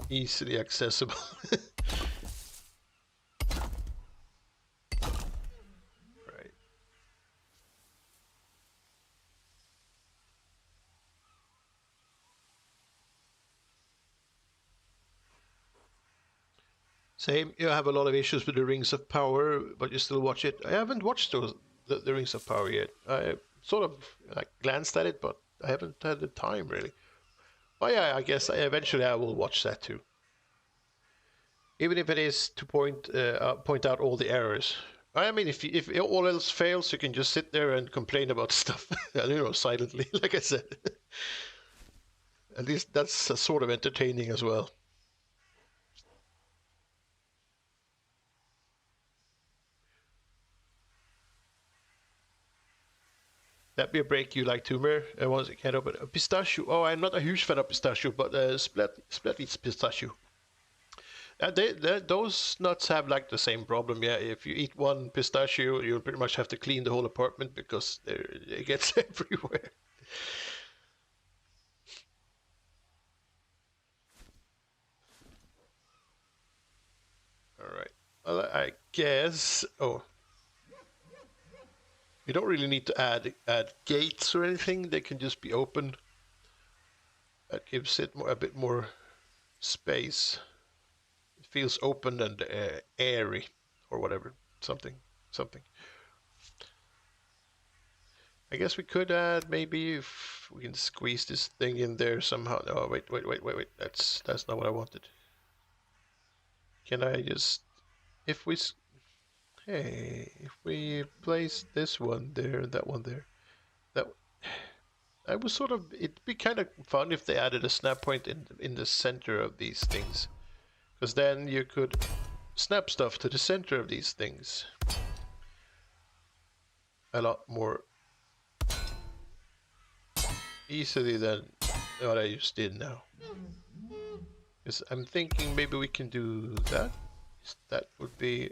Easily accessible. Right. Same. You have a lot of issues with the Rings of Power, but you still watch it. I haven't watched the Rings of Power yet. I sort of like glanced at it, but I haven't had the time really. Oh yeah, I guess eventually I will watch that too. Even if it is to point out all the errors. I mean, if all else fails, you can just sit there and complain about stuff, you know, silently. Like I said, at least that's sort of entertaining as well. That be a break you like, Tumer. Once it can't open a pistachio. Oh, I'm not a huge fan of pistachio, but Splat eats pistachio. Those nuts have like the same problem. Yeah, if you eat one pistachio, you'll pretty much have to clean the whole apartment because it gets everywhere. All right. Well, I guess. Oh, you don't really need to add gates or anything. They can just be open. That gives it a bit more space. It feels open and airy, or whatever. Something. I guess we could add, maybe if we can squeeze this thing in there somehow. No, wait. That's not what I wanted. Can I just, if we, hey, if we place this one there and that one there, that I was sort of, it'd be kind of fun if they added a snap point in the center of these things, because then you could snap stuff to the center of these things a lot more easily than what I just did now. Because I'm thinking maybe we can do that. That would be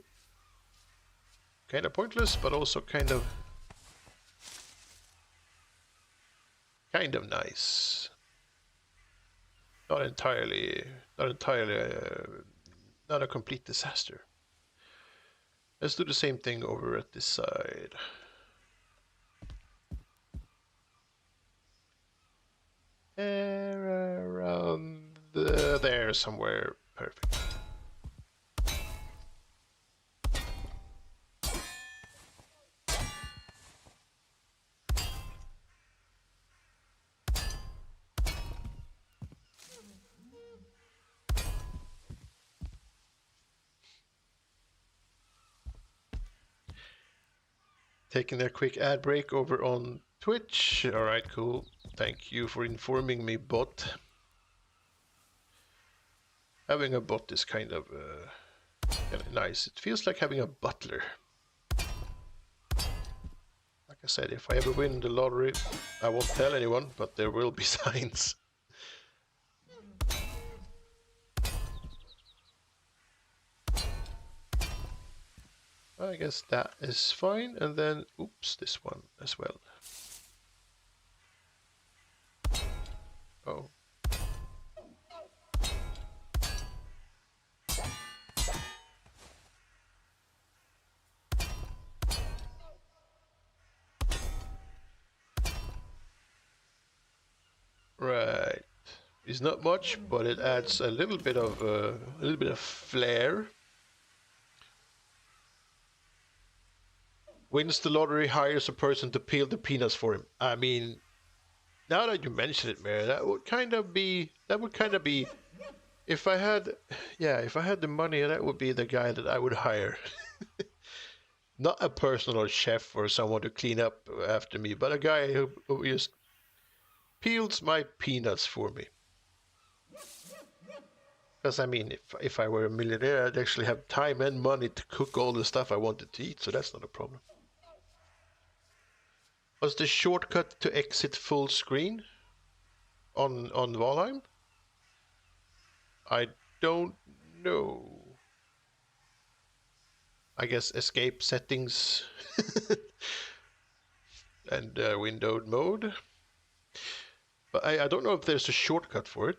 kind of pointless, but also kind of nice. Not entirely, not a complete disaster. Let's do the same thing over at this side. Around there somewhere. Perfect. taking a quick ad break over on Twitch. All right, cool. Thank you for informing me, bot. Having a bot is kind of nice. It feels like having a butler. Like I said, if I ever win the lottery, I won't tell anyone, but there will be signs. I guess that is fine, and then, oops, this one as well. Oh. Right. It's not much, but it adds a little bit of flair. Wins the lottery, hires a person to peel the peanuts for him. I mean, now that you mention it, Mary, that would kind of be if I had, yeah, if I had the money, that would be the guy that I would hire. Not a personal chef or someone to clean up after me, but a guy who just peels my peanuts for me. Because I mean, if I were a millionaire, I'd actually have time and money to cook all the stuff I wanted to eat, so that's not a problem. Was the shortcut to exit full screen on Valheim? I don't know. I guess escape settings and windowed mode. But I don't know if there's a shortcut for it.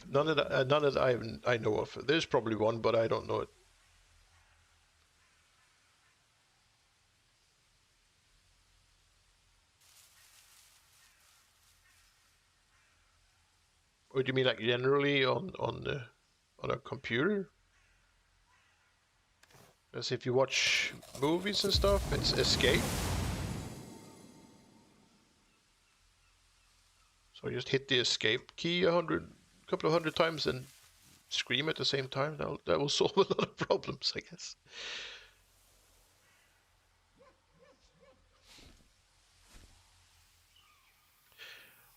None that I know of. There's probably one, but I don't know it. Or do you mean like generally on a computer? Because if you watch movies and stuff, it's escape. So just hit the escape key a couple of hundred times and scream at the same time. That will solve a lot of problems, I guess.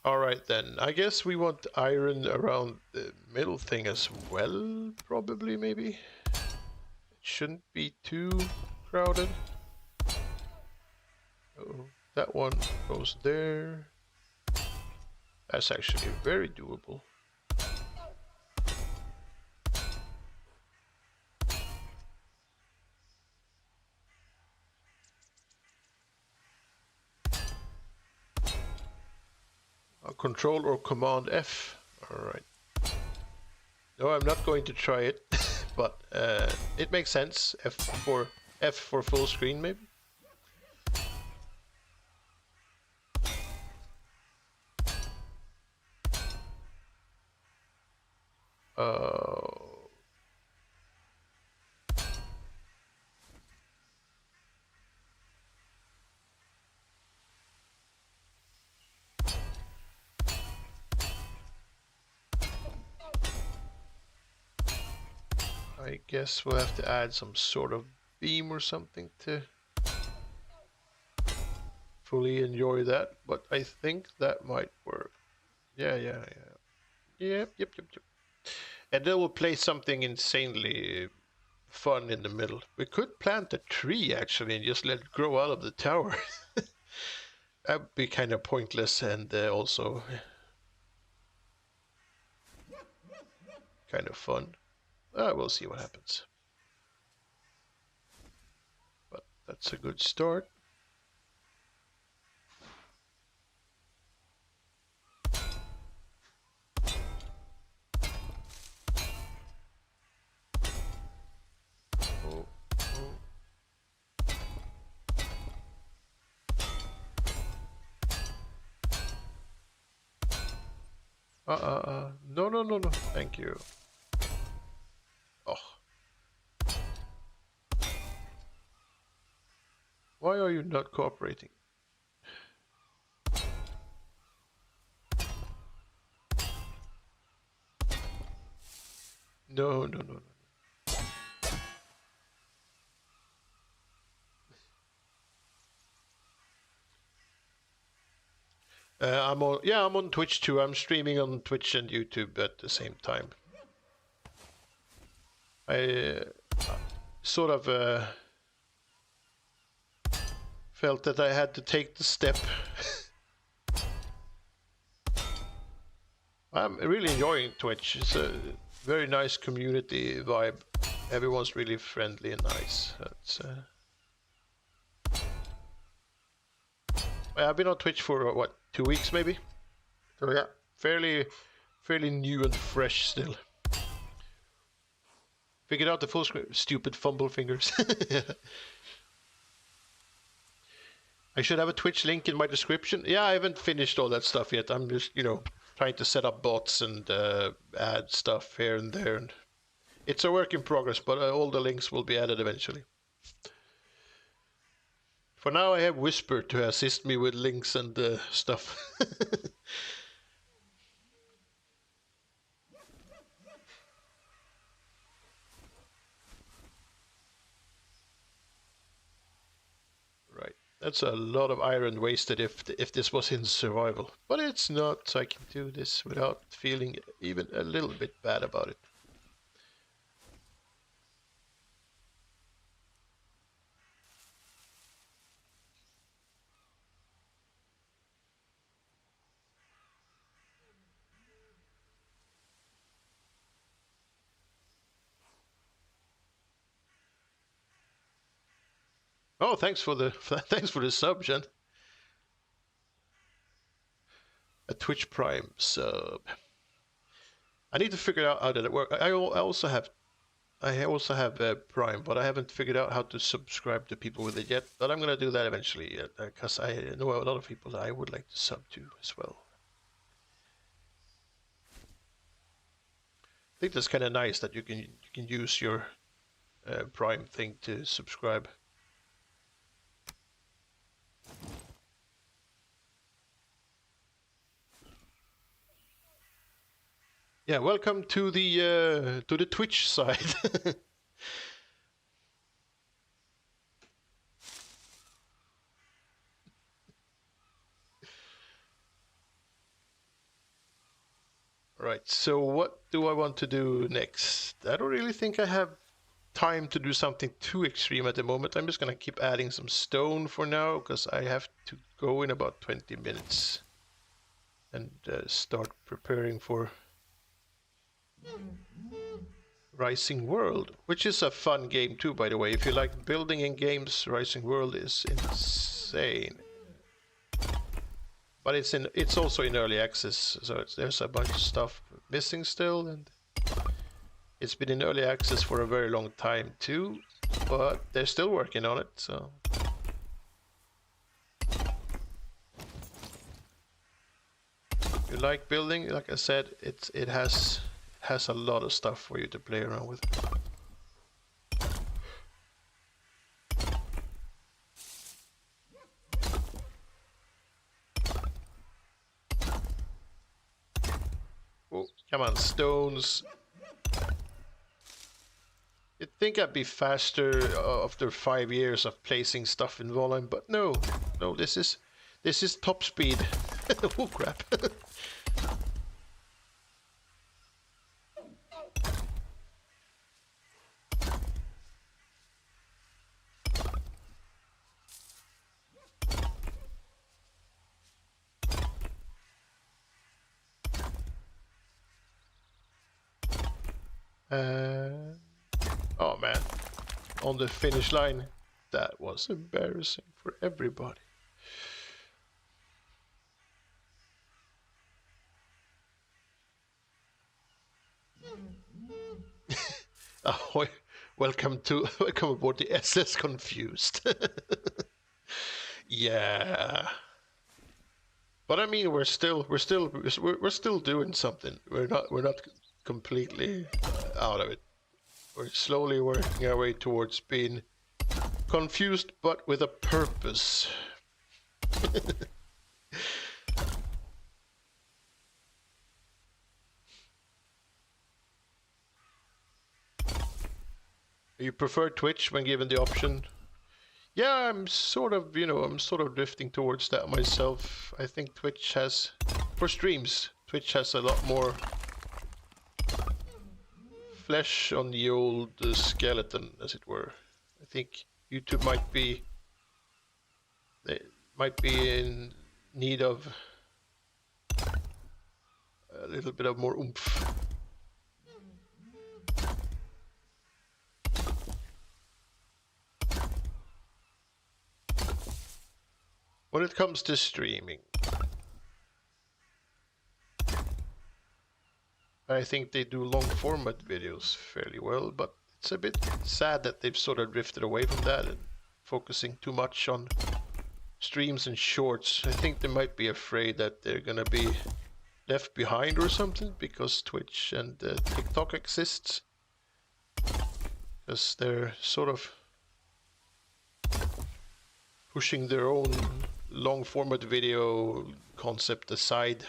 All right then. I guess we want iron around the middle thing as well, probably, maybe. It shouldn't be too crowded. Oh, that one goes there. That's actually very doable. Control or Command F. All right. No, I'm not going to try it, but it makes sense. F for full screen, maybe. I guess we'll have to add some sort of beam or something to fully enjoy that, but I think that might work. Yeah. Yep. And then we'll play something insanely fun in the middle. We could plant a tree actually and just let it grow out of the tower. That would be kind of pointless and also kind of fun. We'll see what happens. But that's a good start. No. Thank you. Oh. Why are you not cooperating? No. I'm on. Yeah, I'm on Twitch too. I'm streaming on Twitch and YouTube at the same time. I sort of felt that I had to take the step. I'm really enjoying Twitch. It's a very nice community vibe. Everyone's really friendly and nice. I've been on Twitch for what, 2 weeks maybe? So yeah, fairly new and fresh still. Figured out the full screen. Stupid fumble fingers. I should have a Twitch link in my description. Yeah, I haven't finished all that stuff yet. I'm just, trying to set up bots and add stuff here and there. And it's a work in progress, but all the links will be added eventually. For now, I have Whisper to assist me with links and stuff. Right. That's a lot of iron wasted if this was in survival. But it's not, so I can do this without feeling even a little bit bad about it. Oh, thanks for the sub, Jen. A Twitch Prime sub. I need to figure out how that works. I also have Prime, but I haven't figured out how to subscribe to people with it yet. But I'm gonna do that eventually, because I know a lot of people that I would like to sub to as well. I think that's kind of nice that you can use your Prime thing to subscribe. Yeah, welcome to the Twitch side. Right, so what do I want to do next? I don't really think I have time to do something too extreme at the moment. I'm just gonna keep adding some stone for now, because I have to go in about 20 minutes and start preparing for Rising World, which is a fun game too, by the way. If you like building in games, Rising World is insane. But it's also in early access, so there's a bunch of stuff missing still, and it's been in early access for a very long time too, but they're still working on it, so. If you like building, like I said, it has a lot of stuff for you to play around with. Oh, come on, stones. You'd think I'd be faster after 5 years of placing stuff in Valheim, but no, this is top speed. Oh crap. Oh man, on the finish line, that was embarrassing for everybody. Oh, welcome aboard the SS Confused. Yeah, but I mean, we're still doing something. We're not completely out of it. We're slowly working our way towards being confused, but with a purpose. You prefer Twitch when given the option? Yeah, I'm sort of, I'm sort of drifting towards that myself. I think Twitch has, for streams, Twitch has a lot more flesh on the old skeleton, as it were. I think YouTube they might be in need of a little bit of more oomph. When it comes to streaming, I think they do long format videos fairly well, but it's a bit sad that they've sort of drifted away from that and focusing too much on streams and shorts. I think they might be afraid that they're gonna be left behind or something because Twitch and TikTok exists. Because they're sort of pushing their own long format video concept aside.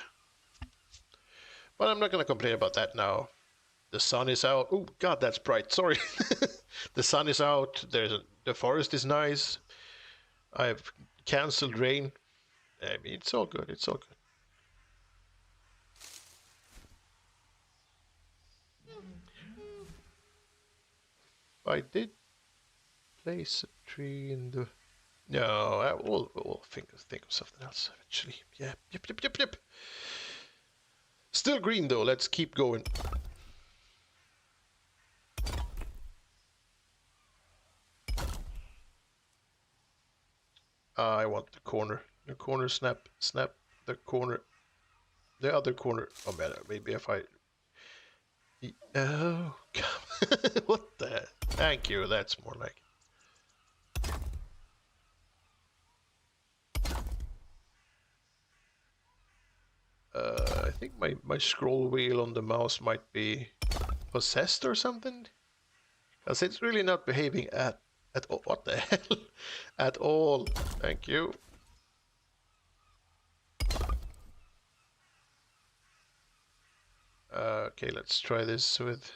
But I'm not gonna complain about that now. The sun is out. Oh god, that's bright. Sorry. The sun is out. The forest is nice. I've cancelled rain. I mean, it's all good. It's all good. I did place a tree in the... No, we'll think of something else eventually. Yeah, yep. Still green though. Let's keep going. I want the corner. The corner, snap the corner. The other corner. Oh man, maybe if I... Oh, God. What the... Thank you, that's more like... I think my scroll wheel on the mouse might be possessed or something. Because it's really not behaving at all. What the hell? At all. Thank you. Okay, let's try this with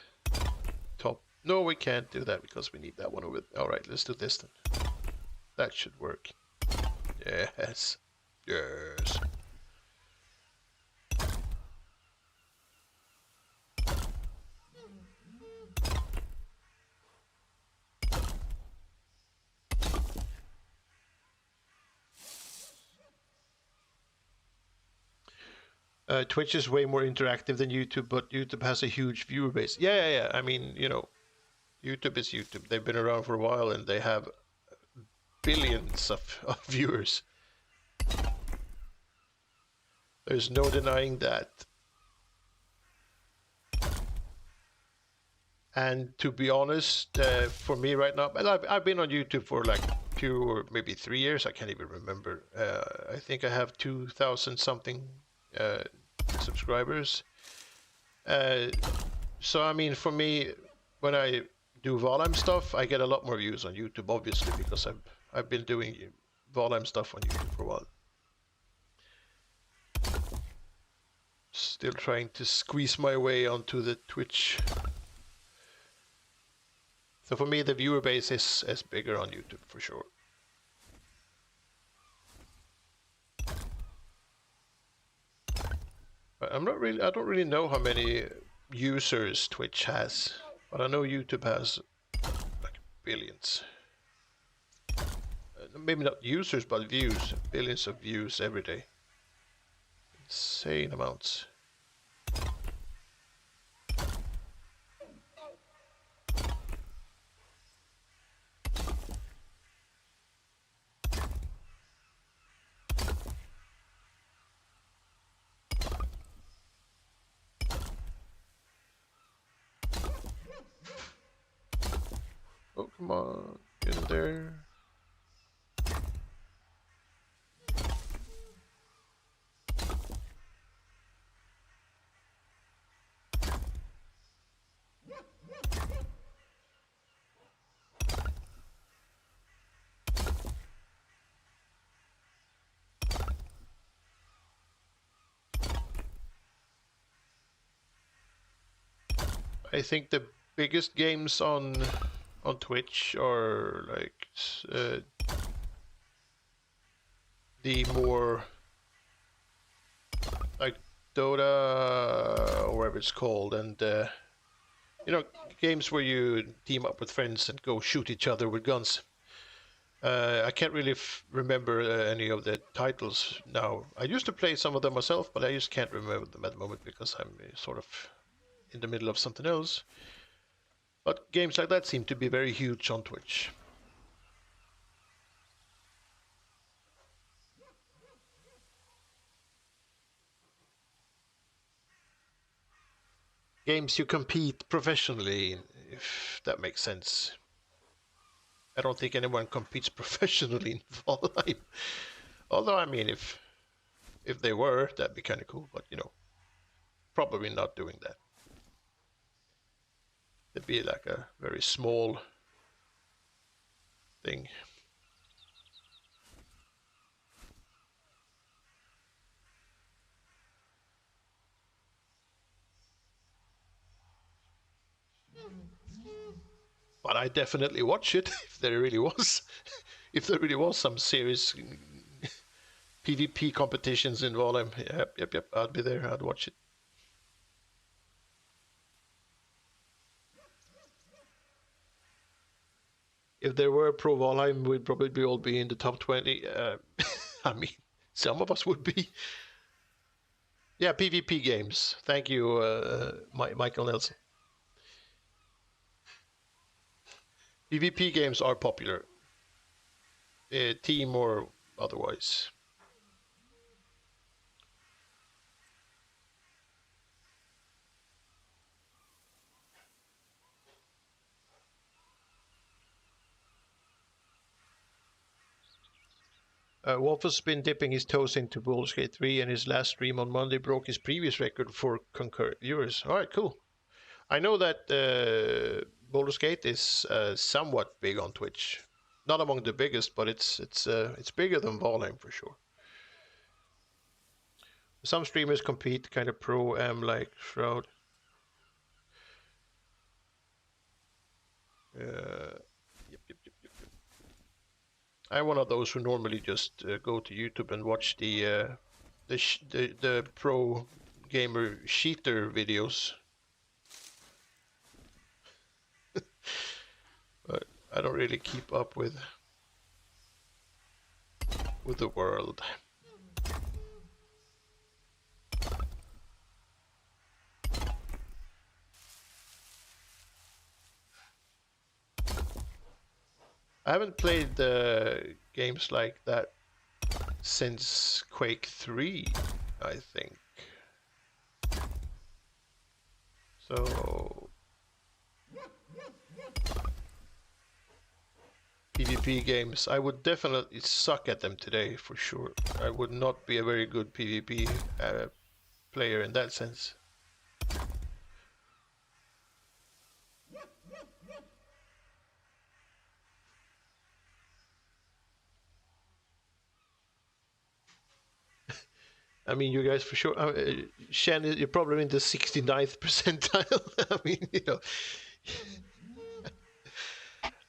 top. No, we can't do that because we need that one over. Alright, let's do this then. That should work. Yes. Yes. Twitch is way more interactive than YouTube, but YouTube has a huge viewer base. Yeah. I mean, YouTube is YouTube. They've been around for a while and they have billions of viewers. There's no denying that. And to be honest, for me right now, I've been on YouTube for like 2 or maybe 3 years. I can't even remember. I think I have 2,000 something subscribers. So I mean, for me, when I do Valheim stuff, I get a lot more views on YouTube, obviously, because I've been doing Valheim stuff on YouTube for a while. Still trying to squeeze my way onto the Twitch. So for me, the viewer base is bigger on YouTube for sure. I don't really know how many users Twitch has, but I know YouTube has like billions. Maybe not users, but views. Billions of views every day. Insane amounts. Oh, come on. Get in there. I think the biggest games on Twitch are like the more like Dota or whatever it's called, and you know, games where you team up with friends and go shoot each other with guns. I can't really remember any of the titles now. I used to play some of them myself, but I just can't remember them at the moment because I'm sort of in the middle of something else. But games like that seem to be very huge on Twitch. Games you compete professionally in, if that makes sense. I don't think anyone competes professionally in Valheim. Although, I mean, if they were, that'd be kind of cool. But, you know, probably not doing that. It'd be like a very small thing. But I definitely watch it if there really was. If there really was some serious PvP competitions in Valheim. Yep. I'd be there. I'd watch it. If there were pro Valheim, we'd probably all be in the top 20. I mean, some of us would be. Yeah, PvP games. Thank you, Michael Nelson. PvP games are popular, team or otherwise. Wolf has been dipping his toes into Baldur's Gate 3, and his last stream on Monday broke his previous record for concurrent viewers. All right, cool. I know that Baldur's Gate is somewhat big on Twitch. Not among the biggest, but it's bigger than Valheim for sure. Some streamers compete kind of pro-am like Shroud. Yep. I'm one of those who normally just go to YouTube and watch the pro gamer cheater videos. But I don't really keep up with the world. I haven't played games like that since Quake 3, I think. So PvP games, I would definitely suck at them today for sure. I would not be a very good PvP player in that sense. I mean, you guys for sure. Shen, you're probably in the 69th percentile. I mean, you know.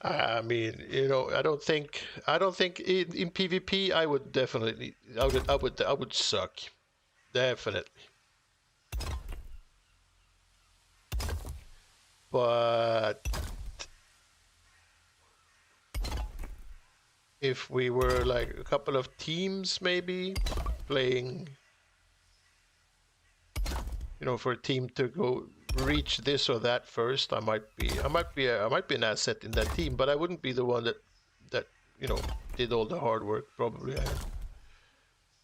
I mean, you know, I don't think in PvP I would definitely I would suck. Definitely. But if we were like a couple of teams maybe playing, you know, for a team to go reach this or that first, I might be an asset in that team, but I wouldn't be the one that you know did all the hard work. Probably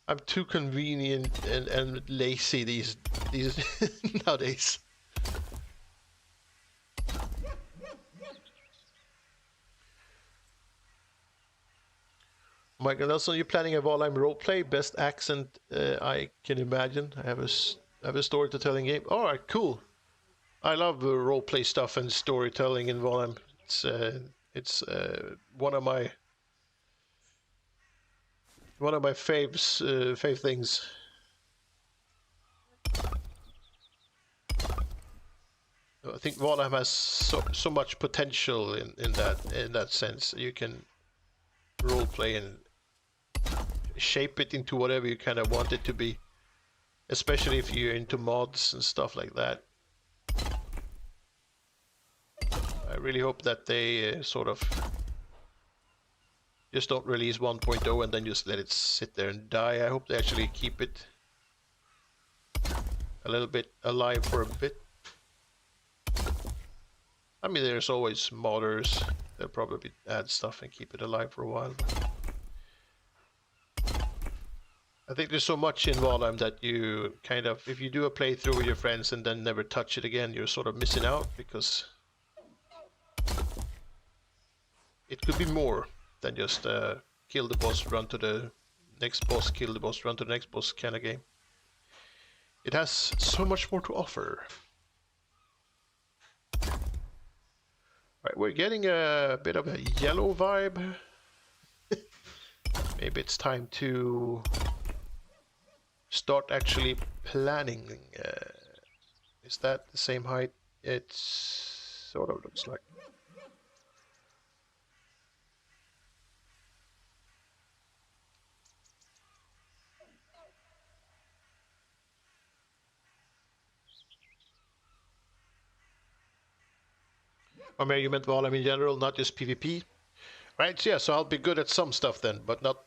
I'm too convenient and lazy these nowadays. Michael Nelson, you're planning a Valheim roleplay? Best accent I can imagine. I have a story to tell in game. All right, cool. I love roleplay stuff and storytelling in Valheim. It's one of my fave things. I think Valheim has so much potential in that sense. You can roleplay and shape it into whatever you kind of want it to be, especially if you're into mods and stuff like that. I really hope that they sort of just don't release 1.0 and then just let it sit there and die. I hope they actually keep it a little bit alive for a bit. I mean, there's always modders. They'll probably add stuff and keep it alive for a while. I think there's so much in Valheim that you kind of, if you do a playthrough with your friends and then never touch it again, you're sort of missing out, because it could be more than just kill the boss, run to the next boss, kill the boss, run to the next boss kind of game. It has so much more to offer. Right, we're getting a bit of a yellow vibe. Maybe it's time to start actually planning. Is that the same height? It sort of looks like. Or maybe you meant Valheim in general, not just PvP. Right, yeah, so I'll be good at some stuff then, but not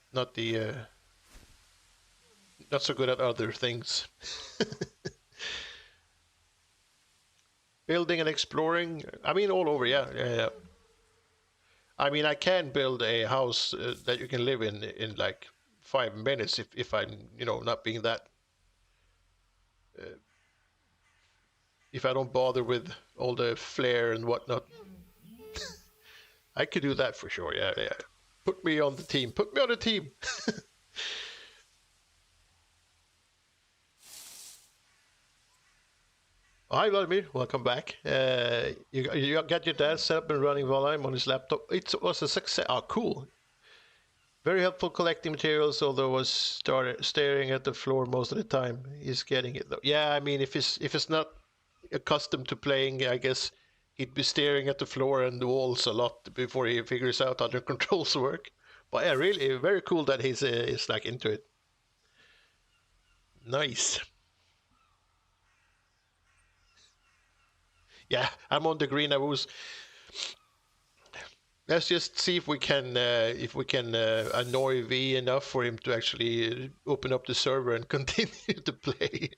so good at other things. Building and exploring, I mean all over, yeah. I mean, I can build a house that you can live in like 5 minutes if I'm, not being that... if I don't bother with all the flair and whatnot. I could do that for sure, yeah. Put me on the team. Put me on the team! Hi Vladimir, welcome back. You got your dad set up and running Valheim on his laptop. It was a success. Oh, cool. Very helpful collecting materials, although was staring at the floor most of the time. He's getting it though. Yeah, I mean, if it's not accustomed to playing, I guess he'd be staring at the floor and the walls a lot before he figures out how the controls work. But yeah, really very cool that he's like into it. Nice. Yeah, I'm on the green. Let's just see if we can annoy V enough for him to actually open up the server and continue to play.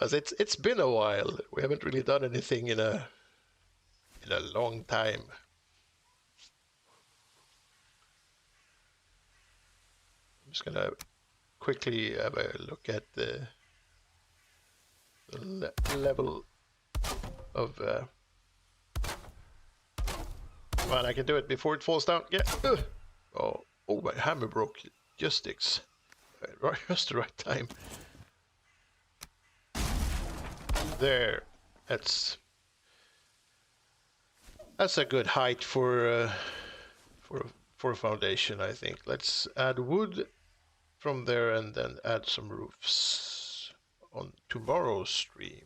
As it's been a while. We haven't really done anything in a long time. I'm just gonna quickly have a look at the level of. Well, I can do it before it falls down. Yeah. Oh, my hammer broke. Just sticks. Right, just the right time. There. That's a good height for a foundation, I think. Let's add wood from there and then add some roofs on tomorrow's stream.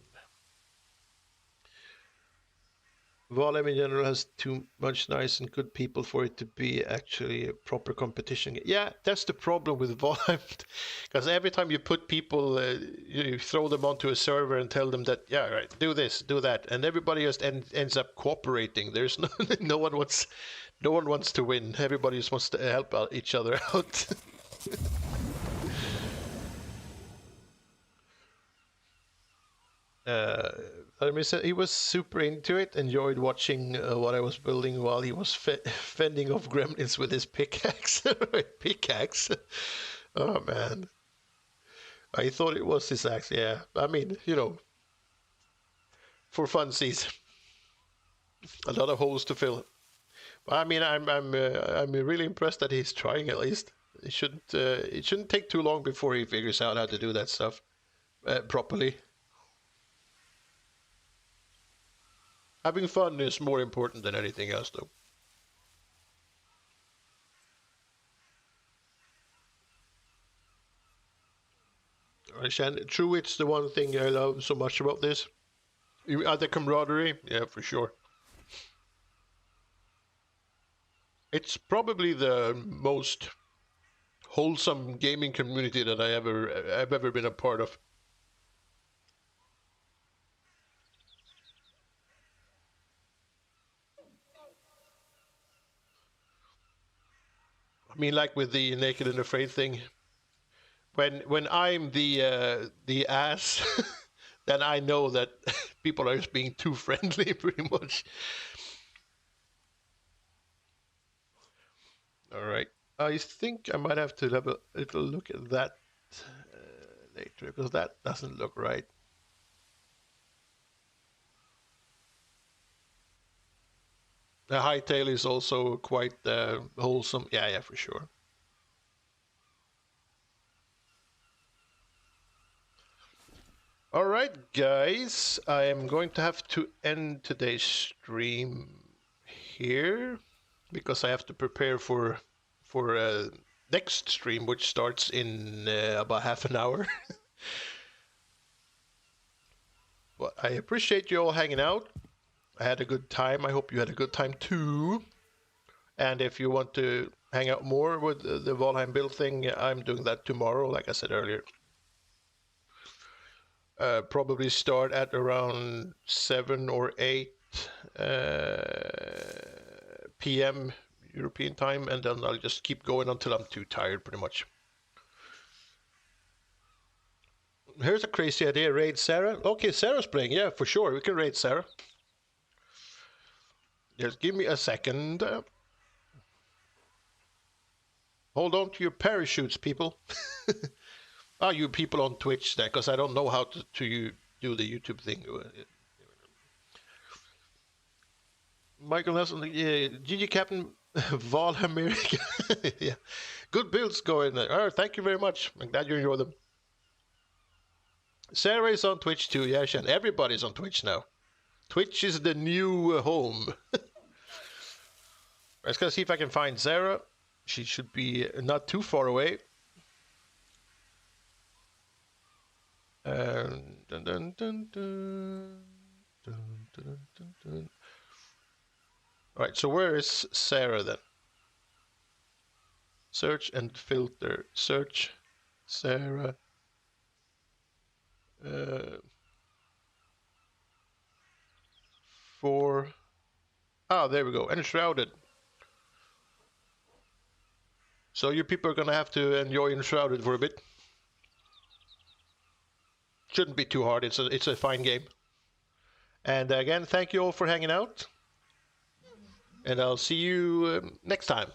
Valheim in general has too much nice and good people for it to be actually a proper competition. Yeah, that's the problem with Valheim, because every time you put people, you throw them onto a server and tell them that, yeah, right, do this, do that, and everybody just ends up cooperating. There's no one wants to win. Everybody just wants to help each other out. He was super into it, enjoyed watching what I was building while he was fending off gremlins with his pickaxe. Pickaxe? Oh man. I thought it was his axe, yeah. I mean, for funsies. A lot of holes to fill. I mean, I'm really impressed that he's trying at least. It shouldn't take too long before he figures out how to do that stuff properly. Having fun is more important than anything else, though. True, it's the one thing I love so much about this. You add the camaraderie, yeah, for sure. It's probably the most wholesome gaming community that I've ever been a part of. I mean, like with the naked and afraid thing, when I'm the ass, then I know that people are just being too friendly, pretty much. All right. I think I might have to have a little look at that later because that doesn't look right. The hightail is also quite wholesome. Yeah, yeah, for sure. All right, guys. I am going to have to end today's stream here because I have to prepare for next stream, which starts in about half an hour. But I appreciate you all hanging out. I had a good time. I hope you had a good time too. And if you want to hang out more with the Valheim build thing, I'm doing that tomorrow, like I said earlier. Probably start at around 7 or 8 p.m. European time, and then I'll just keep going until I'm too tired, pretty much. Here's a crazy idea, raid Sarah. Okay, Sarah's playing, yeah, for sure. We can raid Sarah. Just give me a second. Hold on to your parachutes, people. Ah, you people on Twitch there, because I don't know how to do the YouTube thing. Michael Nelson, yeah, GG Captain Val America. Yeah, good builds going there. All right, thank you very much. I'm glad you enjoy them. Sarah is on Twitch too, yeah, and everybody's on Twitch now. Twitch is the new home. Let's go see if I can find Sarah. She should be not too far away. Dun, dun, dun, dun, dun, dun, dun, dun. All right, so where is Sarah then? Search and filter. Search Sarah. For there we go. Enshrouded. So you people are gonna have to enjoy Enshrouded for a bit. Shouldn't be too hard. It's a fine game. And again, thank you all for hanging out. And I'll see you next time.